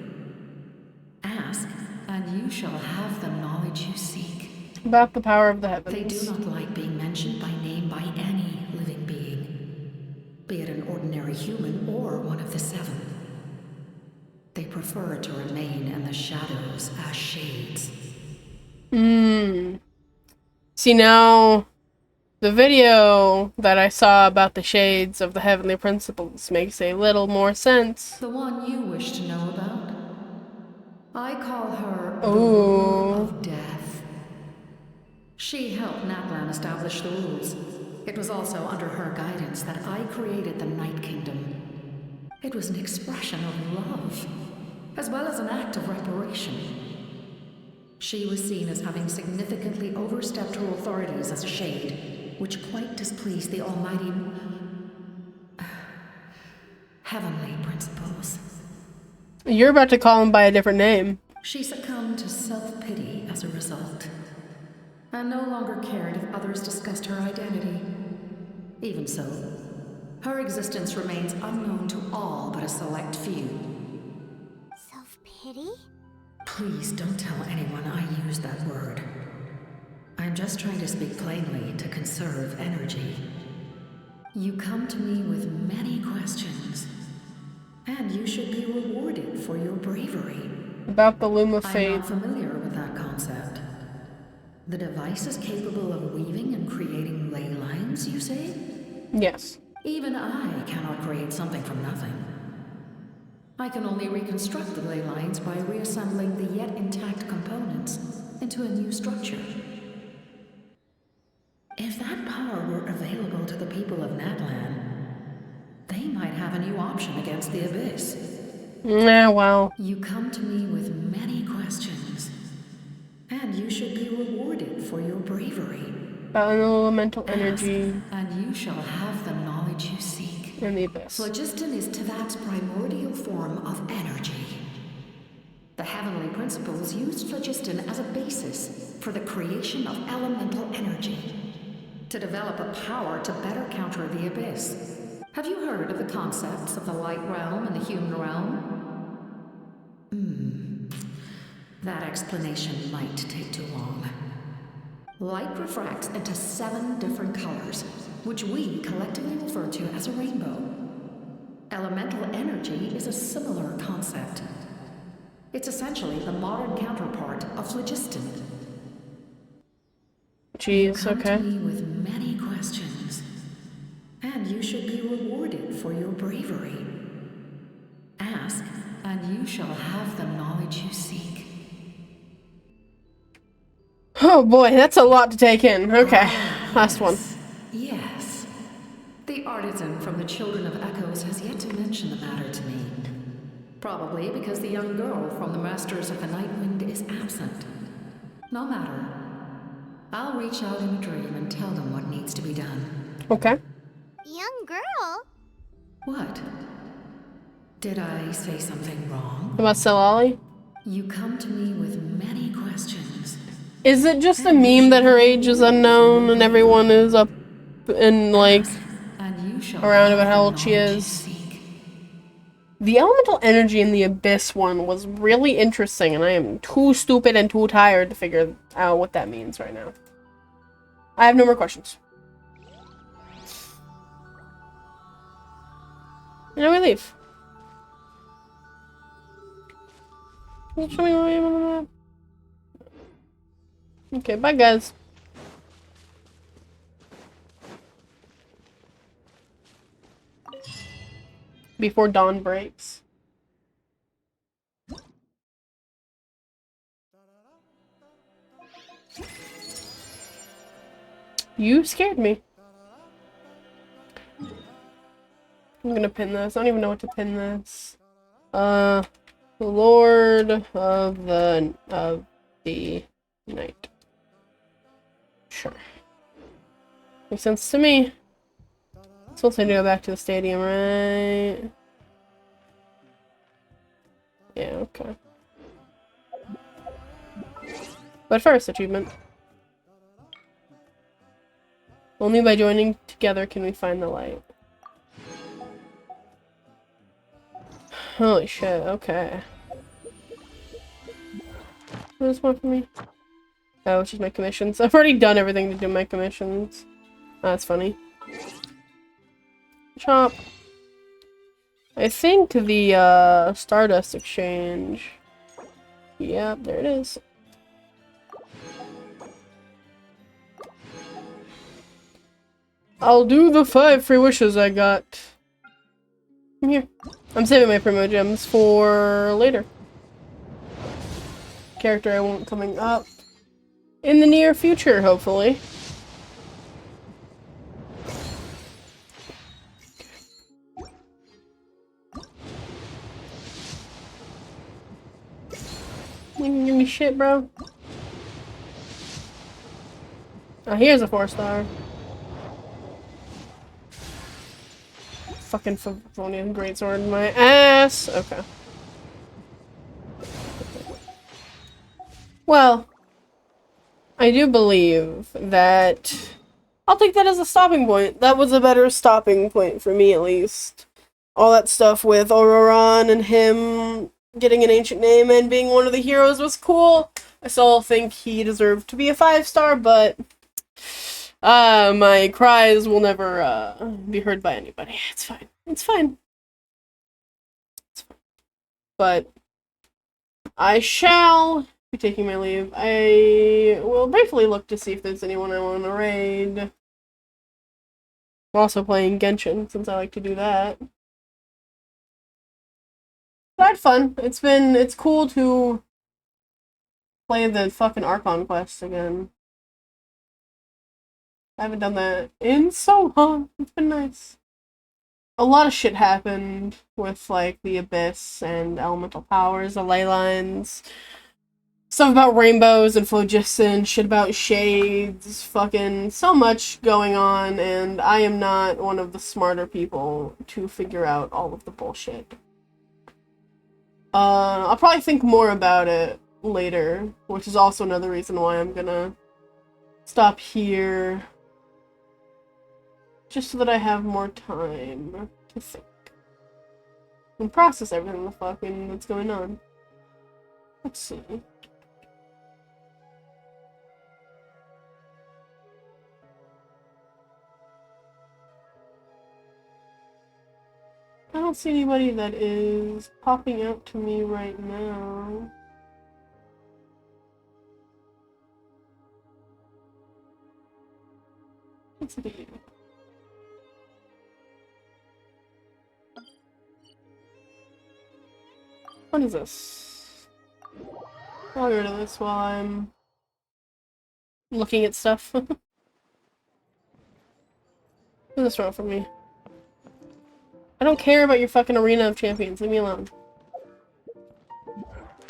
Ask, and you shall have the knowledge you seek. About the power of the heavens. They do not like being mentioned by name by any living being, be it an ordinary human or one of the seven. They prefer to remain in the shadows as shades. See, now, the video that I saw about the shades of the heavenly principles makes a little more sense. The one you wish to know about? I call her the Ruler of Death. She helped Natlan establish the rules. It was also under her guidance that I created the Night Kingdom. It was an expression of love, as well as an act of reparation. She was seen as having significantly overstepped her authorities as a shade, which quite displeased the almighty heavenly principles. You're about to call him by a different name. She succumbed to self-pity as a result, and no longer cared if others discussed her identity. Even so, her existence remains unknown to all but a select few. Self-pity? Please don't tell anyone I used that word. I'm just trying to speak plainly to conserve energy. You come to me with many questions, and you should be rewarded for your bravery. About the Loom of Fate. I'm not familiar with that concept. The device is capable of weaving and creating ley lines, you say? Yes. Even I cannot create something from nothing. I can only reconstruct the ley lines by reassembling the yet intact components into a new structure. If that power were available to the people of Natlan, they might have a new option against the Abyss. Yeah, well. You come to me with many questions, and you should be rewarded for your bravery. About an elemental energy. And you shall have the knowledge you seek. In the Abyss. Phlogiston is Teyvat's primordial form of energy. The heavenly principles used phlogiston as a basis for the creation of elemental energy, to develop a power to better counter the Abyss. Have you heard of the concepts of the light realm and the human realm? That explanation might take too long. Light refracts into 7 different colors, which we collectively refer to as a rainbow. Elemental energy is a similar concept. It's essentially the modern counterpart of phlogiston. Jeez, okay. You come to me with many questions, and you should be rewarded for your bravery. Ask, and you shall have the knowledge you seek. Oh boy, that's a lot to take in. Okay, last one. Yes. The artisan from the Children of Echoes has yet to mention the matter to me. Probably because the young girl from the Masters of the Nightwind is absent. No matter. I'll reach out in a dream and tell them what needs to be done. Okay. Young girl? What? Did I say something wrong? About Silali? You come to me with many questions. Is it just a meme that her age is unknown and everyone is up and like around about how old she is? The elemental energy in the Abyss one was really interesting, and I am too stupid and too tired to figure out what that means right now. I have no more questions. And then we leave. Show me where I am on the map. Okay, bye guys. Before dawn breaks. You scared me. I'm gonna pin this. I don't even know what to pin this. The Lord of the Night. Sure. Makes sense to me. So let's need to go back to the stadium, right? Yeah, okay. But first, achievement. Only by joining together can we find the light. Holy shit, okay. What does this want from me? Oh, it's just my commissions. I've already done everything to do my commissions. Oh, that's funny. Chop. I think the Stardust Exchange. Yep, there it is. I'll do the 5 free wishes I got. Come here. I'm saving my Primo Gems for later. Character I want coming up in the near future, hopefully. You can give me shit, bro. Oh, here's a 4-star. Fucking Favonian Greatsword in my ass. Okay. Well, I do believe that I'll take that as a stopping point. That was a better stopping point for me, at least. All that stuff with Auroran and him getting an ancient name and being one of the heroes was cool. I still think he deserved to be a 5-star, but my cries will never be heard by anybody. It's fine. It's fine. It's fine. But I shall be taking my leave. I will briefly look to see if there's anyone I want to raid. I'm also playing Genshin, since I like to do that. But I had fun. It's cool to play the fucking Archon Quest again. I haven't done that in so long. It's been nice. A lot of shit happened with, like, the Abyss and elemental powers, the ley lines. Stuff about rainbows and phlogiston, shit about shades, fucking so much going on, and I am not one of the smarter people to figure out all of the bullshit. I'll probably think more about it later, which is also another reason why I'm gonna stop here. Just so that I have more time to think. And process everything that's going on. Let's see. I don't see anybody that is popping out to me right now. What's it here? What is this? I'll get rid of this while I'm looking at stuff. What's this wrong for me? I don't care about your fucking Arena of Champions. Leave me alone.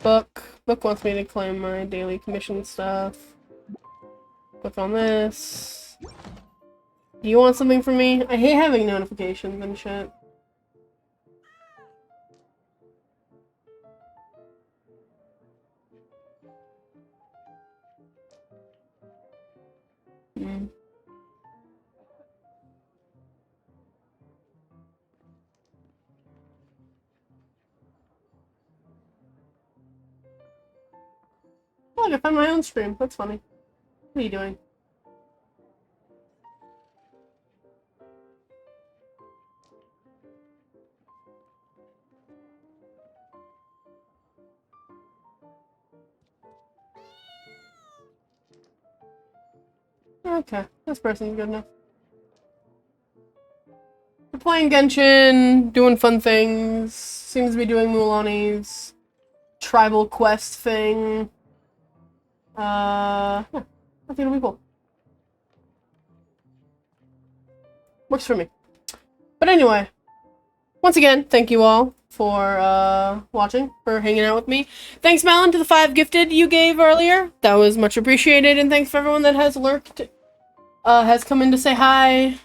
Book. Book wants me to claim my daily commission stuff. Click on this. Do you want something from me? I hate having notifications and shit. look, I found my own stream. That's funny. What are you doing? Okay, this person's good enough. We're playing Genshin, doing fun things. Seems to be doing Mulaney's tribal quest thing. Yeah, I think it'll be cool. Works for me. But anyway, once again, thank you all for watching, for hanging out with me. Thanks, Malin, to the 5 gifted you gave earlier. That was much appreciated, and thanks for everyone that has lurked, has come in to say hi,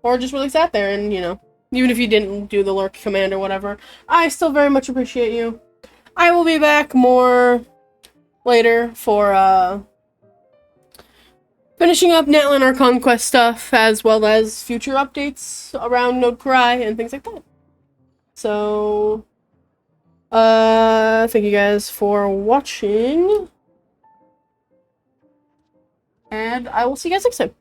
or just really sat there and, you know, even if you didn't do the lurk command or whatever, I still very much appreciate you. I will be back more later for, finishing up Natlan Archon Quest stuff, as well as future updates around Node Cry and things like that. So, thank you guys for watching, and I will see you guys next time.